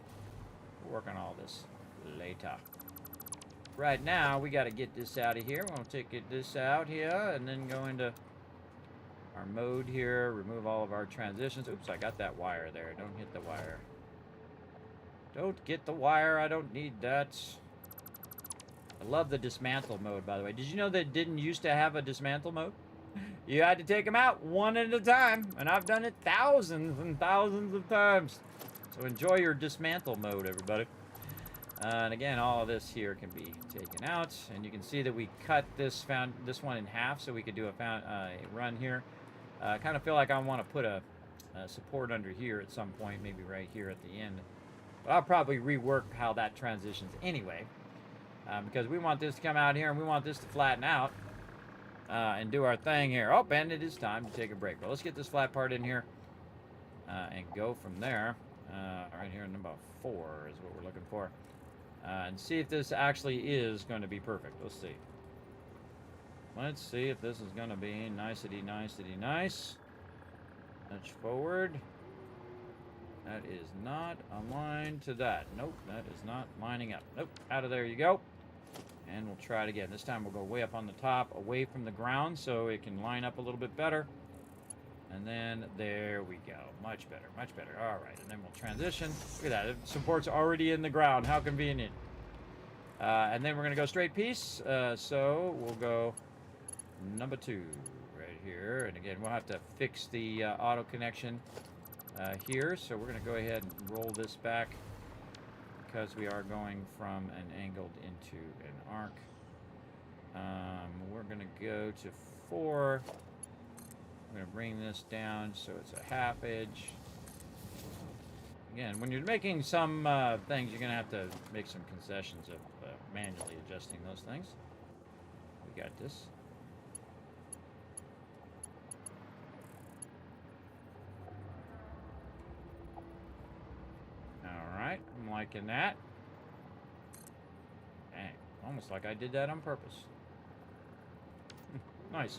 we'll work on all this later. Right now, we got to get this out of here. We'll take this out here and then go into our mode here, remove all of our transitions. Oops, I got that wire there. Don't hit the wire. Don't get the wire. I don't need that. I love the dismantle mode, by the way. Did you know that it didn't used to have a dismantle mode? You had to take them out one at a time, and I've done it thousands and thousands of times. So enjoy your dismantle mode, everybody. And again, all of this here can be taken out, and you can see that we cut this one in half so we could do a run here. I kind of feel like I want to put a support under here at some point, maybe right here at the end. But I'll probably rework how that transitions anyway, because we want this to come out here and we want this to flatten out and do our thing here. Oh, and it is time to take a break. But let's get this flat part in here and go from there. Right here, number 4 is what we're looking for. And see if this actually is going to be perfect. Let's see. Let's see if this is going to be nicety, nicety, nice. Nudge forward. That is not aligned to that. Nope, that is not lining up. Nope, out of there you go. And we'll try it again. This time we'll go way up on the top, away from the ground, so it can line up a little bit better. And then there we go. Much better, much better. All right, and then we'll transition. Look at that, the support's already in the ground. How convenient. And then we're going to go straight piece. So we'll go number 2 right here. And again, we'll have to fix the auto connection here. So we're going to go ahead and roll this back because we are going from an angled into an arc. We're going to go to 4. I'm going to bring this down so it's a half edge. Again, when you're making some things, you're going to have to make some concessions of manually adjusting those things. We got this. All right, I'm liking that. Dang, almost like I did that on purpose. Nice.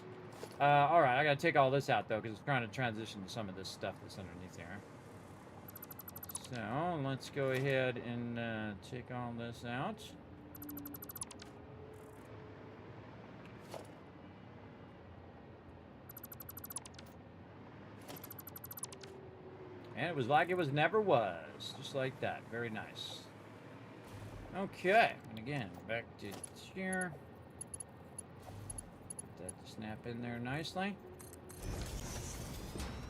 All right, I got to take all this out, though, because it's trying to transition to some of this stuff that's underneath here. So let's go ahead and take all this out. And it was like it was never was. Just like that. Very nice. Okay. And again, back to here. Get that to snap in there nicely.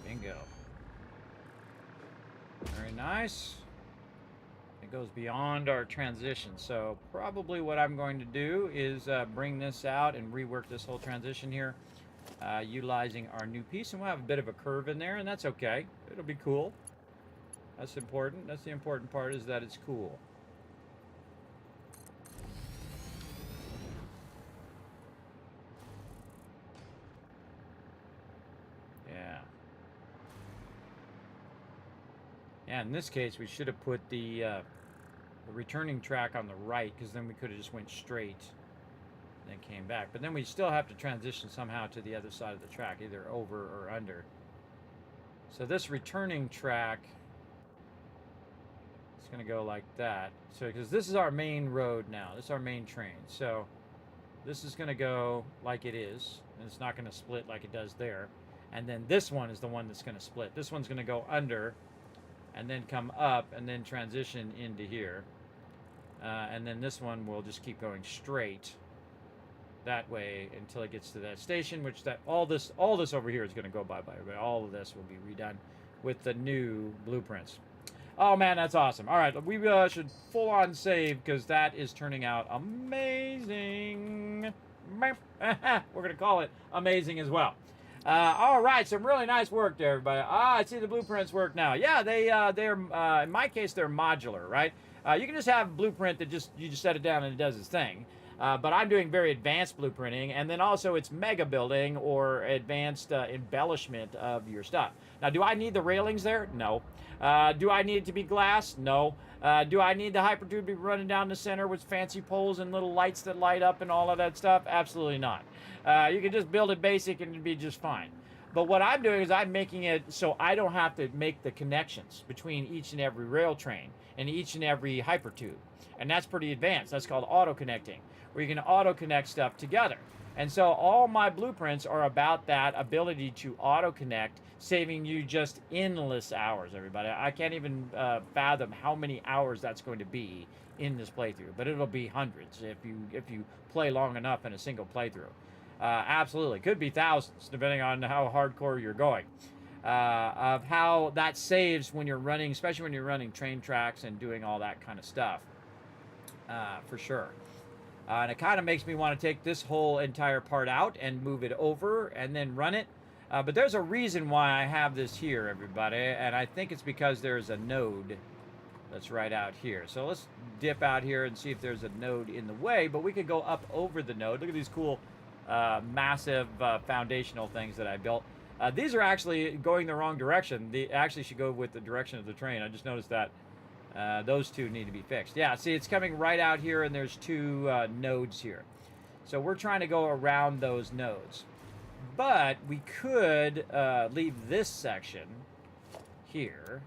Bingo. Very nice. It goes beyond our transition. So probably what I'm going to do is bring this out and rework this whole transition here. Utilizing our new piece, and we'll have a bit of a curve in there, and that's okay. It'll be cool. That's important. That's the important part, is that it's cool. Yeah. Yeah, in this case, we should have put the returning track on the right, because then we could have just went straight. Then came back, but then we still have to transition somehow to the other side of the track, either over or under. So this returning track is going to go like that. So because this is our main road now, this is our main train, so this is going to go like it is, and it's not going to split like it does there. And then this one is the one that's going to split. This one's going to go under and then come up and then transition into here, and then this one will just keep going straight that way until it gets to that station, which all this over here is going to go bye-bye. But all of this will be redone with the new blueprints. Oh man, that's awesome. All right, we should full-on save, because that is turning out amazing. We're going to call it amazing as well. All right, some really nice work there, everybody. I see the blueprints work now. Yeah, they're in my case, they're modular, right? You can just have a blueprint that you just set it down and it does its thing. But I'm doing very advanced blueprinting, and then also it's mega building or advanced embellishment of your stuff. Now, do I need the railings there? No. Do I need it to be glass? No. Do I need the hypertube to be running down the center with fancy poles and little lights that light up and all of that stuff? Absolutely not. You can just build it basic and it'd be just fine. But what I'm doing is I'm making it so I don't have to make the connections between each and every rail train and each and every hypertube. And that's pretty advanced. That's called auto connecting, where you can auto connect stuff together. And so all my blueprints are about that ability to auto-connect, saving you just endless hours, everybody. I can't even fathom how many hours that's going to be in this playthrough, but it'll be hundreds if you play long enough in a single playthrough. Absolutely. Could be thousands, depending on how hardcore you're going. Of how that saves when you're running, especially when you're running train tracks and doing all that kind of stuff. For sure. And it kind of makes me want to take this whole entire part out and move it over and then run it. But there's a reason why I have this here, everybody. And I think it's because there's a node that's right out here. So let's dip out here and see if there's a node in the way. But we could go up over the node. Look at these cool, massive foundational things that I built. These are actually going the wrong direction. They actually should go with the direction of the train. I just noticed that. Those two need to be fixed. Yeah, see, it's coming right out here, and there's two nodes here. So we're trying to go around those nodes. But we could leave this section here,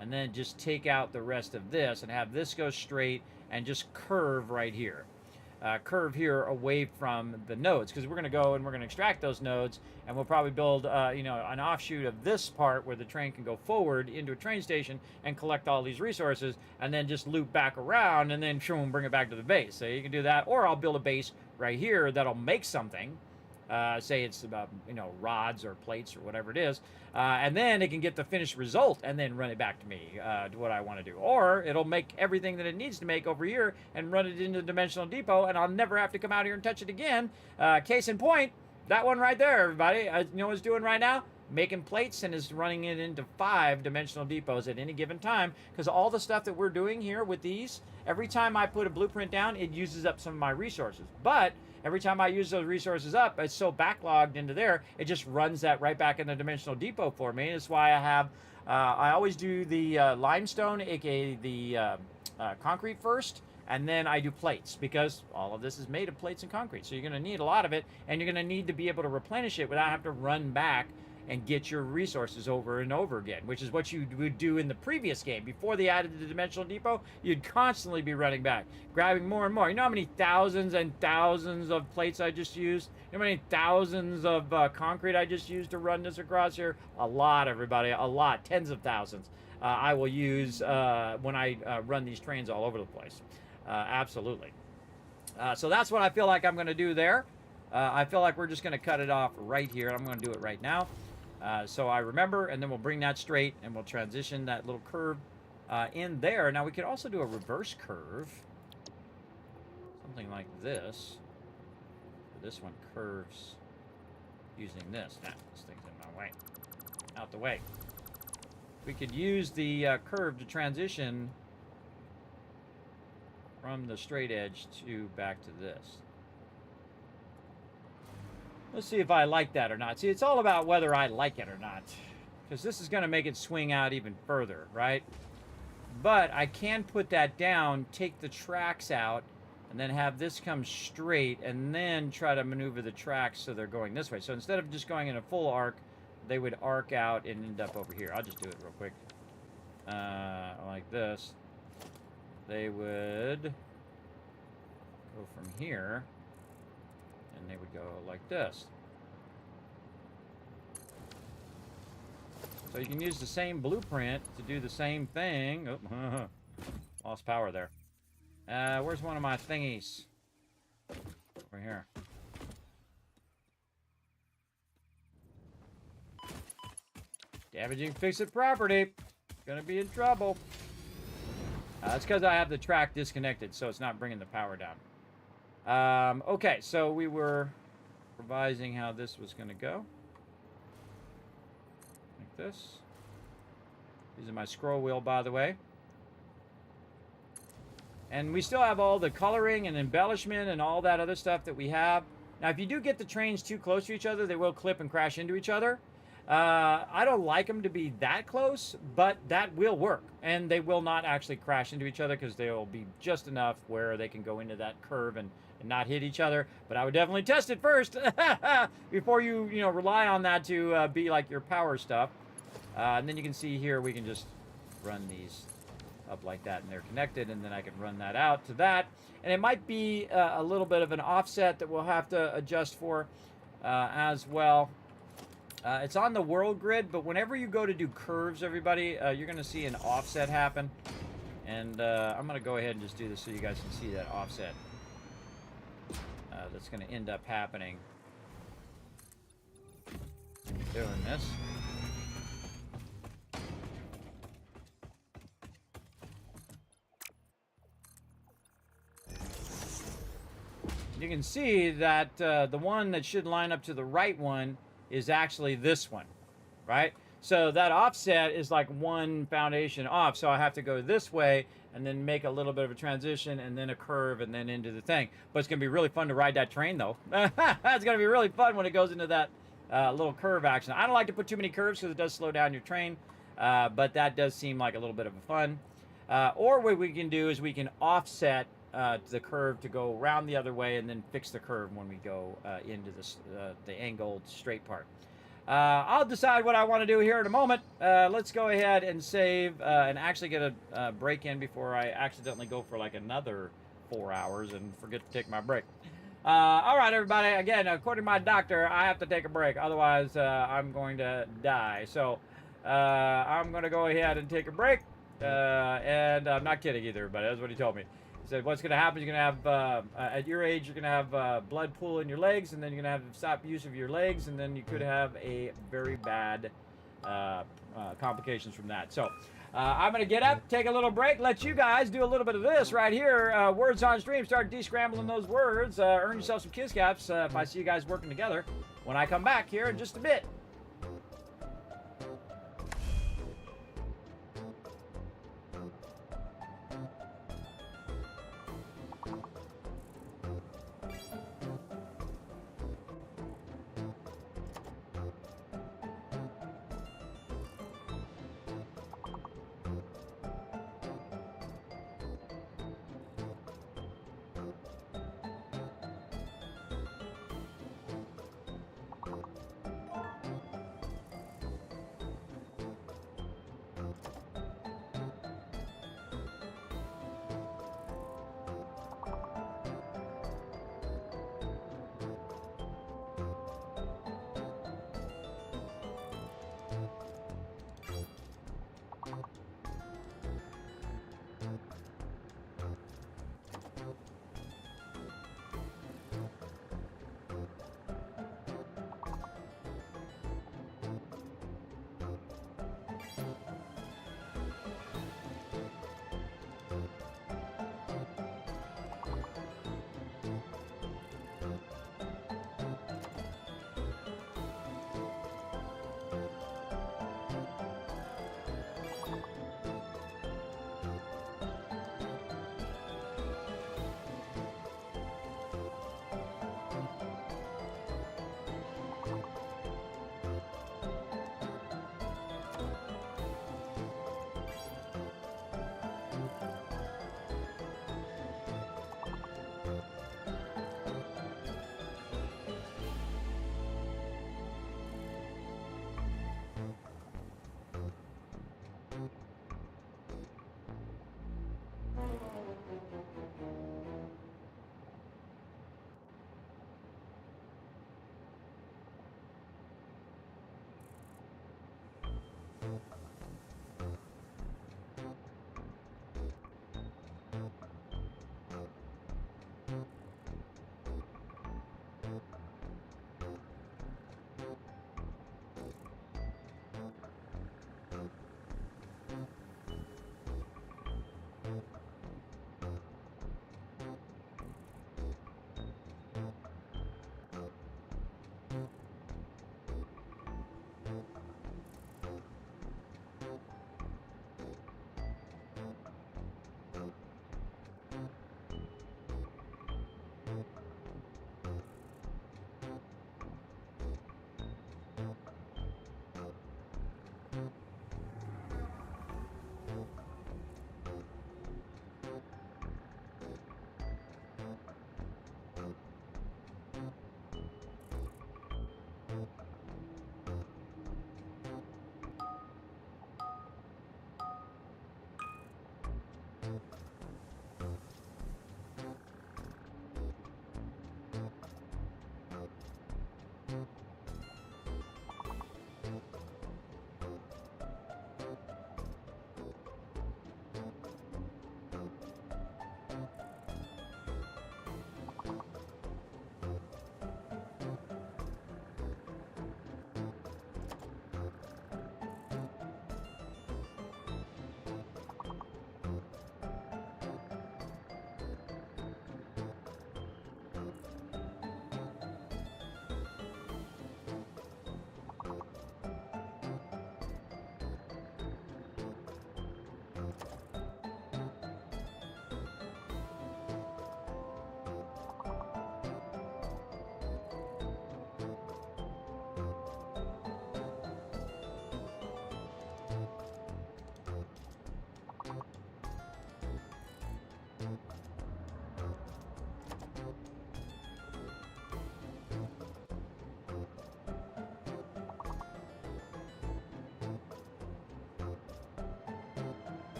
and then just take out the rest of this, and have this go straight, and just curve right here. Curve here away from the nodes, because we're going to go and we're going to extract those nodes, and we'll probably build an offshoot of this part where the train can go forward into a train station and collect all these resources, and then just loop back around and then bring it back to the base. So you can do that, or I'll build a base right here that'll make something. Say it's about rods or plates or whatever it is, and then it can get the finished result and then run it back to me to what I want to do. Or it'll make everything that it needs to make over here and run it into the dimensional depot, and I'll never have to come out here and touch it again. Case in point, that one right there, everybody. You know what it's doing right now? Making plates and is running it into 5 dimensional depots at any given time, because all the stuff that we're doing here with these, every time I put a blueprint down, it uses up some of my resources. But every time I use those resources up, it's so backlogged into there, it just runs that right back in the dimensional depot for me. That's why I have, I always do the limestone, aka the concrete first, and then I do plates, because all of this is made of plates and concrete. So you're going to need a lot of it, and you're going to need to be able to replenish it without having to run back and get your resources over and over again, which is what you would do in the previous game. Before they added the dimensional depot, you'd constantly be running back, grabbing more and more. You know how many thousands and thousands of plates I just used? You know how many thousands of concrete I just used to run this across here? A lot, everybody, a lot, tens of thousands. I will use when I run these trains all over the place. Absolutely. So that's what I feel like I'm going to do there. I feel like we're just going to cut it off right here. I'm going to do it right now. So I remember, and then we'll bring that straight, and we'll transition that little curve in there. Now, we could also do a reverse curve. Something like this. This one curves using this. Nah, this thing's in my way. Out the way. We could use the curve to transition from the straight edge to back to this. Let's see if I like that or not. See, it's all about whether I like it or not, because this is going to make it swing out even further, right? But I can put that down, take the tracks out, and then have this come straight, and then try to maneuver the tracks so they're going this way. So instead of just going in a full arc, they would arc out and end up over here. I'll just do it real quick. Like this. They would go from here, and they would go like this. So you can use the same blueprint to do the same thing. Oh, lost power there. Where's one of my thingies? Over here. Damaging fix-it property. Gonna be in trouble. That's because I have the track disconnected, so it's not bringing the power down. Okay, so we were revising how this was going to go. Like this. These are my scroll wheel, by the way. And we still have all the coloring and embellishment and all that other stuff that we have. Now, if you do get the trains too close to each other, they will clip and crash into each other. I don't like them to be that close, but that will work. And they will not actually crash into each other, because they will be just enough where they can go into that curve and not hit each other. But I would definitely test it first before you rely on that to be like your power stuff. And then you can see here we can just run these up like that, and they're connected, and then I can run that out to that. And it might be a little bit of an offset that we'll have to adjust for as well. It's on the world grid, but whenever you go to do curves, everybody, you're going to see an offset happen. And I'm going to go ahead and just do this so you guys can see that offset that's going to end up happening doing this. You can see that the one that should line up to the right one is actually this one, right? So that offset is like one foundation off, so I have to go this way and then make a little bit of a transition and then a curve and then into the thing. But it's going to be really fun to ride that train, though. It's going to be really fun when it goes into that little curve action. I don't like to put too many curves because it does slow down your train, but that does seem like a little bit of a fun. Or what we can do is we can offset the curve to go around the other way and then fix the curve when we go into this, the angled straight part. I'll decide what I want to do here in a moment. Let's go ahead and save and actually get a break in before I accidentally go for like another 4 hours and forget to take my break. All right, everybody. Again, according to my doctor, I have to take a break. Otherwise, I'm going to die. So I'm going to go ahead and take a break. And I'm not kidding either, but that's what he told me. He said, what's going to happen is you're going to have, at your age, you're going to have blood pool in your legs, and then you're going to have stop use of your legs, and then you could have a very bad complications from that. So I'm going to get up, take a little break, let you guys do a little bit of this right here. Words on stream, start de-scrambling those words. Earn yourself some kiss caps if I see you guys working together when I come back here in just a bit.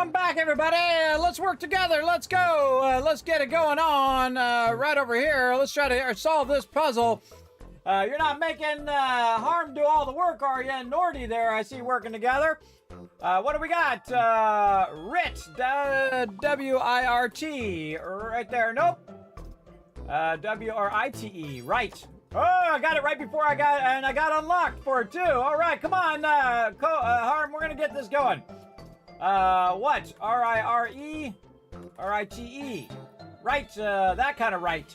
Welcome back, everybody. Let's work together. Let's go. Let's get it going on right over here. Let's try to solve this puzzle. You're not making Harm do all the work, are you? And Nordy there, I see working together. What do we got? Writ. W-I-R-T. Right there. Nope. W-R-I-T-E. Right. Oh, I got it right before I got unlocked for it, too. All right, come on, Harm. We're going to get this going. What? R-I-R-E? R-I-T-E. Right, that kind of right.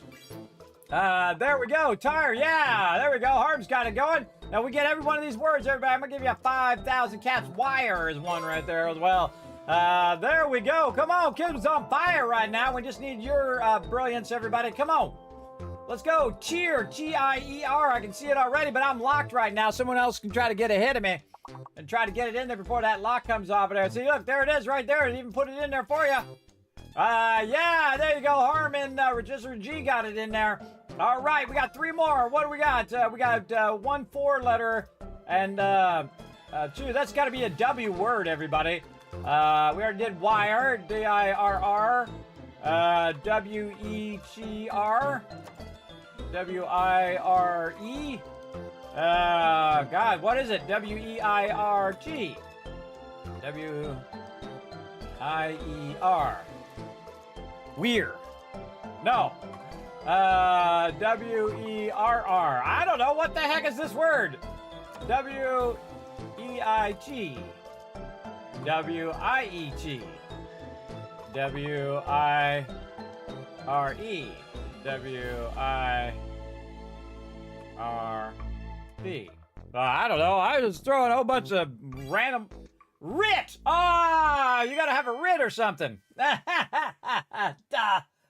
There we go. Tire, yeah, there we go. Harm's got it going. Now we get every one of these words, everybody. I'm gonna give you a 5,000 cats. Wire is one right there as well. There we go. Come on, kids on fire right now. We just need your brilliance, everybody. Come on. Let's go. Cheer, T-I-E-R. I can see it already, but I'm locked right now. Someone else can try to get ahead of me and try to get it in there before that lock comes off of there. See, look, there it is right there. It even put it in there for you. Yeah, there you go. Harm and Register G got it in there. All right, we got 3 more. What do we got? We got 1 4-letter and 2. That's got to be a W word, everybody. We already did wire, D-I-R-R, W-E-G-R, W-I-R-E. God, what is it? W-E-I-R-T. W-I-E-R. Weir. No. W-E-R-R. I don't know. What the heck is this word? W-E-I-T. W-I-E-T. W-I-R-E. W-I-R-P. I don't know. I was throwing a whole bunch of random... Writ! Ah, you gotta have a writ or something. I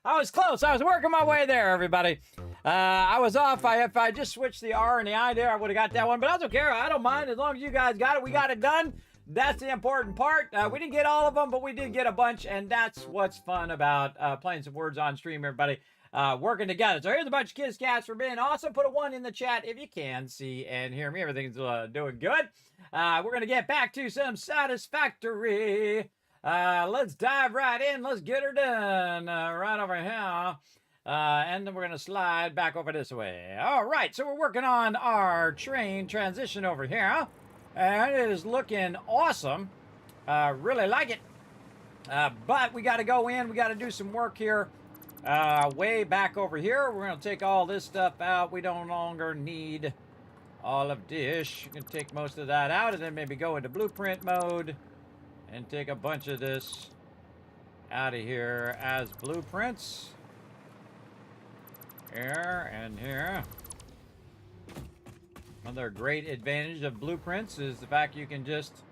was close. I was working my way there, everybody. I was off. If I just switched the R and the I there, I would have got that one. But I don't care. I don't mind. As long as you guys got it, we got it done. That's the important part. We didn't get all of them, but we did get a bunch. And that's what's fun about playing some words on stream, everybody. Working together. So here's a bunch of Kiscats for being awesome. Put a 1 in the chat if you can see and hear me. Everything's doing good. We're going to get back to some Satisfactory. Let's dive right in. Let's get her done right over here. And then we're going to slide back over this way. All right, so we're working on our train transition over here. And it is looking awesome. Really like it. But we got to go in. We got to do some work here. Way back over here. We're going to take all this stuff out. We no longer need all of this. You can take most of that out and then maybe go into blueprint mode and take a bunch of this out of here as blueprints. Here and here. Another great advantage of blueprints is the fact you can just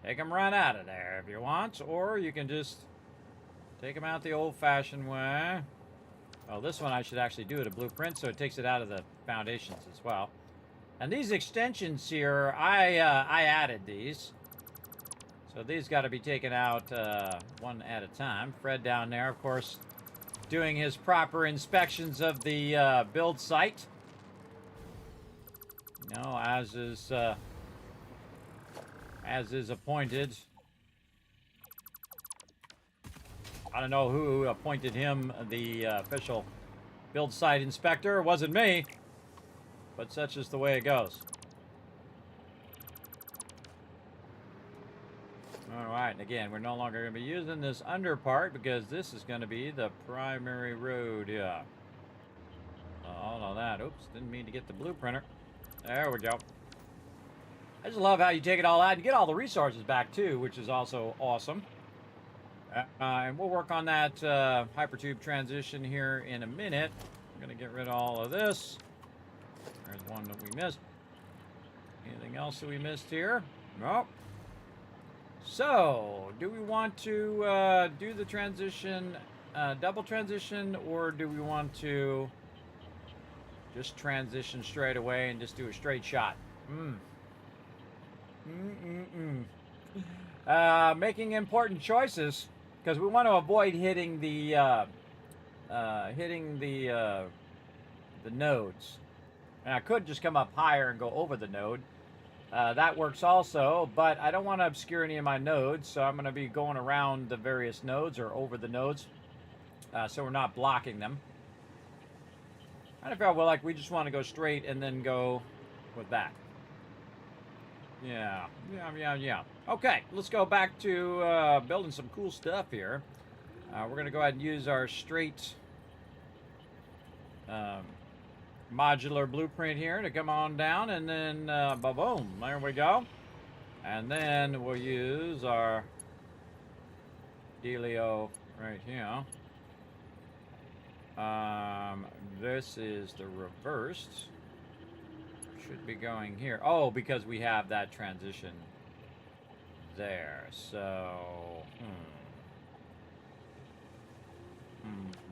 take them right out of there if you want, or you can just take them out the old-fashioned way. Well, this one I should actually do it a blueprint, so it takes it out of the foundations as well. And these extensions here, I added these. So these got to be taken out one at a time. Fred down there, of course, doing his proper inspections of the build site. You know, as is appointed. I don't know who appointed him the official build site inspector. It wasn't me. But such is the way it goes. Alright, and again, we're no longer going to be using this under part because this is going to be the primary road here. All of that. Oops, didn't mean to get the blueprinter. There we go. I just love how you take it all out and get all the resources back too, which is also awesome. And we'll work on that hypertube transition here in a minute. I'm going to get rid of all of this. There's one that we missed. Anything else that we missed here? Nope. So, do we want to do the transition, double transition, or do we want to just transition straight away and just do a straight shot? Making important choices because we want to avoid hitting the nodes. And I could just come up higher and go over the node. That works also, but I don't want to obscure any of my nodes, so I'm going to be going around the various nodes or over the nodes, so we're not blocking them. I feel well like we just want to go straight and then go with that. Yeah. Okay, let's go back to building some cool stuff here. We're going to go ahead and use our straight modular blueprint here to come on down, and then boom, there we go. And then we'll use our dealio right here. This is the reversed. Should be going here. Oh, because we have that transition there. So,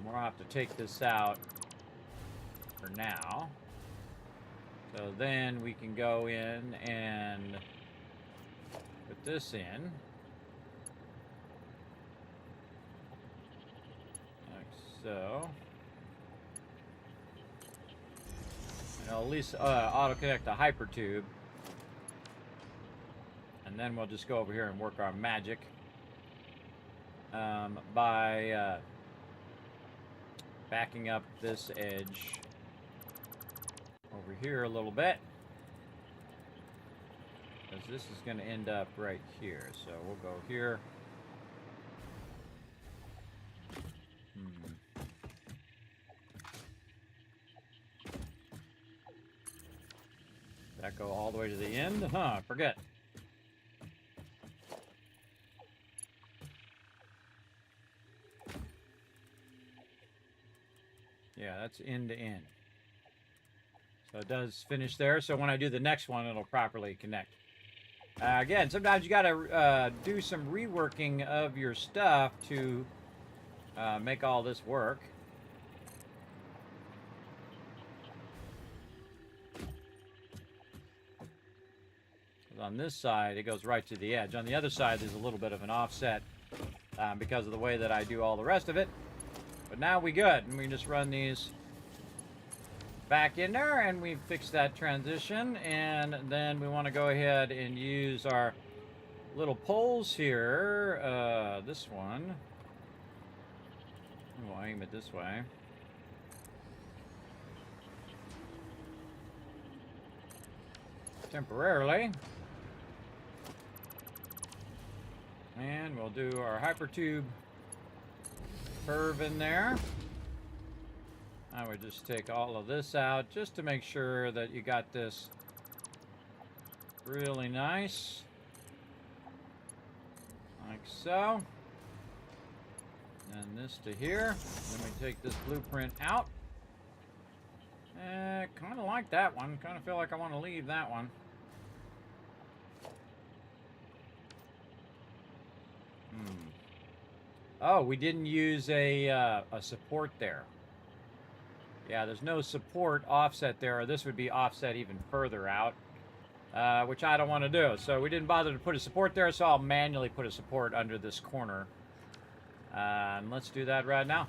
we'll have to take this out for now. So then we can go in and put this in. Like so. And I'll at least auto-connect the hypertube. And then we'll just go over here and work our magic by backing up this edge over here a little bit, because this is going to end up right here. So we'll go here. That go all the way to the end? Huh, forget. Yeah, that's end to end. So it does finish there. So when I do the next one, it'll properly connect. Again, sometimes you got to do some reworking of your stuff to make all this work. On this side, it goes right to the edge. On the other side, there's a little bit of an offset because of the way that I do all the rest of it. But now we good, and we can just run these back in there, and we fix that transition. And then we want to go ahead and use our little poles here. This one, we'll aim it this way. Temporarily. And we'll do our hypertube curve in there. I would just take all of this out just to make sure that you got this really nice. Like so. And this to here. Then we take this blueprint out. Kind of like that one. Kind of feel like I want to leave that one. Oh, we didn't use a support there. Yeah, there's no support offset there, or this would be offset even further out, which I don't want to do. So we didn't bother to put a support there, so I'll manually put a support under this corner. And let's do that right now.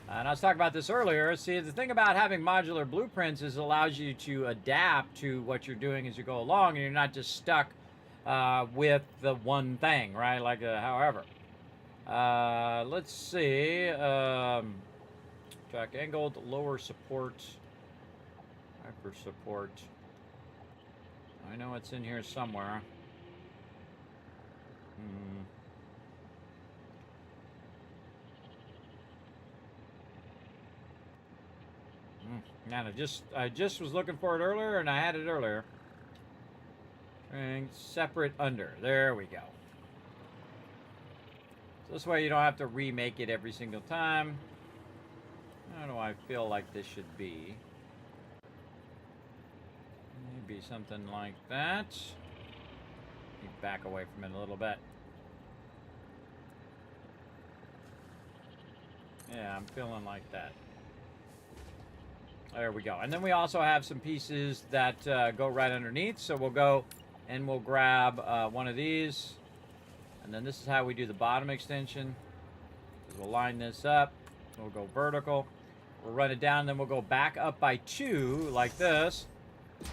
And I was talking about this earlier. See, the thing about having modular blueprints is it allows you to adapt to what you're doing as you go along, and you're not just stuck with the one thing, right? Like, however. Let's see. Track angled, lower support, hyper support. I know it's in here somewhere. Man, I just was looking for it earlier, and I had it earlier. And separate under. There we go. So this way you don't have to remake it every single time. How do I feel like this should be? Maybe something like that. Back away from it a little bit. Yeah, I'm feeling like that. There we go. And then we also have some pieces that go right underneath. So we'll go and we'll grab one of these. And then this is how we do the bottom extension. We'll line this up. We'll go vertical. We'll run it down. Then we'll go back up by 2 like this.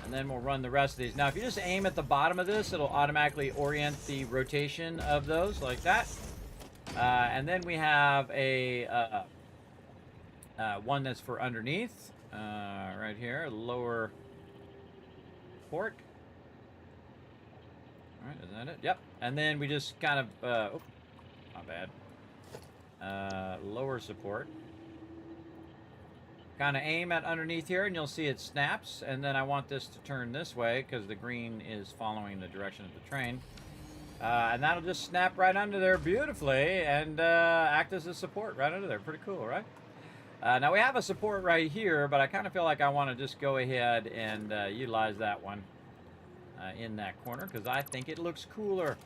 And then we'll run the rest of these. Now, if you just aim at the bottom of this, it'll automatically orient the rotation of those like that. And then we have a one that's for underneath, right here, lower port. All right, isn't that it? Yep. And then we just kind of, oh, not bad. Lower support. Kind of aim at underneath here, and you'll see it snaps. And then I want this to turn this way because the green is following the direction of the train. And that'll just snap right under there beautifully and act as a support right under there. Pretty cool, right? Now we have a support right here, but I kind of feel like I want to just go ahead and utilize that one in that corner because I think it looks cooler.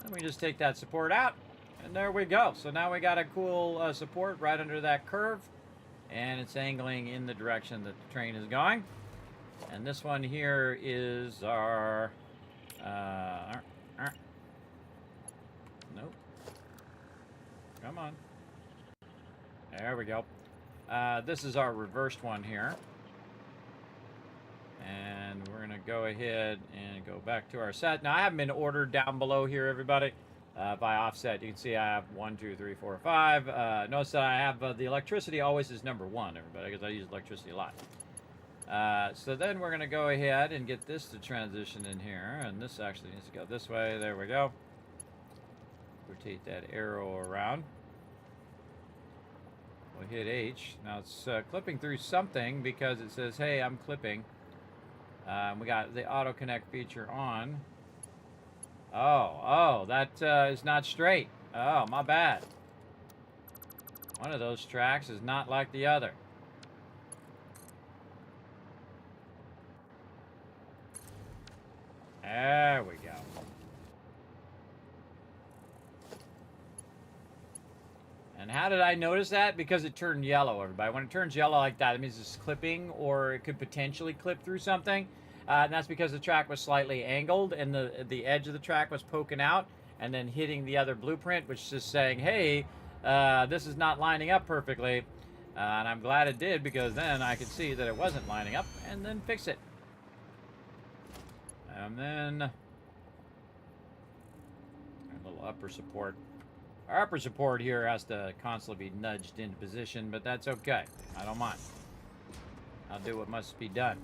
Let me just take that support out, and there we go. So now we got a cool support right under that curve, and it's angling in the direction that the train is going. And this one here is our nope. Come on. There we go. This is our reversed one here. And we're going to go ahead and go back to our set. Now, I have them in order down below here, everybody. By offset, you can see I have 1, 2, 3, 4, 5. Notice that I have the electricity always is number 1, everybody, because I use electricity a lot. So then we're going to go ahead and get this to transition in here. And this actually needs to go this way. There we go. Rotate that arrow around. We'll hit H. Now it's clipping through something because it says, hey, I'm clipping. We got the auto connect feature on. Oh, that is not straight. Oh, my bad. One of those tracks is not like the other. There we go. And how did I notice that? Because it turned yellow, everybody. When it turns yellow like that, it means it's clipping, or it could potentially clip through something. And that's because the track was slightly angled, and the edge of the track was poking out, and then hitting the other blueprint, which is just saying, hey, this is not lining up perfectly. And I'm glad it did, because then I could see that it wasn't lining up, and then fix it. And then a little upper support. Our upper support here has to constantly be nudged into position, but that's okay. I don't mind. I'll do what must be done.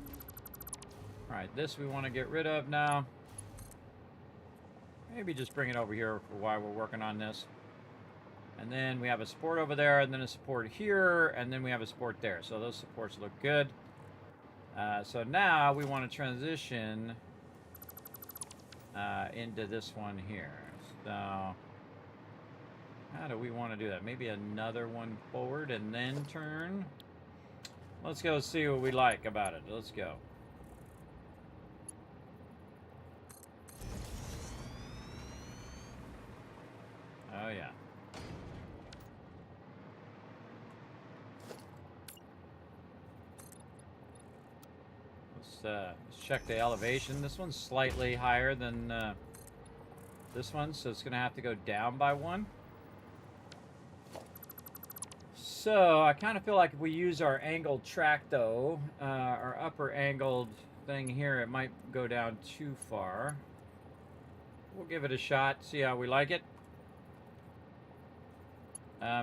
All right, this we want to get rid of now. Maybe just bring it over here for while we're working on this. And then we have a support over there, and then a support here, and then we have a support there. So those supports look good. So now we want to transition into this one here. So how do we want to do that? Maybe another one forward and then turn. Let's go see what we like about it. Let's go. Oh, yeah. Let's check the elevation. This one's slightly higher than this one, so it's going to have to go down by 1. So I kind of feel like if we use our angled track, though, our upper angled thing here, it might go down too far. We'll give it a shot, see how we like it.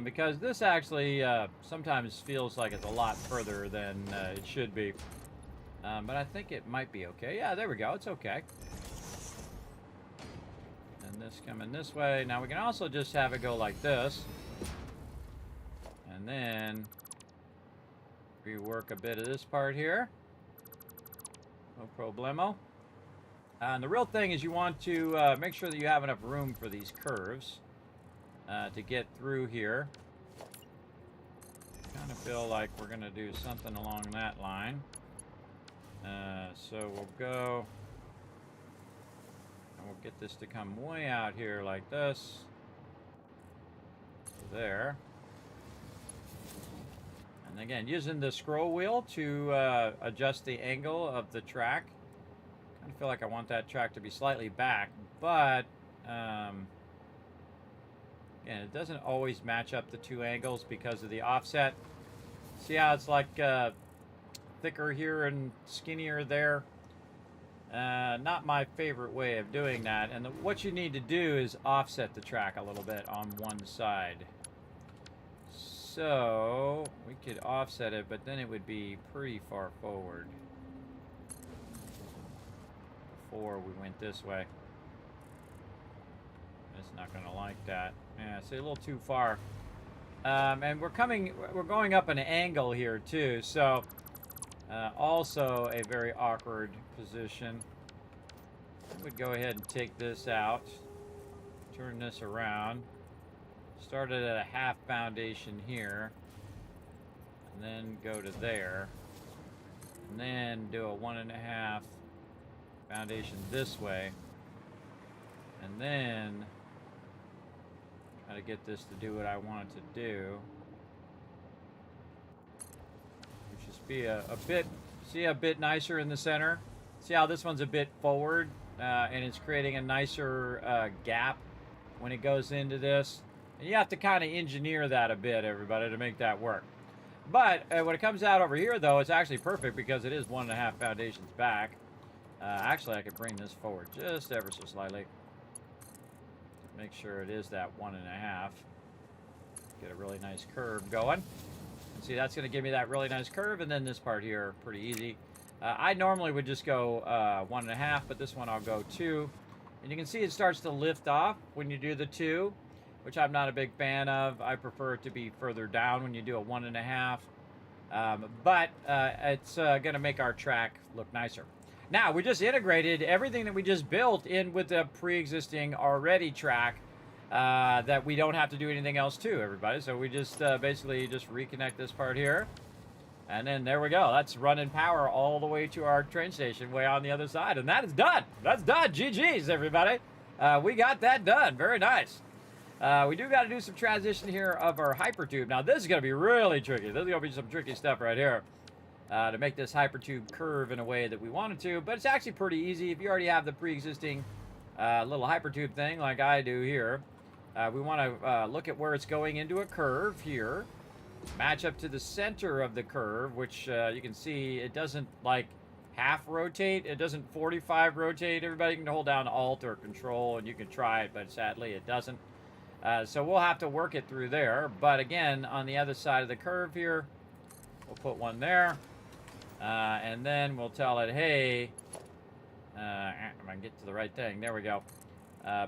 Because this actually sometimes feels like it's a lot further than it should be. But I think it might be okay. Yeah, there we go. It's okay. And this coming this way. Now we can also just have it go like this. And then rework a bit of this part here. No problemo. And the real thing is you want to make sure that you have enough room for these curves to get through here. Kind of feel like we're going to do something along that line. So we'll go and we'll get this to come way out here like this. There. And again, using the scroll wheel to adjust the angle of the track. I feel like I want that track to be slightly back, but again, it doesn't always match up the two angles because of the offset. See how it's like thicker here and skinnier there. Not my favorite way of doing that. And what you need to do is offset the track a little bit on one side. So we could offset it, but then it would be pretty far forward before we went this way. It's not going to like that. Yeah, it's a little too far. And we're going up an angle here too, so also a very awkward position. I would go ahead and take this out, turn this around, start it at a half foundation here, and then go to there, and then do a 1.5 foundation this way, and then try to get this to do what I want it to do. It should be a bit nicer in the center. See how this one's a bit forward, and it's creating a nicer gap when it goes into this. And you have to kind of engineer that a bit, everybody, to make that work. But when it comes out over here, though, it's actually perfect because it is 1.5 foundations back. Actually, I could bring this forward just ever so slightly. Make sure it is that 1.5. Get a really nice curve going. And see, that's going to give me that really nice curve, and then this part here, pretty easy. I normally would just go 1.5, but this one I'll go 2. And you can see it starts to lift off when you do the 2, which I'm not a big fan of. I prefer it to be further down when you do a 1.5. But it's going to make our track look nicer. Now, we just integrated everything that we just built in with the pre-existing already track that we don't have to do anything else to, everybody. So we just basically just reconnect this part here. And then there we go. That's running power all the way to our train station way on the other side. And that is done. That's done. GG's, everybody. We got that done. Very nice. We do got to do some transition here of our hypertube. Now, this is going to be really tricky. This is going to be some tricky stuff right here. To make this hypertube curve in a way that we want it to, but it's actually pretty easy if you already have the pre-existing little hypertube thing like I do here. We want to look at where it's going into a curve here, match up to the center of the curve, which you can see it doesn't like half rotate, it doesn't 45 rotate. Everybody can hold down Alt or Control and you can try it, but sadly it doesn't. So we'll have to work it through there, but again, on the other side of the curve here, we'll put one there. And then we'll tell it, hey, I can get to the right thing. There we go.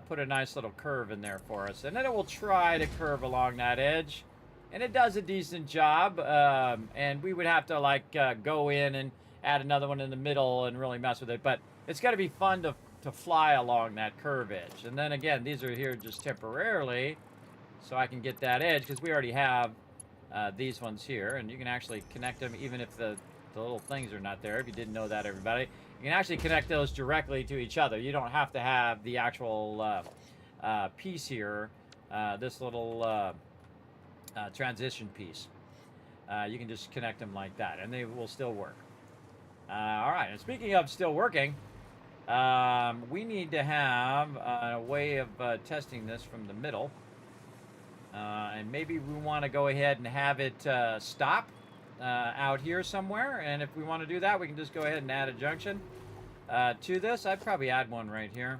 Put a nice little curve in there for us. And then it will try to curve along that edge. And it does a decent job. And we would have to, like, go in and add another one in the middle and really mess with it. But it's got to be fun to fly along that curve edge. And then, again, these are here just temporarily. So I can get that edge because we already have these ones here. And you can actually connect them even if the little things are not there. If you didn't know that, everybody, you can actually connect those directly to each other. You don't have to have the actual piece here, this little transition piece. You can just connect them like that, and they will still work. All right, and speaking of still working, we need to have a way of testing this from the middle. And maybe we want to go ahead and have it stop out here somewhere, and if we want to do that, we can just go ahead and add a junction to this. I'd probably add one right here.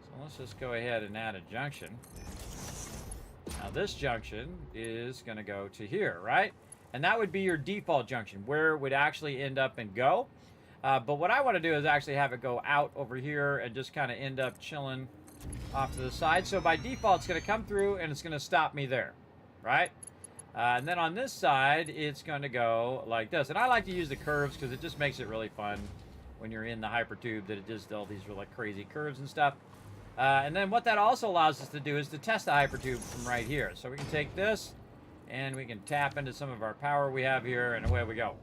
So let's just go ahead and add a junction. Now this junction is going to go to here, right? And that would be your default junction, where it would actually end up and go. But what I want to do is actually have it go out over here and just kind of end up chilling off to the side. So by default, it's going to come through and it's going to stop me there, right? And then on this side, it's going to go like this. And I like to use the curves because it just makes it really fun when you're in the hypertube, that it just all these really crazy curves and stuff. And then what that also allows us to do is to test the hypertube from right here. So we can take this and we can tap into some of our power we have here, and away we go.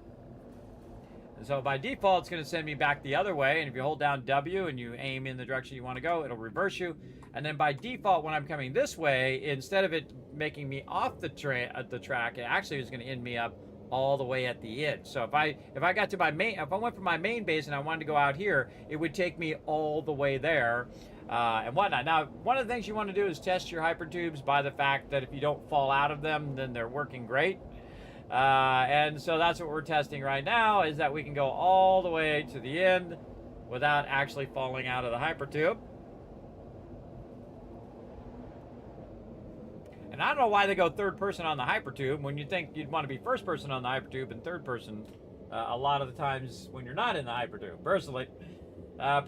And so by default, it's going to send me back the other way. And if you hold down W and you aim in the direction you want to go, it'll reverse you. And then by default, when I'm coming this way, instead of it making me off the track, it actually is going to end me up all the way at the end. So if I got to my main, if I went from my main base and I wanted to go out here, it would take me all the way there and whatnot. Now, one of the things you want to do is test your hypertubes by the fact that if you don't fall out of them, then they're working great. And so that's what we're testing right now, is that we can go all the way to the end without actually falling out of the hypertube. And I don't know why they go third person on the hypertube when you think you'd want to be first person on the hypertube and third person a lot of the times when you're not in the hypertube. Personally, that's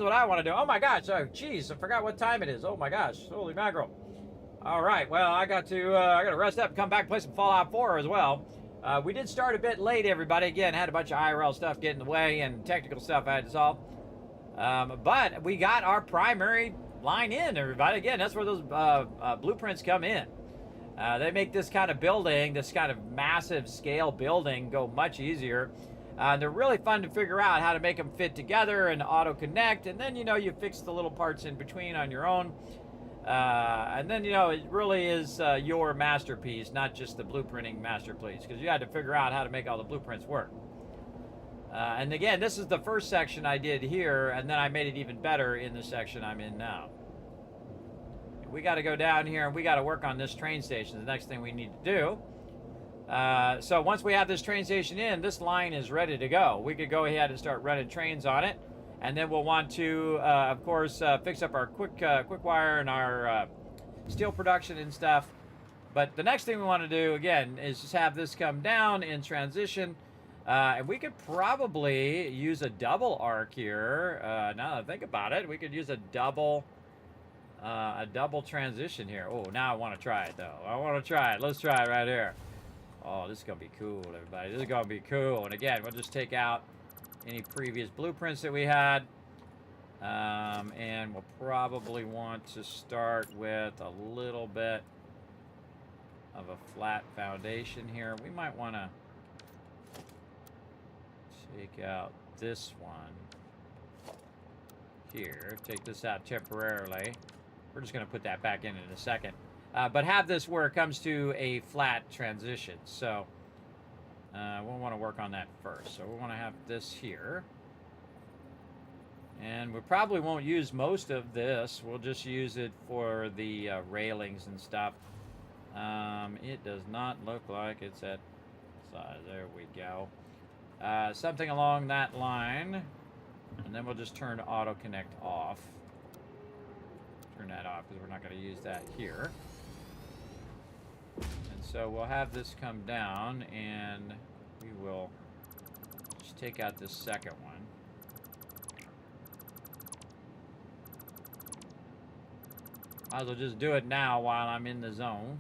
what I want to do. Oh my gosh, oh geez, I forgot what time it is. Oh my gosh, holy mackerel. All right, well, I got to rest up and come back and play some Fallout 4 as well. We did start a bit late, everybody. Again, had a bunch of IRL stuff get in the way and technical stuff I had to solve. But we got our primary line in, everybody. Again, that's where those blueprints come in. They make this kind of building, this kind of massive scale building, go much easier. They're really fun to figure out how to make them fit together and auto connect, and then you fix the little parts in between on your own. And then it really is your masterpiece, not just the blueprinting masterpiece, because you had to figure out how to make all the blueprints work. And again, this is the first section I did here, and then I made it even better in the section I'm in now. We got to go down here and we got to work on this train station. The next thing we need to do. So once we have this train station in, this line is ready to go. We could go ahead and start running trains on it, and then we'll want to, of course, fix up our quick wire and our steel production and stuff. But the next thing we want to do again is just have this come down in transition. And we could probably use a double arc here. Now that I think about it, we could use a double transition here. Oh, now I want to try it though. I want to try it. Let's try it right here. Oh, this is gonna be cool, everybody. This is gonna be cool. And again, we'll just take out any previous blueprints that we had, and we'll probably want to start with a little bit of a flat foundation here. We might want to take out this one here. Take this out temporarily. We're just going to put that back in a second. But have this where it comes to a flat transition. So we'll want to work on that first. So we want to have this here. And we probably won't use most of this. We'll just use it for the railings and stuff. It does not look like it's at size. There we go. Something along that line. And then we'll just turn auto connect off. Turn that off because we're not going to use that here. And so we'll have this come down, and we will just take out this second one. Might as well just do it now while I'm in the zone.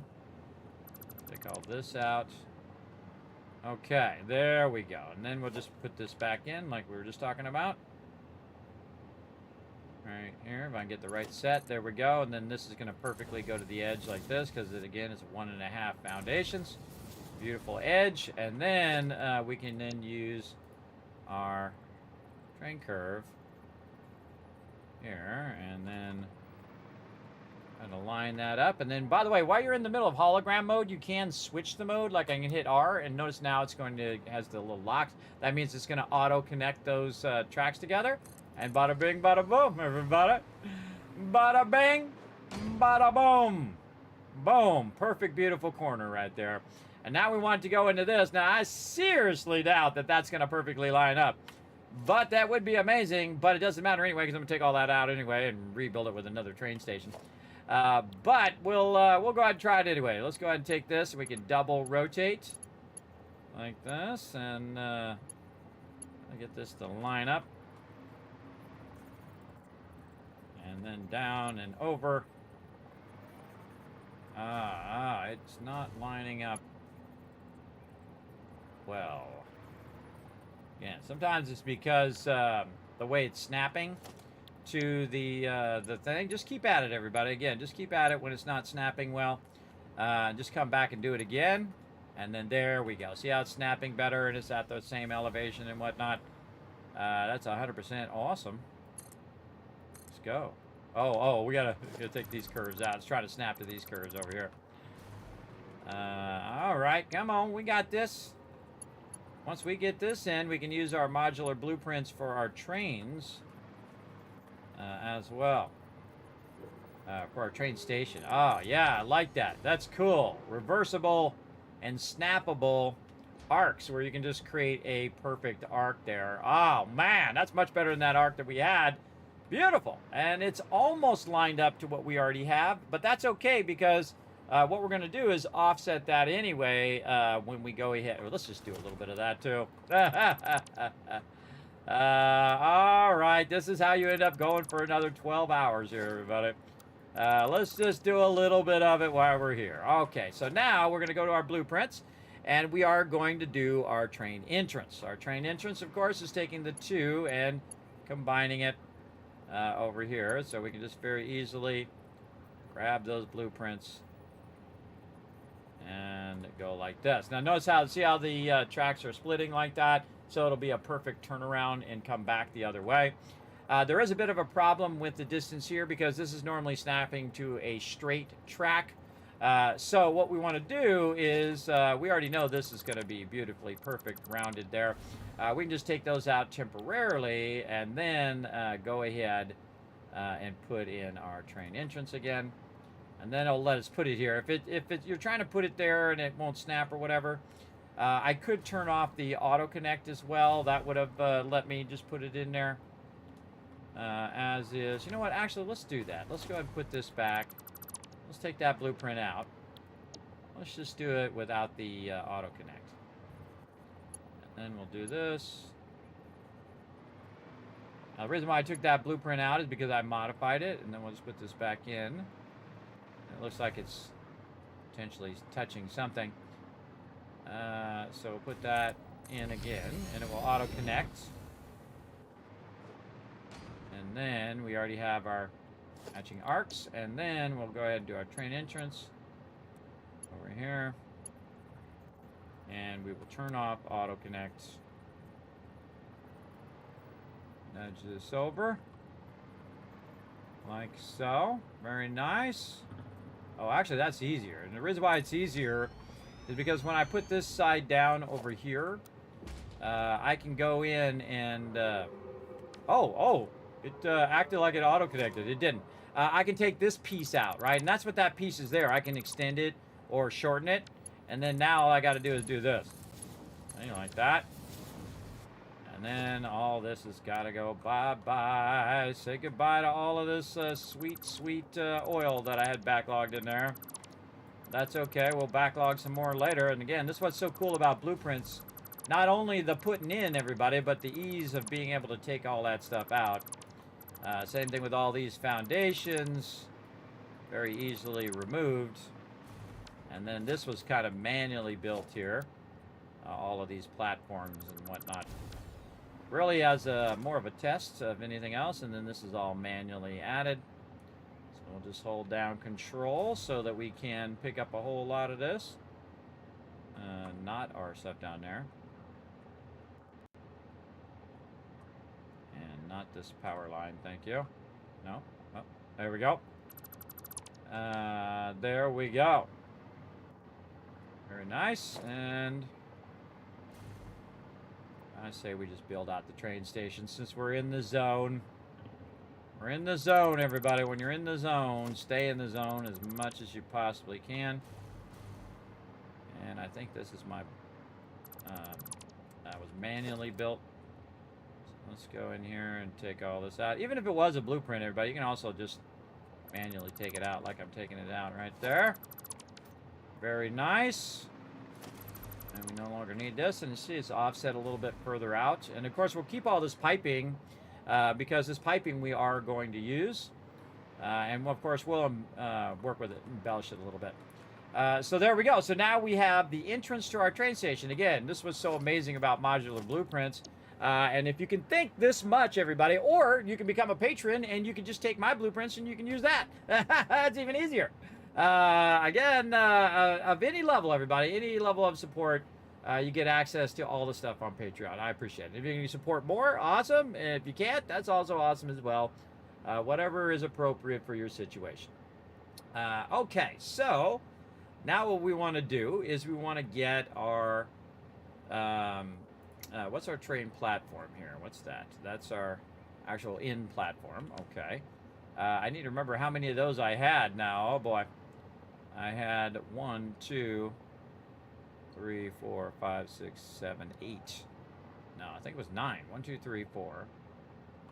Take all this out. Okay, there we go. And then we'll just put this back in like we were just talking about. Right here, if I can get the right set, there we go. And then this is going to perfectly go to the edge like this, because it again is 1.5 foundations. Beautiful edge. And then we can then use our train curve here, and then kind of line that up. And then, by the way, while you're in the middle of hologram mode, you can switch the mode. Like I can hit R, and notice now it's going to has the little locks. That means it's going to auto connect those tracks together. And bada bing, bada boom, everybody. Bada bing, bada boom. Boom. Perfect, beautiful corner right there. And now we want to go into this. Now, I seriously doubt that that's going to perfectly line up. But that would be amazing. But it doesn't matter anyway, because I'm going to take all that out anyway and rebuild it with another train station. But we'll go ahead and try it anyway. Let's go ahead and take this, and we can double rotate like this. And I'll get this to line up. And then down and over. It's not lining up well. Yeah, sometimes it's because the way it's snapping to the thing. Just keep at it, everybody. Again, just keep at it when it's not snapping well. Just come back and do it again. And then there we go. See how it's snapping better and it's at the same elevation and whatnot. That's 100% awesome. Let's go. Oh, we gotta take these curves out. Let's try to snap to these curves over here. All right, come on, we got this. Once we get this in, we can use our modular blueprints for our trains as well. For our train station. Oh, yeah, I like that. That's cool. Reversible and snappable arcs where you can just create a perfect arc there. Oh man, that's much better than that arc that we had. Beautiful. And it's almost lined up to what we already have, but that's okay because what we're going to do is offset that anyway when we go ahead. Let's just do a little bit of that too. All right, this is how you end up going for another 12 hours here, everybody. Let's just do a little bit of it while we're here. Okay, so now we're going to go to our blueprints, and we are going to do our train entrance. Our train entrance, of course, is taking the 2 and combining it over here, so we can just very easily grab those blueprints and go like this. Now notice how, see how the tracks are splitting like that? So it'll be a perfect turnaround and come back the other way. There is a bit of a problem with the distance here because this is normally snapping to a straight track. So what we want to do is, we already know this is going to be beautifully perfect rounded there. We can just take those out temporarily and then go ahead and put in our train entrance again. And then it'll let us put it here. If you're trying to put it there and it won't snap or whatever, I could turn off the auto connect as well. That would have let me just put it in there as is. You know what? Actually, let's do that. Let's go ahead and put this back. Let's take that blueprint out. Let's just do it without the auto connect. And then we'll do this. Now, the reason why I took that blueprint out is because I modified it, and then we'll just put this back in. It looks like it's potentially touching something. So we'll put that in again, and it will auto connect. And then we already have our matching arcs, and then we'll go ahead and do our train entrance over here. And we will turn off auto connect. Nudge this over. Like so. Very nice. Oh, actually, that's easier. And the reason why it's easier is because when I put this side down over here, I can go in and... it acted like it auto-connected. It didn't. I can take this piece out, right? And that's what that piece is there. I can extend it or shorten it. And then now all I got to do is do this. Something like that. And then all this has got to go bye-bye. Say goodbye to all of this sweet, sweet oil that I had backlogged in there. That's okay. We'll backlog some more later. And again, this is what's so cool about blueprints. Not only the putting in, everybody, but the ease of being able to take all that stuff out. Same thing with all these foundations. Very easily removed. And then this was kind of manually built here. All of these platforms and whatnot. Really as more of a test of anything else. And then this is all manually added. So we'll just hold down Control so that we can pick up a whole lot of this. Not our stuff down there. And not this power line, thank you. No? Oh, there we go. There we go. Very nice. And I say we just build out the train station since we're in the zone. We're in the zone, everybody. When you're in the zone, stay in the zone as much as you possibly can. And I think this is my... that was manually built. So let's go in here and take all this out. Even if it was a blueprint, everybody, you can also just manually take it out like I'm taking it out right there. Very nice. And we no longer need this. And you see it's offset a little bit further out. And of course, we'll keep all this piping because this piping we are going to use. And of course, we'll work with it, embellish it a little bit. So there we go. So now we have the entrance to our train station. Again, this was so amazing about modular blueprints. And if you can think this much, everybody, or you can become a patron and you can just take my blueprints and you can use that. That's even easier. Again, of any level, everybody, any level of support, you get access to all the stuff on Patreon. I appreciate it. If you can support more, awesome. And if you can't, that's also awesome as well. Whatever is appropriate for your situation. Okay, so now what we want to do is we want to get our, what's our train platform here? What's that? That's our actual in platform. Okay. I need to remember how many of those I had now. Oh boy. I had 1, 2, 3, 4, 5, 6, 7, 8. No, I think it was 9. 1, 2, 3, 4,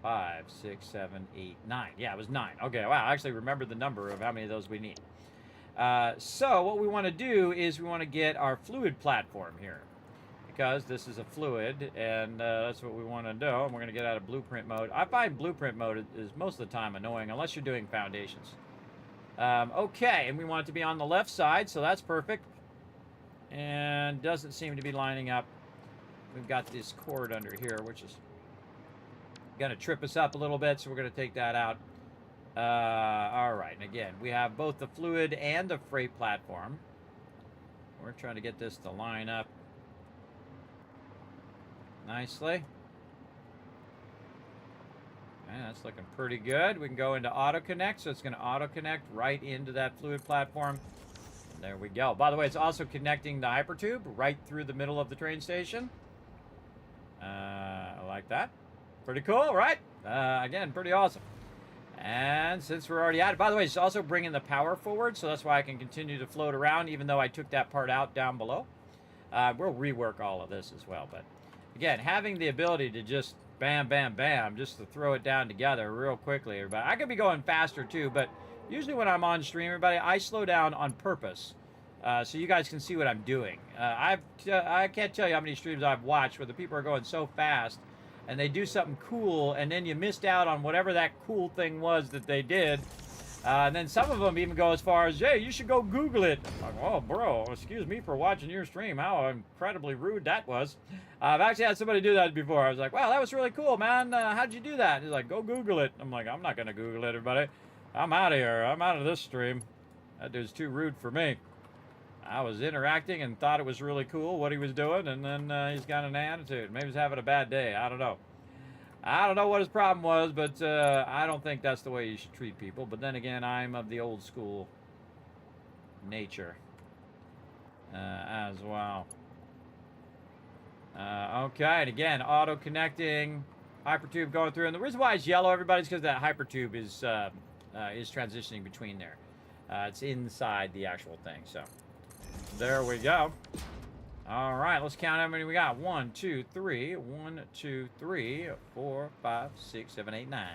5, 6, 7, 8, 9. Yeah, it was 9. Okay, wow, I actually remembered the number of how many of those we need. So what we want to do is we want to get our fluid platform here, because this is a fluid, and that's what we want to do. And we're going to get out of blueprint mode. I find blueprint mode is most of the time annoying, unless you're doing foundations. Okay, and we want it to be on the left side, so that's perfect. And doesn't seem to be lining up. We've got this cord under here, which is going to trip us up a little bit, so we're going to take that out. All right, and again, we have both the fluid and the freight platform. We're trying to get this to line up nicely. And that's looking pretty good. We can go into auto connect, so it's going to auto connect right into that fluid platform. And there we go. By the way, it's also connecting the hypertube right through the middle of the train station. I like that. Pretty cool, right? Again, pretty awesome. And since we're already at it, by the way, it's also bringing the power forward, so that's why I can continue to float around, even though I took that part out down below. We'll rework all of this as well, but again, having the ability to just bam, bam, bam, just to throw it down together real quickly, everybody. I could be going faster too, but usually when I'm on stream, everybody, I slow down on purpose, so you guys can see what I'm doing. I can't tell you how many streams I've watched where the people are going so fast, and they do something cool, and then you missed out on whatever that cool thing was that they did. And then some of them even go as far as, hey, you should go Google it. I'm like, oh, bro, excuse me for watching your stream. How incredibly rude that was. I've actually had somebody do that before. I was like, wow, that was really cool, man. How'd you do that? He's like, go Google it. I'm like, I'm not going to Google it, everybody. I'm out of here. I'm out of this stream. That dude's too rude for me. I was interacting and thought it was really cool what he was doing, and then he's got an attitude. Maybe he's having a bad day. I don't know. I don't know what his problem was, but I don't think that's the way you should treat people. But then again, I'm of the old school nature as well. Okay, and again, auto connecting, hypertube going through. And the reason why it's yellow, everybody, is because that hypertube is transitioning between there. It's inside the actual thing. So there we go. All right, let's count how many we got. 1, 2, 3. 1, 2, 3, 4, 5, 6, 7, 8, 9.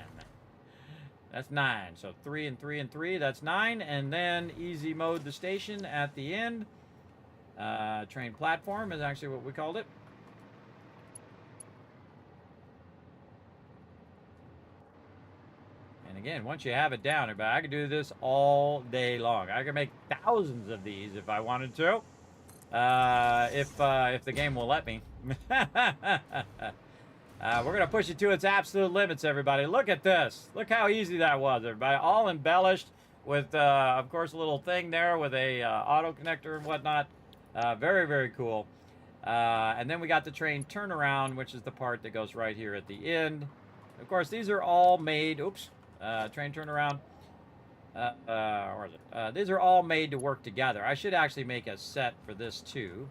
That's 9. So 3 and 3 and 3, that's 9. And then easy mode the station at the end. Train platform is actually what we called it. And again, once you have it down, everybody, I could do this all day long. I could make thousands of these if I wanted to. If the game will let me. We're going to push it to its absolute limits, everybody. Look at this. Look how easy that was, everybody. All embellished with, of course, a little thing there with a auto connector and whatnot. Very, very cool. And then we got the train turnaround, which is the part that goes right here at the end. Of course, these are all made... Oops. Train turnaround. Where is it? These are all made to work together. I should actually make a set for this too,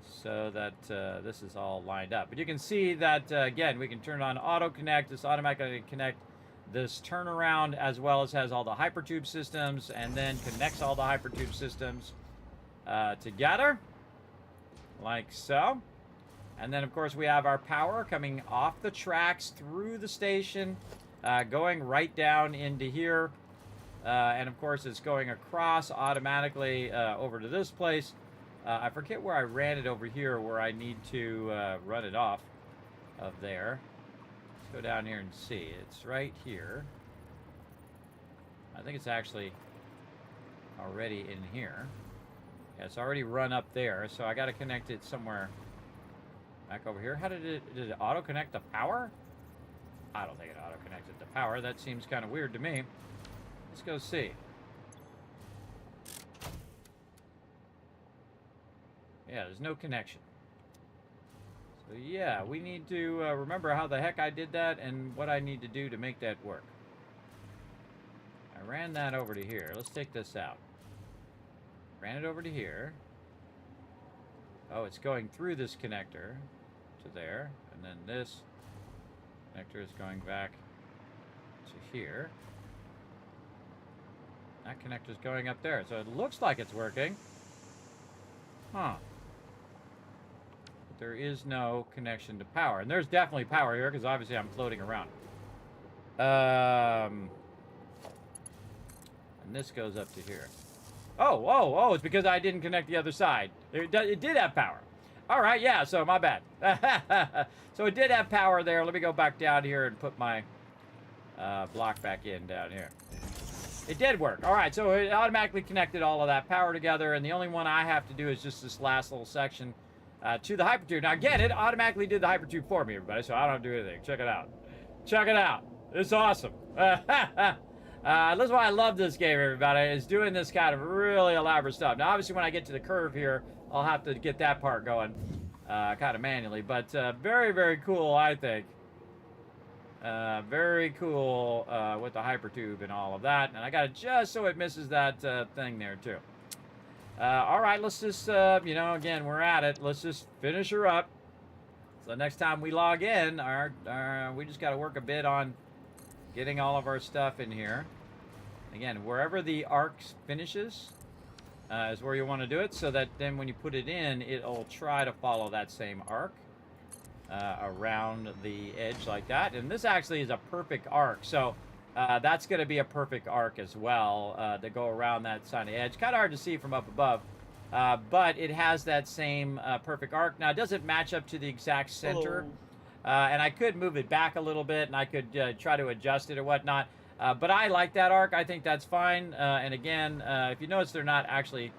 so that this is all lined up. But you can see that, again, we can turn on auto connect. This automatically connect this turnaround, as well as has all the hypertube systems, and then connects all the hypertube systems together, like so. And then, of course, we have our power coming off the tracks through the station, going right down into here. And, of course, it's going across automatically over to this place. I forget where I ran it over here, where I need to run it off of there. Let's go down here and see. It's right here. I think it's actually already in here. Yeah, it's already run up there, so I got to connect it somewhere back over here. How did it auto-connect the power? I don't think it auto-connected the power. That seems kind of weird to me. Let's go see. Yeah, there's no connection. So yeah, we need to remember how the heck I did that and what I need to do to make that work. I ran that over to here. Let's take this out. Ran it over to here. Oh, it's going through this connector to there. And then this connector is going back to here. That connector's going up there. So it looks like it's working. Huh. But there is no connection to power. And there's definitely power here, because obviously I'm floating around. And this goes up to here. Oh, it's because I didn't connect the other side. It did have power. All right, yeah, so my bad. So it did have power there. Let me go back down here and put my block back in down here. It did work. All right, so it automatically connected all of that power together, and the only one I have to do is just this last little section to the hypertube. Now, again, it automatically did the hypertube for me, everybody, so I don't have to do anything. Check it out. Check it out. It's awesome. That's why I love this game, everybody, is doing this kind of really elaborate stuff. Now, obviously, when I get to the curve here, I'll have to get that part going kind of manually. But very, very cool, I think. Very cool with the hypertube and all of that. And I got it just so it misses that thing there, too. All right, let's just, you know, again, we're at it. Let's just finish her up. So next time we log in, we just got to work a bit on getting all of our stuff in here. Again, wherever the arc finishes is where you want to do it, so that then when you put it in, it'll try to follow that same arc around the edge like that. And this actually is a perfect arc, so that's going to be a perfect arc as well to go around that side of the edge. Kind of hard to see from up above, but it has that same perfect arc. Now, it doesn't match up to the exact center. And I could move it back a little bit, and I could try to adjust it or whatnot. But I like that arc. I think that's fine. And again, if you notice, they're not actually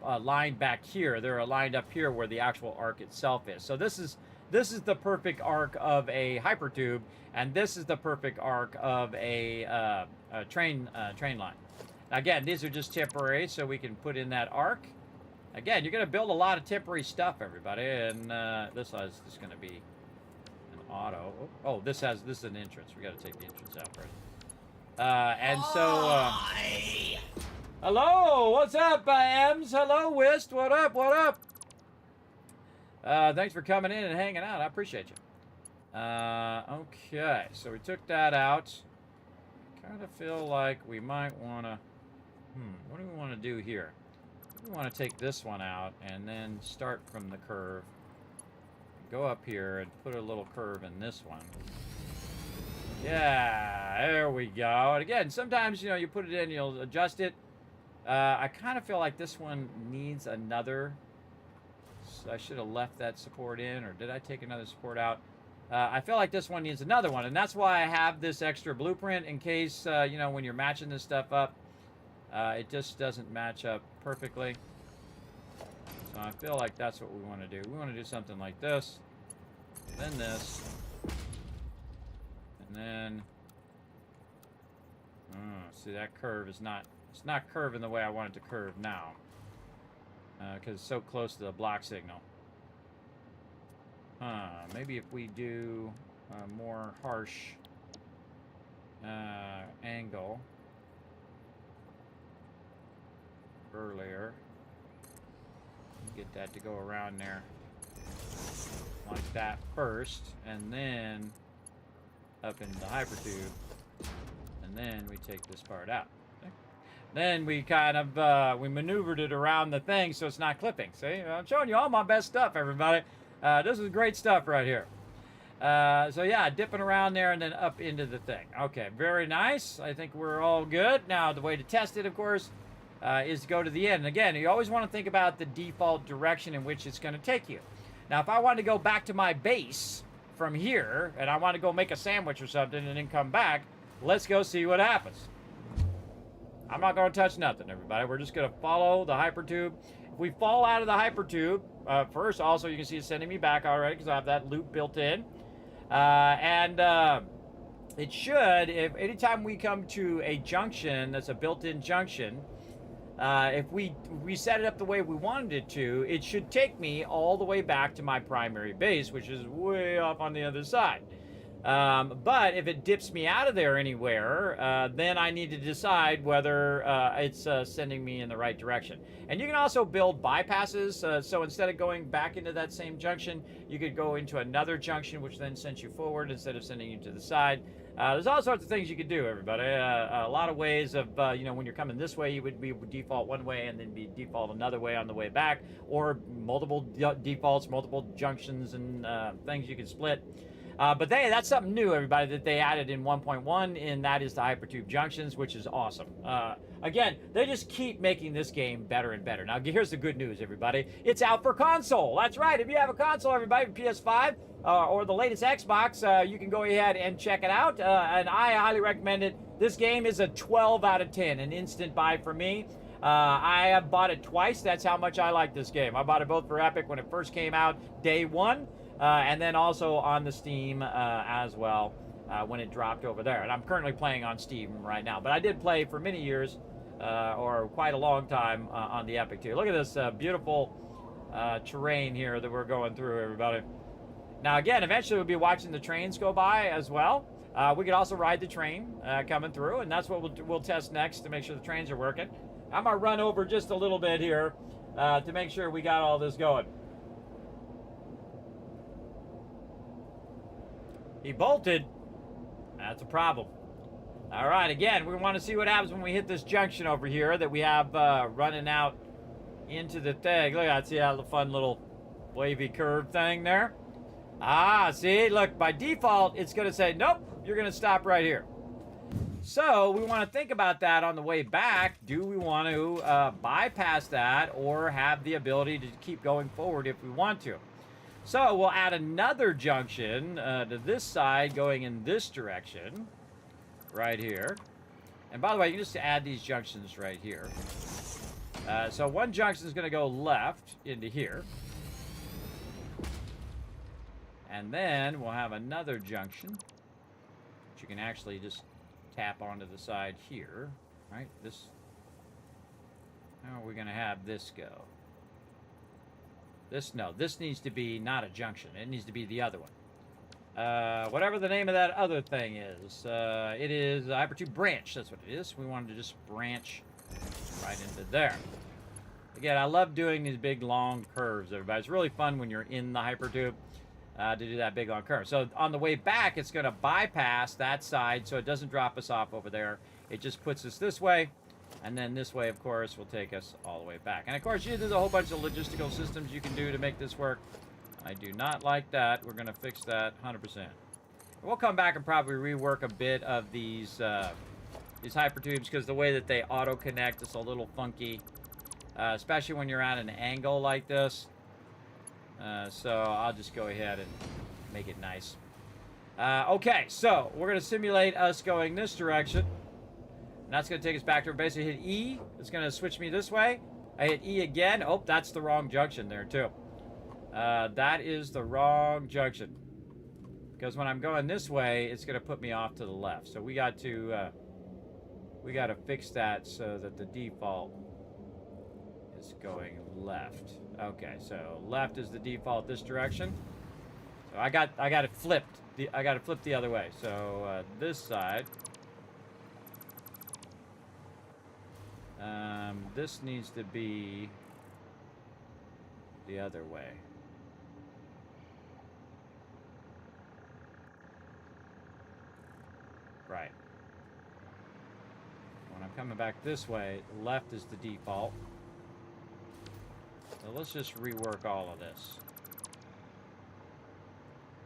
aligned back here. They're aligned up here where the actual arc itself is. So this is the perfect arc of a hypertube, and this is the perfect arc of a train line. Again, these are just temporary, so we can put in that arc. Again, you're going to build a lot of temporary stuff, everybody, and this is just going to be an auto. Oh, this is an entrance. We got to take the entrance out first. And so, hello, what's up, Ems? Hello, Wist, what up, what up? Thanks for coming in and hanging out. I appreciate you. Okay, so we took that out. Kind of feel like we might want to, what do we want to do here? We want to take this one out and then start from the curve, go up here and put a little curve in this one. Yeah, there we go. And again, sometimes, you know, you put it in, you'll adjust it. I kind of feel like this one needs another. So I should have left that support in, or did I take another support out? I feel like this one needs another one, and that's why I have this extra blueprint in case, you know, when you're matching this stuff up, it just doesn't match up perfectly. So I feel like that's what we want to do. We want to do something like this, then this, and then, see, that curve is not, it's not curving the way I want it to curve now, because it's so close to the block signal. Maybe if we do a more harsh angle earlier, get that to go around there like that first, and then up into the hypertube, and then we take this part out. Okay? Then we kind of we maneuvered it around the thing so it's not clipping. See, I'm showing you all my best stuff, everybody. This is great stuff right here. So yeah, dipping around there and then up into the thing. Okay, very nice. I think we're all good. Now the way to test it, of course, is to go to the end. And again, you always want to think about the default direction in which it's going to take you. Now, if I want to go back to my base from here, and I want to go make a sandwich or something and then come back, let's go see what happens. I'm not going to touch nothing, everybody. We're just going to follow the hypertube. If we fall out of the hypertube, first, also, you can see it's sending me back already because I have that loop built in. It should, if anytime we come to a junction that's a built-in junction, if we set it up the way we wanted it to, it should take me all the way back to my primary base, which is way off on the other side. But if it dips me out of there anywhere, then I need to decide whether it's sending me in the right direction. And you can also build bypasses. So instead of going back into that same junction, you could go into another junction, which then sends you forward instead of sending you to the side. There's all sorts of things you could do, everybody. A lot of ways of, you know, when you're coming this way, you would be default one way and then be default another way on the way back, or multiple defaults, multiple junctions and things you can split. But that's something new, everybody, that they added in 1.1, and that is the hypertube junctions, which is awesome. Again, they just keep making this game better and better. Now, here's the good news, everybody. It's out for console. That's right. If you have a console, everybody, PS5 or the latest Xbox, you can go ahead and check it out. And I highly recommend it. This game is a 12 out of 10, an instant buy for me. I have bought it twice. That's how much I like this game. I bought it both for Epic when it first came out, day one. And then also on the Steam as well when it dropped over there. And I'm currently playing on Steam right now. But I did play for many years or quite a long time on the Epic too. Look at this beautiful terrain here that we're going through, everybody. Now again, eventually we'll be watching the trains go by as well. We could also ride the train coming through, and that's what we'll test next to make sure the trains are working. I'm going to run over just a little bit here to make sure we got all this going. He bolted. That's a problem. All right, again, we want to see what happens when we hit this junction over here that we have running out into the thing. Look at that. See how the fun little wavy curve thing there? Ah, see? Look, by default, it's going to say, nope, you're going to stop right here. So we want to think about that on the way back. Do we want to bypass that or have the ability to keep going forward if we want to? So we'll add another junction to this side going in this direction, right here. And by the way, you can just add these junctions right here. So one junction is going to go left into here. And then we'll have another junction, which you can actually just tap onto the side here, right? This. How are we going to have this go? This needs to be not a junction. It needs to be the other one. Whatever the name of that other thing is. It is Hypertube branch. That's what it is. We wanted to just branch right into there. Again, I love doing these big, long curves, everybody. It's really fun when you're in the Hypertube to do that big, long curve. So on the way back, it's going to bypass that side so it doesn't drop us off over there. It just puts us this way. And then this way, of course, will take us all the way back. And, of course, there's a whole bunch of logistical systems you can do to make this work. I do not like that. We're going to fix that 100%. We'll come back and probably rework a bit of these Hypertubes because the way that they auto-connect is a little funky, especially when you're at an angle like this. So I'll just go ahead and make it nice. Okay, so we're going to simulate us going this direction. And that's going to take us back to basically hit E. It's going to switch me this way. I hit E again. Oh, that's the wrong junction there, too. That is the wrong junction. Because when I'm going this way, it's going to put me off to the left. So we got to fix that so that the default is going left. Okay, so left is the default this direction. So I got it flipped. I got it flipped the other way. So this side. This needs to be the other way. Right. When I'm coming back this way, left is the default. So let's just rework all of this.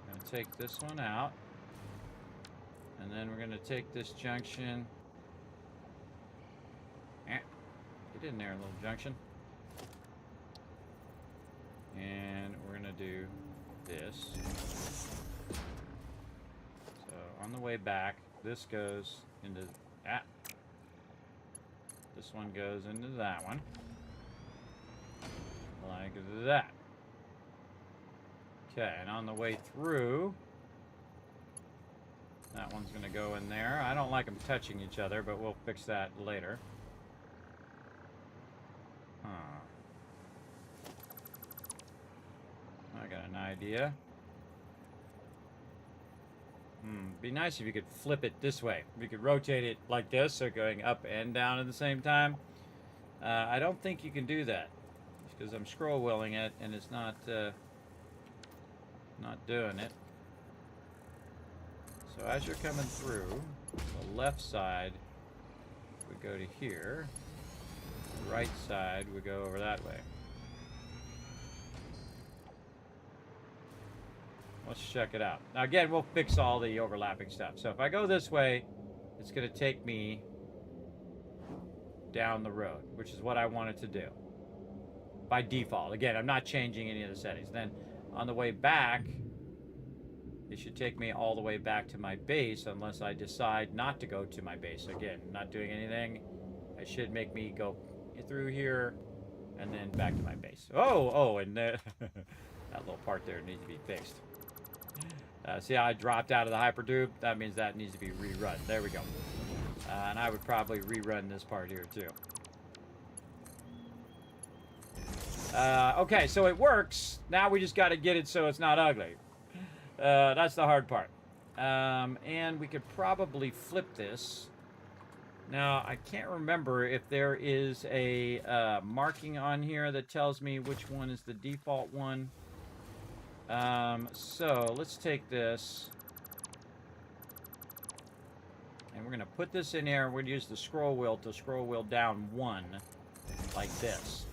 I'm going to take this one out. And then we're going to take this junction. Get in there, little junction. And we're going to do this. So on the way back, this goes into that. This one goes into that one. Like that. Okay, and on the way through, that one's going to go in there. I don't like them touching each other, but we'll fix that later. I got an idea. Be nice if you could flip it this way. If you could rotate it like this, so going up and down at the same time. I don't think you can do that because I'm scroll wheeling it and it's not doing it. So as you're coming through, the left side would go to here. The right side would go over that way. Let's check it out. Now again, we'll fix all the overlapping stuff. So if I go this way, it's going to take me down the road, which is what I wanted to do by default. Again, I'm not changing any of the settings. Then on the way back, it should take me all the way back to my base unless I decide not to go to my base. Again, not doing anything. It should make me go through here and then back to my base. Oh, and that little part there needs to be fixed. See how I dropped out of the hypertube? That means that needs to be rerun. There we go. And I would probably rerun this part here too. Okay, so it works. Now we just got to get it so it's not ugly. That's the hard part. And we could probably flip this. Now, I can't remember if there is a marking on here that tells me which one is the default one. So let's take this. And we're going to put this in here. We're going to use the scroll wheel to scroll wheel down one, like this.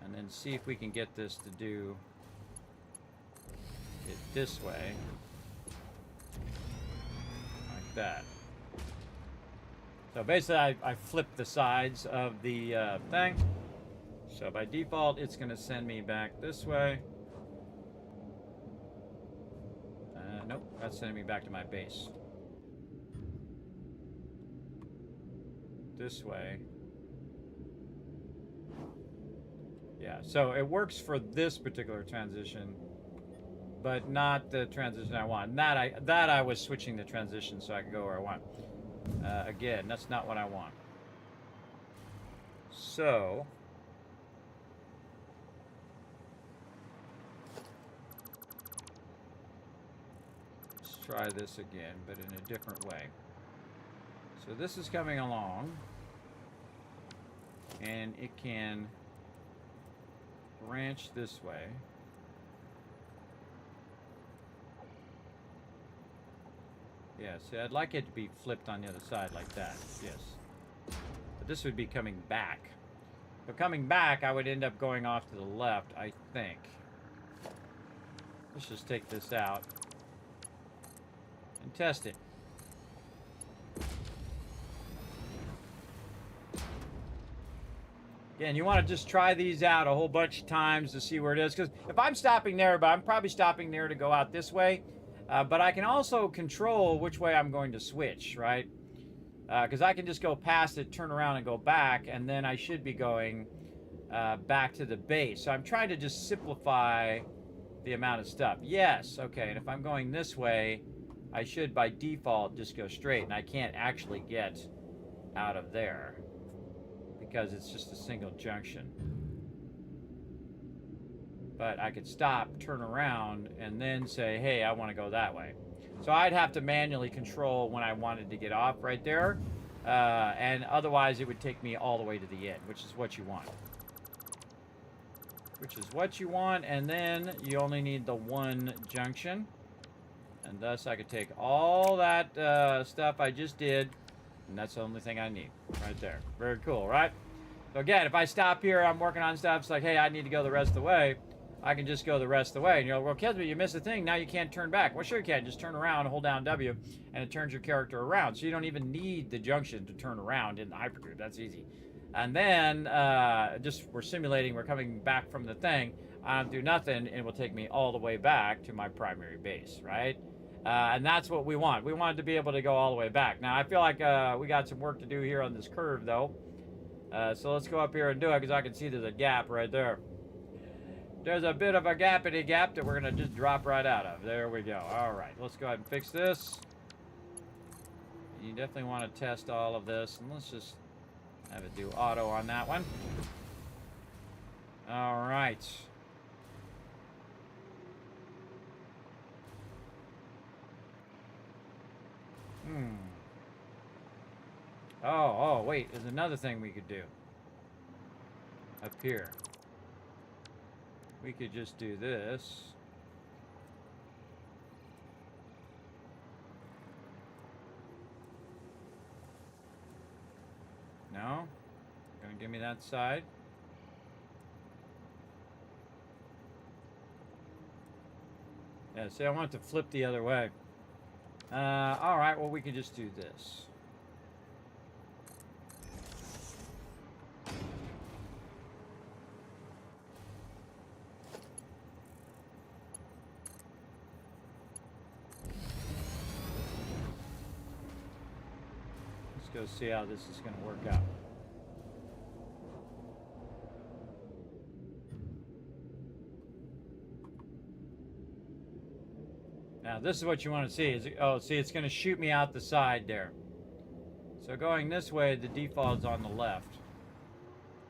And then see if we can get this to do it this way. Like that. So basically, I flipped the sides of the thing. So by default, it's going to send me back this way. Nope, that's sending me back to my base. This way. Yeah, so it works for this particular transition, but not the transition I want. That I was switching the transition so I could go where I want. Again, that's not what I want. So let's try this again, but in a different way. So this is coming along, and it can branch this way. Yeah, see, I'd like it to be flipped on the other side like that, yes. But this would be coming back. But coming back, I would end up going off to the left, I think. Let's just take this out and test it. Again, you want to just try these out a whole bunch of times to see where it is. Because if I'm stopping there, but I'm probably stopping there to go out this way. But I can also control which way I'm going to switch, right? Because I can just go past it, turn around, and go back. And then I should be going back to the base. So I'm trying to just simplify the amount of stuff. Yes, okay. And if I'm going this way, I should, by default, just go straight. And I can't actually get out of there, because it's just a single junction. But I could stop, turn around, and then say, hey, I want to go that way. So I'd have to manually control when I wanted to get off right there. And otherwise, it would take me all the way to the end, which is what you want. Which is what you want, and then you only need the one junction. And thus, I could take all that stuff I just did, and that's the only thing I need right there. Very cool, right? So again, if I stop here, I'm working on stuff. It's like, hey, I need to go the rest of the way. I can just go the rest of the way. And you're like, well, Kismet, you missed a thing. Now you can't turn back. Well, sure you can. Just turn around, hold down W, and it turns your character around. So you don't even need the junction to turn around in the hypergroup. That's easy. And then just we're simulating. We're coming back from the thing. I don't do nothing, and it will take me all the way back to my primary base, right? And that's what we want. We want to be able to go all the way back. Now, I feel like we got some work to do here on this curve, though. So let's go up here and do it, because I can see there's a gap right there. There's a bit of a gappity gap that we're going to just drop right out of. There we go. All right, let's go ahead and fix this. You definitely want to test all of this, and let's just have it do auto on that one. All right. Oh, wait, there's another thing we could do. Up here. We could just do this. No? Gonna give me that side. Yeah, see, I want it to flip the other way. Alright, well, we can just do this. Let's go see how this is going to work out. Now, this is what you want to see. Oh, see, it's going to shoot me out the side there. So going this way, the default is on the left,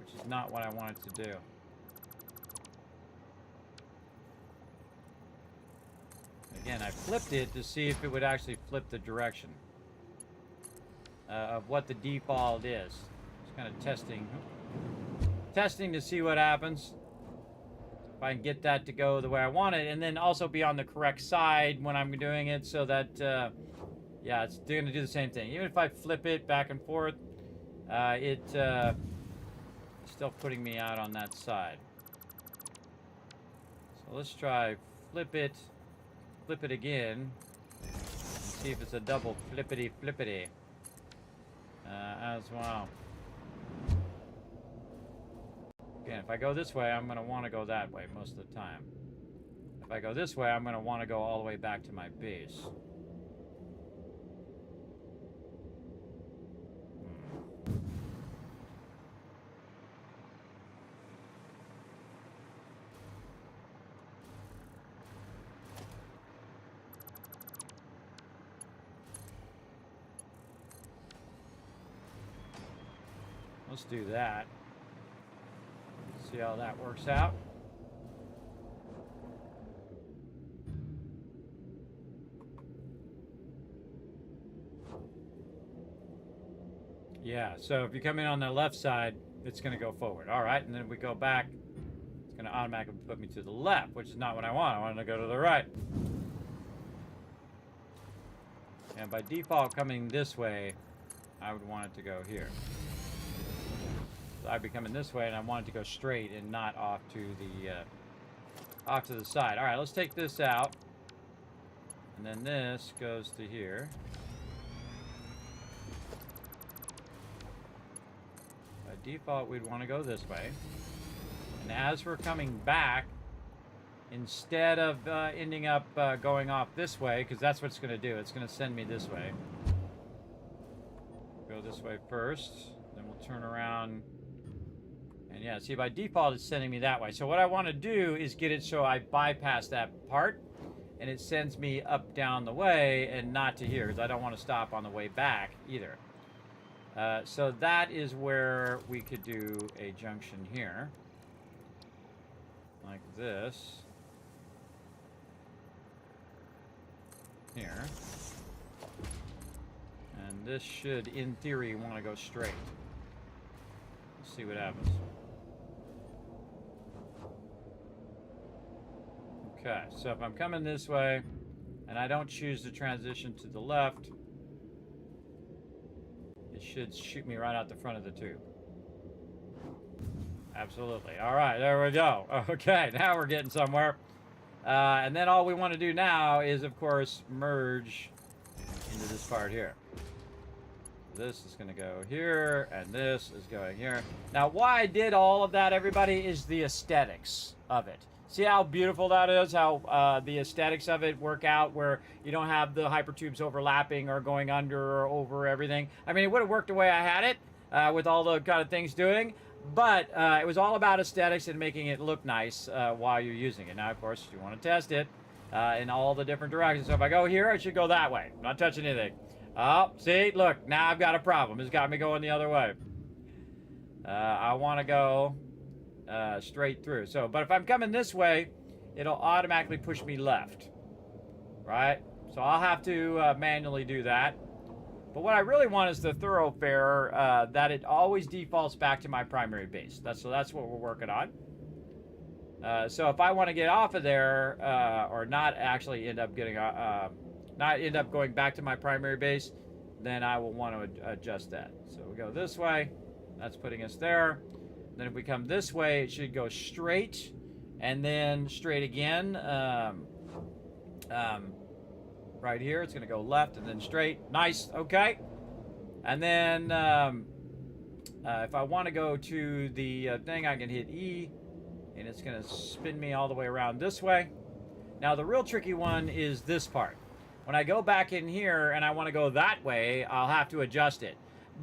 which is not what I want it to do. Again, I flipped it to see if it would actually flip the direction of what the default is. Just kind of testing to see what happens. If I can get that to go the way I want it, and then also be on the correct side when I'm doing it, so that yeah, it's going to do the same thing. Even if I flip it back and forth, it's still putting me out on that side. So let's try flip it again, and see if it's a double flippity as well. Again, if I go this way, I'm going to want to go that way most of the time. If I go this way, I'm going to want to go all the way back to my base. Let's do that. See how that works out. Yeah, so if you come in on the left side, it's going to go forward. All right, and then if we go back, it's going to automatically put me to the left, which is not what I want. I want it to go to the right. And by default, coming this way, I would want it to go here. So I'd be coming this way, and I want it to go straight and not off to the side. All right, let's take this out, and then this goes to here. By default, we'd want to go this way, and as we're coming back, instead of ending up going off this way, because that's what it's going to do. It's going to send me this way. Go this way first, then we'll turn around. And yeah, see, by default, it's sending me that way. So what I want to do is get it so I bypass that part, and it sends me up, down the way, and not to here, because I don't want to stop on the way back either. So that is where we could do a junction here. Like this. Here. And this should, in theory, want to go straight. Let's see what happens. Okay, so if I'm coming this way, and I don't choose to transition to the left, it should shoot me right out the front of the tube. Absolutely. All right, there we go. Okay, now we're getting somewhere. And then all we want to do now is, of course, merge into this part here. This is going to go here, and this is going here. Now, why I did all of that, everybody, is the aesthetics of it. See how beautiful that is? How the aesthetics of it work out, where you don't have the hypertubes overlapping or going under or over everything. I mean, it would have worked the way I had it with all the kind of things doing, but it was all about aesthetics and making it look nice while you're using it. Now, of course, you want to test it in all the different directions. So if I go here, I should go that way. I'm not touching anything. Oh, see, look, now I've got a problem. It's got me going the other way. I want to go straight through. So, but if I'm coming this way, it'll automatically push me left, right? So I'll have to manually do that. But what I really want is the thoroughfare that it always defaults back to my primary base. So that's what we're working on. So if I want to get off of there or not actually end up getting not end up going back to my primary base, then I will want to adjust that. So we go this way, That's putting us there. Then if we come this way, it should go straight and then straight again. Right here, it's going to go left and then straight. Nice. Okay. And then if I want to go to the thing, I can hit E, and it's going to spin me all the way around this way. Now, the real tricky one is this part. When I go back in here and I want to go that way, I'll have to adjust it.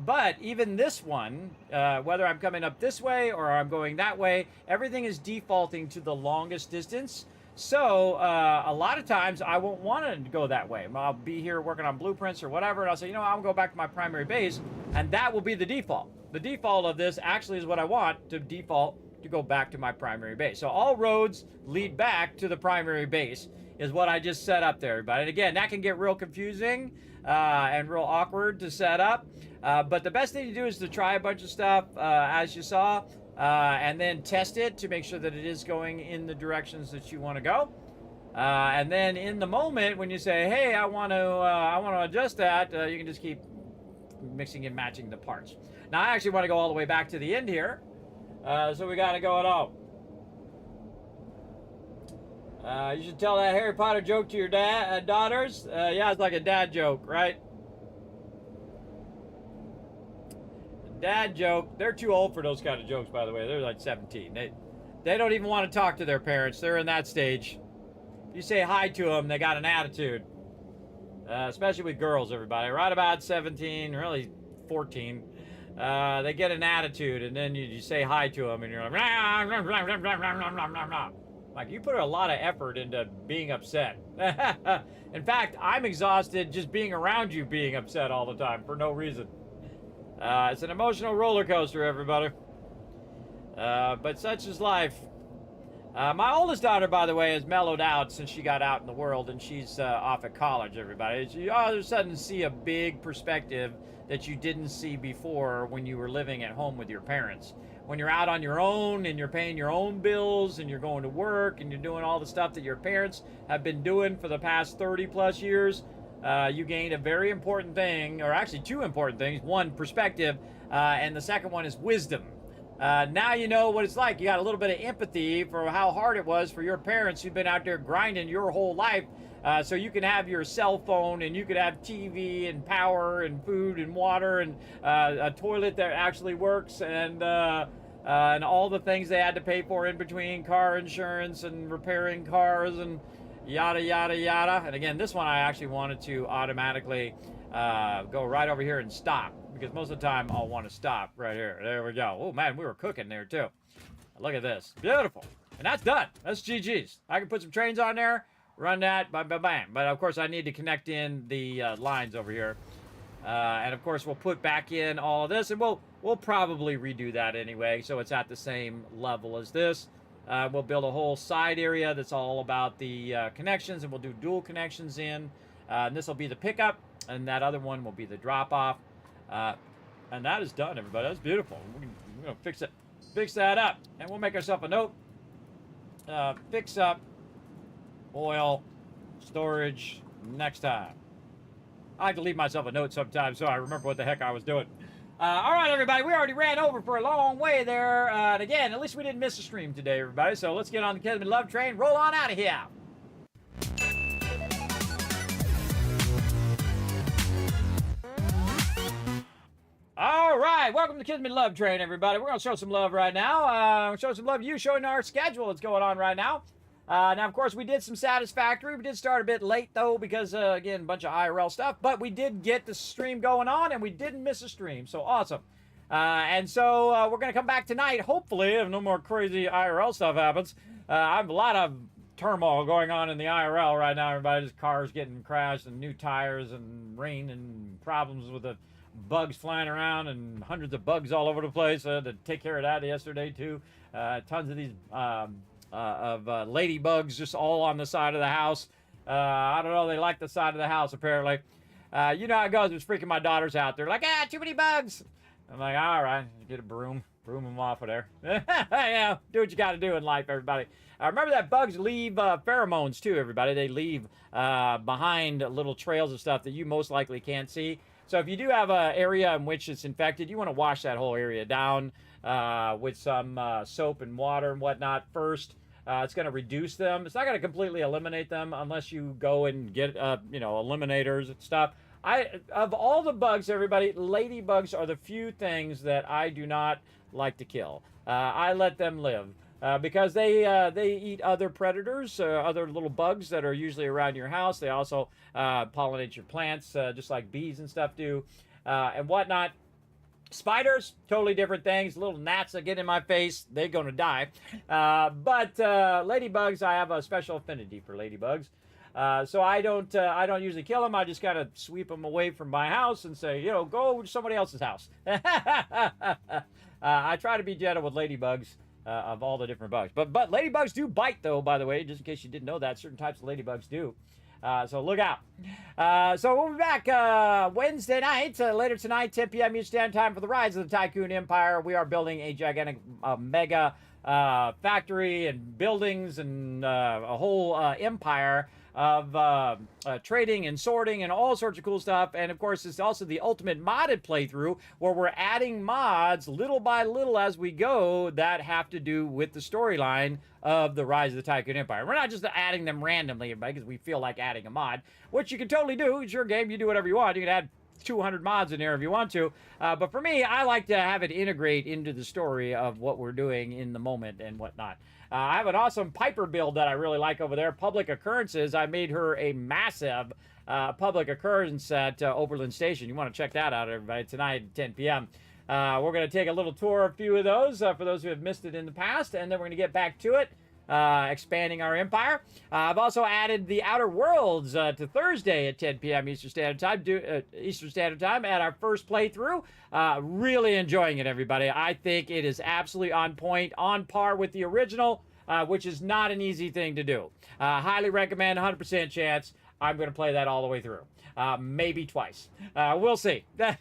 But even this one, whether I'm coming up this way or I'm going that way, everything is defaulting to the longest distance. So a lot of times I won't want to go that way. I'll be here working on blueprints or whatever, and I'll say, you know, I'll go back to my primary base, and that will be the default. The default of this actually is what I want to default to go back to my primary base. So all roads lead back to the primary base is what I just set up there, everybody. And again, that can get real confusing and real awkward to set up. But the best thing to do is to try a bunch of stuff, as you saw, and then test it to make sure that it is going in the directions that you want to go. And then in the moment when you say, hey, I want to adjust that, you can just keep mixing and matching the parts. Now I actually want to go all the way back to the end here. So we got to go it all. You should tell that Harry Potter joke to your daughters. Yeah, it's like a dad joke, right? Dad joke. They're too old for those kind of jokes, by the way. They're like 17. They don't even want to talk to their parents. They're in that stage. If you say hi to them, they got an attitude. Especially with girls, everybody. Right about 17, really 14. They get an attitude, and then you say hi to them, and you're like, like, you put a lot of effort into being upset. In fact, I'm exhausted just being around you being upset all the time for no reason. It's an emotional roller coaster, everybody. But such is life. My oldest daughter, by the way, has mellowed out since she got out in the world, and she's off at college, everybody. You all of a sudden see a big perspective that you didn't see before when you were living at home with your parents. When you're out on your own and you're paying your own bills and you're going to work and you're doing all the stuff that your parents have been doing for the past 30 plus years, you gained a very important thing, or actually two important things. One, perspective, and the second one is wisdom. Now you know what it's like. You got a little bit of empathy for how hard it was for your parents who've been out there grinding your whole life, so you can have your cell phone and you could have TV and power and food and water and a toilet that actually works and all the things they had to pay for in between, car insurance and repairing cars and yada, yada, yada. And again, this one I actually wanted to automatically go right over here and stop, because most of the time I'll want to stop right here. There we go. Oh man, we were cooking there too. Look at this. Beautiful. And that's done. That's GG's. I can put some trains on there, run that, bam, bam, bam. But of course I need to connect in the lines over here. And of course we'll put back in all of this, and we'll probably redo that anyway, so it's at the same level as this. We'll build a whole side area that's all about the connections, and we'll do dual connections in. And this will be the pickup, and that other one will be the drop-off. And that is done, everybody. That's beautiful. We're going to fix that up. And we'll make ourselves a note. Fix up oil storage next time. I like to leave myself a note sometimes so I remember what the heck I was doing. All right, everybody, we already ran over for a long way there. And again, at least we didn't miss a stream today, everybody. So let's get on the Kismet Love Train. Roll on out of here. All right, welcome to Kismet Love Train, everybody. We're going to show some love right now. Show some love to you, showing our schedule that's going on right now. Now, of course, we did some Satisfactory. We did start a bit late, though, because, again, a bunch of IRL stuff. But we did get the stream going on, and we didn't miss a stream. So, awesome. And so, we're going to come back tonight, hopefully, if no more crazy IRL stuff happens. I have a lot of turmoil going on in the IRL right now. Everybody's cars getting crashed, and new tires, and rain, and problems with the bugs flying around, and hundreds of bugs all over the place. To take care of that yesterday, too. Tons of these... ladybugs just all on the side of the house. I don't know, they like the side of the house apparently. You know how it goes. It's freaking my daughters out. They're like, too many bugs. I'm like, all right, get a broom them off of there. Yeah, do what you got to do in life, everybody. Remember that bugs leave pheromones too, everybody. They leave behind little trails of stuff that you most likely can't see. So if you do have an area in which it's infected, you want to wash that whole area down with some soap and water and whatnot first. It's going to reduce them. It's not going to completely eliminate them unless you go and get, eliminators and stuff. Of all the bugs, everybody, ladybugs are the few things that I do not like to kill. I let them live. Because they eat other predators, other little bugs that are usually around your house. They also pollinate your plants, just like bees and stuff do, and whatnot. Spiders, totally different things. Little gnats that get in my face, they're going to die. But ladybugs, I have a special affinity for ladybugs. So I don't usually kill them. I just kind of sweep them away from my house and say, go to somebody else's house. I try to be gentle with ladybugs. Of all the different bugs. But ladybugs do bite, though, by the way, just in case you didn't know that. Certain types of ladybugs do. So look out. So we'll be back Wednesday night, later tonight, 10 p.m. Eastern Standard Time for the Rise of the Tycoon Empire. We are building a gigantic mega factory and buildings and a whole empire of trading and sorting and all sorts of cool stuff. And of course, it's also the ultimate modded playthrough where we're adding mods little by little as we go that have to do with the storyline of the Rise of the Tycoon Empire. We're not just adding them randomly, everybody, because we feel like adding a mod, which you can totally do. It's your game. You do whatever you want. You can add 200 mods in there if you want to. But for me, I like to have it integrate into the story of what we're doing in the moment and whatnot. I have an awesome Piper build that I really like over there. Public Occurrences. I made her a massive public occurrence at Oberlin Station. You want to check that out, everybody, tonight at 10 p.m. We're going to take a little tour of a few of those for those who have missed it in the past, and then we're going to get back to it. Expanding our empire. I've also added the Outer Worlds to Thursday at 10 p.m. Eastern Standard Time at our first playthrough. Really enjoying it, everybody. I think it is absolutely on point, on par with the original, which is not an easy thing to do. Highly recommend, 100% chance. I'm going to play that all the way through. Maybe twice. We'll see. Because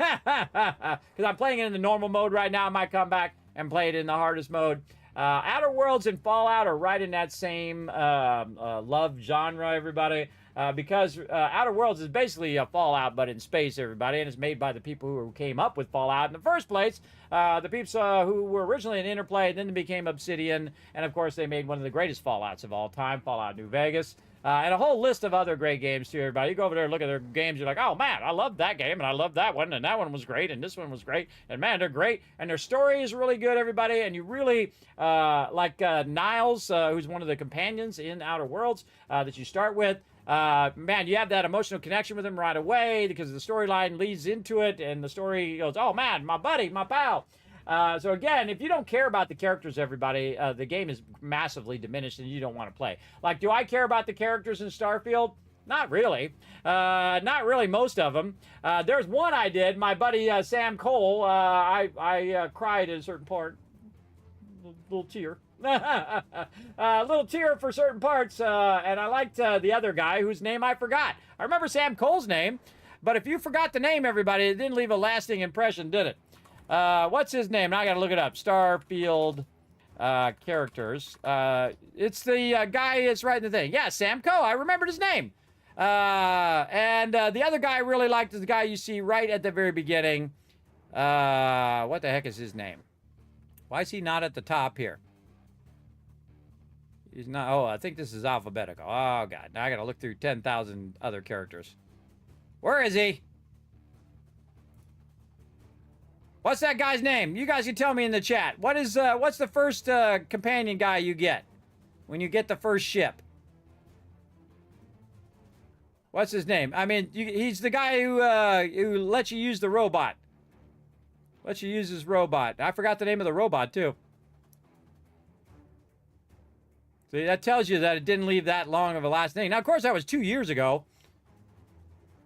I'm playing it in the normal mode right now. I might come back and play it in the hardest mode. Outer Worlds and Fallout are right in that same love genre, everybody, because Outer Worlds is basically a Fallout, but in space, everybody, and it's made by the people who came up with Fallout in the first place, the people who were originally in Interplay, then they became Obsidian, and of course they made one of the greatest Fallouts of all time, Fallout New Vegas. And a whole list of other great games, too, everybody. You go over there and look at their games, you're like, oh, man, I love that game, and I love that one, and that one was great, and this one was great, and, man, they're great, and their story is really good, everybody, and you really, like Niles, who's one of the companions in Outer Worlds that you start with, man, you have that emotional connection with him right away because the storyline leads into it, and the story goes, oh, man, my buddy, my pal. So again, if you don't care about the characters, everybody, the game is massively diminished and you don't want to play. Like, do I care about the characters in Starfield? Not really. Not really most of them. There's one I did, my buddy Sam Cole. I cried at a certain part. Little tear. A little tear for certain parts. And I liked the other guy whose name I forgot. I remember Sam Cole's name, but if you forgot the name, everybody, it didn't leave a lasting impression, did it? What's his name? Now I gotta look it up. Starfield characters. It's the guy that's writing the thing. Yeah, Sam Coe. I remembered his name. And the other guy I really liked is the guy you see right at the very beginning. What the heck is his name? Why is he not at the top here? He's not. Oh, I think this is alphabetical. Oh, God. Now I gotta look through 10,000 other characters. Where is he? What's that guy's name? You guys can tell me in the chat. What's the first companion guy you get when you get the first ship? What's his name? I mean, he's the guy who lets you use the robot. Lets you use his robot. I forgot the name of the robot, too. See, that tells you that it didn't leave that long of a last name. Now, of course, that was 2 years ago.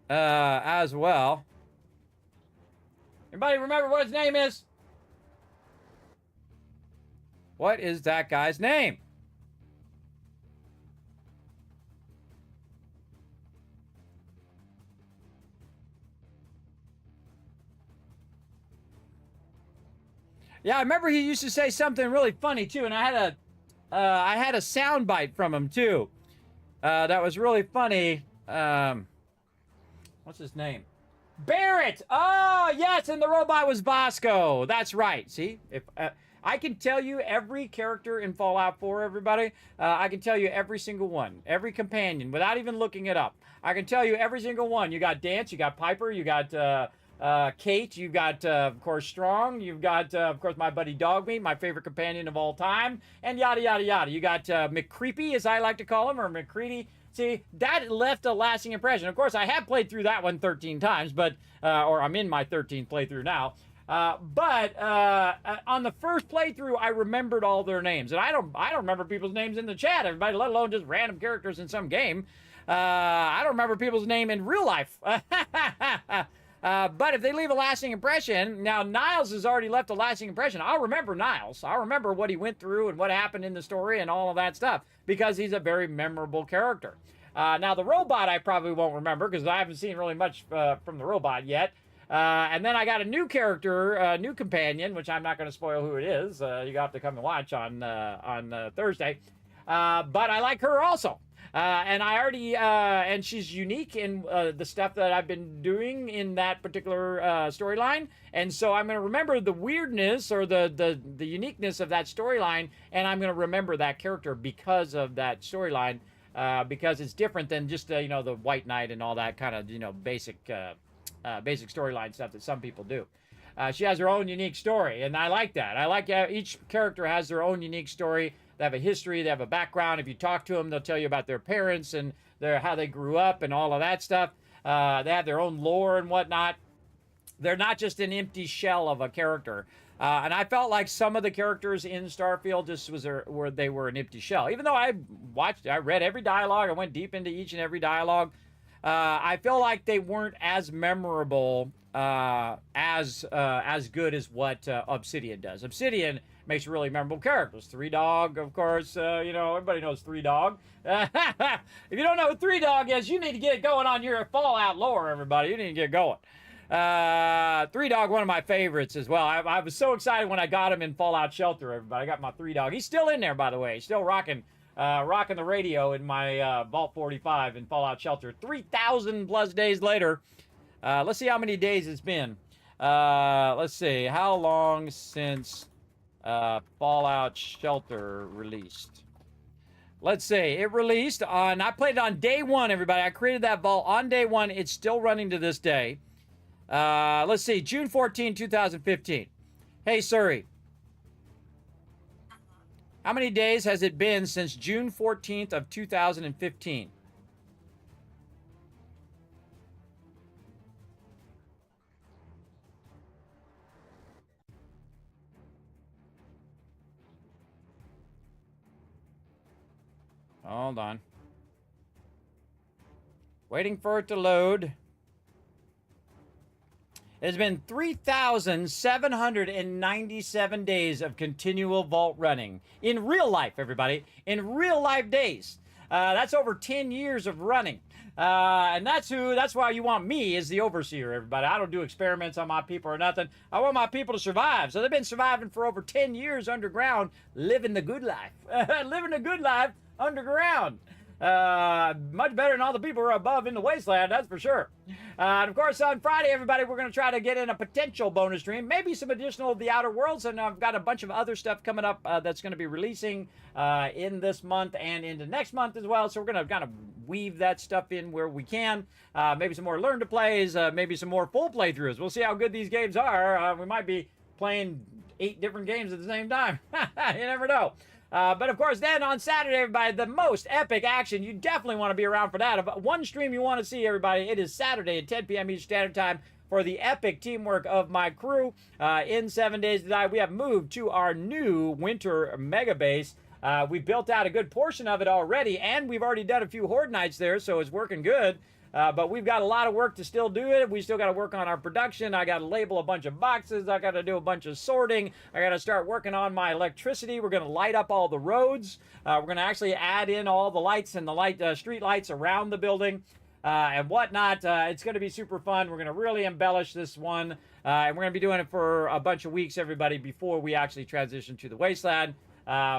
As well. Anybody remember what his name is? What is that guy's name? Yeah, I remember he used to say something really funny too, and I had a sound bite from him too. That was really funny. What's his name? Barrett. Oh, yes, and the robot was Bosco. That's right. See, if I can tell you every character in Fallout 4, everybody, I can tell you every single one, every companion, without even looking it up. I can tell you every single one. You got Dance, you got Piper, you got Kate, you've got, of course, Strong, you've got, of course, my buddy Dogmeat, my favorite companion of all time, and yada, yada, yada. You got McCreepy, as I like to call him, or McCready. See, that left a lasting impression. Of course, I have played through that one 13 times, but or I'm in my 13th playthrough now. But on the first playthrough, I remembered all their names, and I don't remember people's names in the chat, everybody, let alone just random characters in some game. I don't remember people's name in real life. But if they leave a lasting impression, now Niles has already left a lasting impression. I'll remember Niles. I'll remember what he went through and what happened in the story and all of that stuff because he's a very memorable character. Now, the robot I probably won't remember because I haven't seen really much from the robot yet. And then I got a new character, a new companion, which I'm not going to spoil who it is. You have to come and watch on Thursday. But I like her also. And I already, and she's unique in the stuff that I've been doing in that particular storyline. And so I'm going to remember the weirdness or the uniqueness of that storyline. And I'm going to remember that character because of that storyline, because it's different than just, you know, the White Knight and all that kind of, you know, basic storyline stuff that some people do. She has her own unique story, and I like that. I like each character has their own unique story. They have a history, they have a background. If you talk to them, they'll tell you about their parents and how they grew up and all of that stuff. They have their own lore and whatnot. They're not just an empty shell of a character. And I felt like some of the characters in Starfield just were an empty shell. Even though I read every dialogue, I went deep into each and every dialogue. I feel like they weren't as memorable as good as what Obsidian does. Obsidian makes really memorable characters. Three Dog, of course, you know, everybody knows Three Dog. If you don't know who Three Dog is, you need to get going on your Fallout lore, everybody. You need to get going. Three Dog, one of my favorites as well. I was so excited when I got him in Fallout Shelter, everybody. I got my Three Dog. He's still in there, by the way. He's still rocking the radio in my Vault 45 in Fallout Shelter. 3,000 plus days later. Let's see how many days it's been. Let's see. How long since Fallout Shelter released? Let's see. It released on... I played it on day one, everybody. I created that vault on day one. It's still running to this day. Let's see. June 14, 2015. Hey, Surrey. How many days has it been since June 14th of 2015? Hold on. Waiting for it to load. It has been 3,797 days of continual vault running. In real life, everybody. In real life days. That's over 10 years of running. And that's why you want me as the overseer, everybody. I don't do experiments on my people or nothing. I want my people to survive. So they've been surviving for over 10 years underground, living the good life. Living the good life underground. Much better than all the people who are above in the wasteland, that's for sure. And of course, on Friday, everybody, we're going to try to get in a potential bonus stream, maybe some additional of the Outer Worlds, and I've got a bunch of other stuff coming up that's going to be releasing in this month and into next month as well. So we're going to kind of weave that stuff in where we can. Maybe some more learn to plays, maybe some more full playthroughs. We'll see how good these games are. We might be playing 8 different games at the same time. You never know. But of course, then on Saturday, everybody, the most epic action. You definitely want to be around for that. If one stream you want to see, everybody, it is Saturday at 10 p.m. Eastern Standard Time for the epic teamwork of my crew. In 7 Days to Die, we have moved to our new winter mega base. We built out a good portion of it already, and we've already done a few Horde nights there, so it's working good. But we've got a lot of work to still do it. We still got to work on our production. I got to label a bunch of boxes. I got to do a bunch of sorting. I got to start working on my electricity. We're going to light up all the roads. We're going to actually add in all the lights and the street lights around the building and whatnot. It's going to be super fun. We're going to really embellish this one. And we're going to be doing it for a bunch of weeks, everybody, before we actually transition to the Wasteland.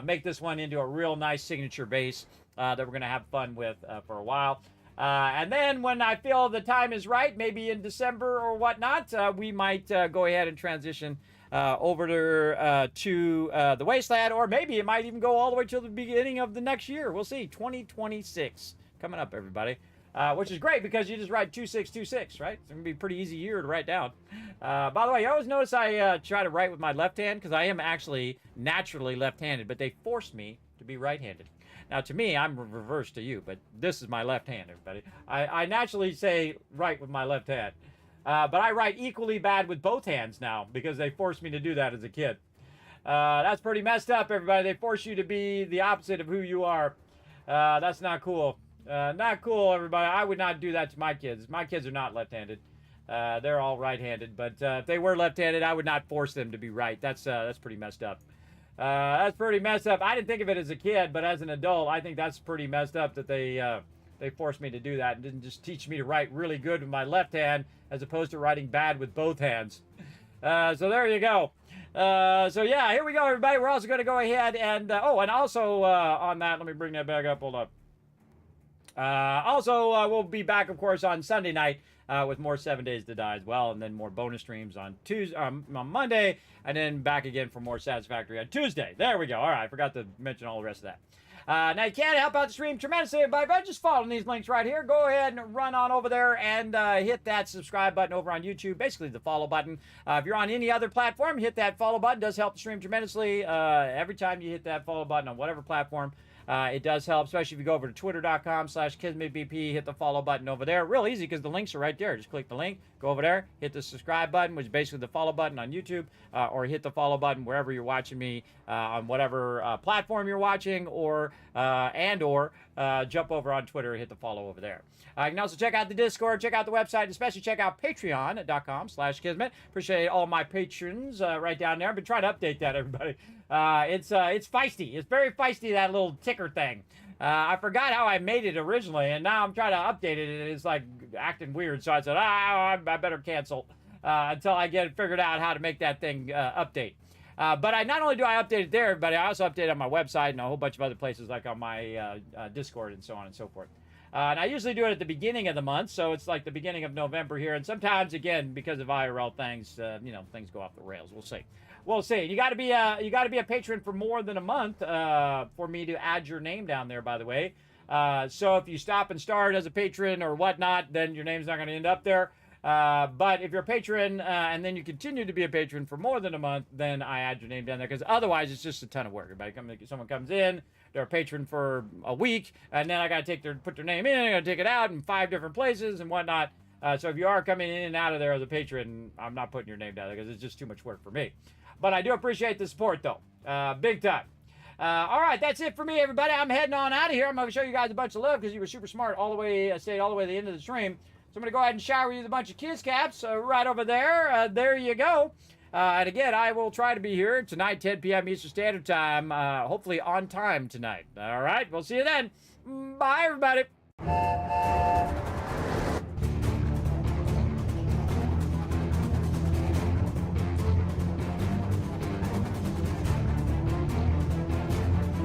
Make this one into a real nice signature base that we're going to have fun with for a while. And then when I feel the time is right, maybe in December or whatnot, we might go ahead and transition over to the wasteland, or maybe it might even go all the way till the beginning of the next year. We'll see. 2026 coming up, everybody. Which is great because you just write 2626, right? It's going to be a pretty easy year to write down. By the way, you always notice I try to write with my left hand because I am actually naturally left-handed, but they forced me to be right-handed. Now, to me, I'm reversed to you, but this is my left hand, everybody. I naturally say write with my left hand, but I write equally bad with both hands now because they forced me to do that as a kid. That's pretty messed up, everybody. They force you to be the opposite of who you are. That's not cool. Not cool, everybody. I would not do that to my kids. My kids are not left-handed. They're all right-handed, but if they were left-handed, I would not force them to be right. That's pretty messed up. That's pretty messed up. I didn't think of it as a kid, but as an adult, I think that's pretty messed up that they forced me to do that and didn't just teach me to write really good with my left hand as opposed to writing bad with both hands. So there you go. So yeah, here we go, everybody. We're also going to go ahead and and also on that, let me bring that back up. Hold up. Also, we'll be back, of course, on Sunday night with more 7 Days to Die as well, and then more bonus streams on Monday, and then back again for more Satisfactory on Tuesday. There we go. All right, I forgot to mention all the rest of that. Now, you can help out the stream tremendously by just following these links right here. Go ahead and run on over there and hit that subscribe button over on YouTube, basically the follow button. If you're on any other platform, hit that follow button. It does help the stream tremendously. Every time you hit that follow button on whatever platform, it does help, especially if you go over to twitter.com/KismetBP, hit the follow button over there. Real easy because the links are right there. Just click the link, go over there, hit the subscribe button, which is basically the follow button on YouTube, or hit the follow button wherever you're watching me on whatever platform you're watching, or jump over on Twitter and hit the follow over there. You can also check out the Discord, check out the website, and especially check out patreon.com/Kismet. Appreciate all my patrons right down there. I've been trying to update that, everybody. It's feisty. It's very feisty, that little ticker thing. I forgot how I made it originally, and now I'm trying to update it, and it's like acting weird. So I said, I better cancel until I get it figured out how to make that thing update. But not only do I update it there, but I also update it on my website and a whole bunch of other places, like on my Discord and so on and so forth. And I usually do it at the beginning of the month, so it's like the beginning of November here. And sometimes, again, because of IRL things, things go off the rails. We'll see. We'll see. You got to be a patron for more than a month for me to add your name down there. By the way, so if you stop and start as a patron or whatnot, then your name's not going to end up there. But if you're a patron and then you continue to be a patron for more than a month, then I add your name down there, because otherwise it's just a ton of work. Someone comes in, they're a patron for a week, and then I got to put their name in, I got to take it out in 5 different places and whatnot. So if you are coming in and out of there as a patron, I'm not putting your name down there because it's just too much work for me. But I do appreciate the support, though. Big time. All right, that's it for me, everybody. I'm heading on out of here. I'm going to show you guys a bunch of love because you were super smart stayed all the way to the end of the stream. So I'm going to go ahead and shower you with a bunch of kiss caps right over there. There you go. And again, I will try to be here tonight, 10 p.m. Eastern Standard Time, hopefully on time tonight. All right, we'll see you then. Bye, everybody.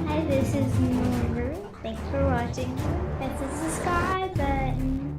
Hi, this is Norbert. Thanks for watching. Hit the subscribe button.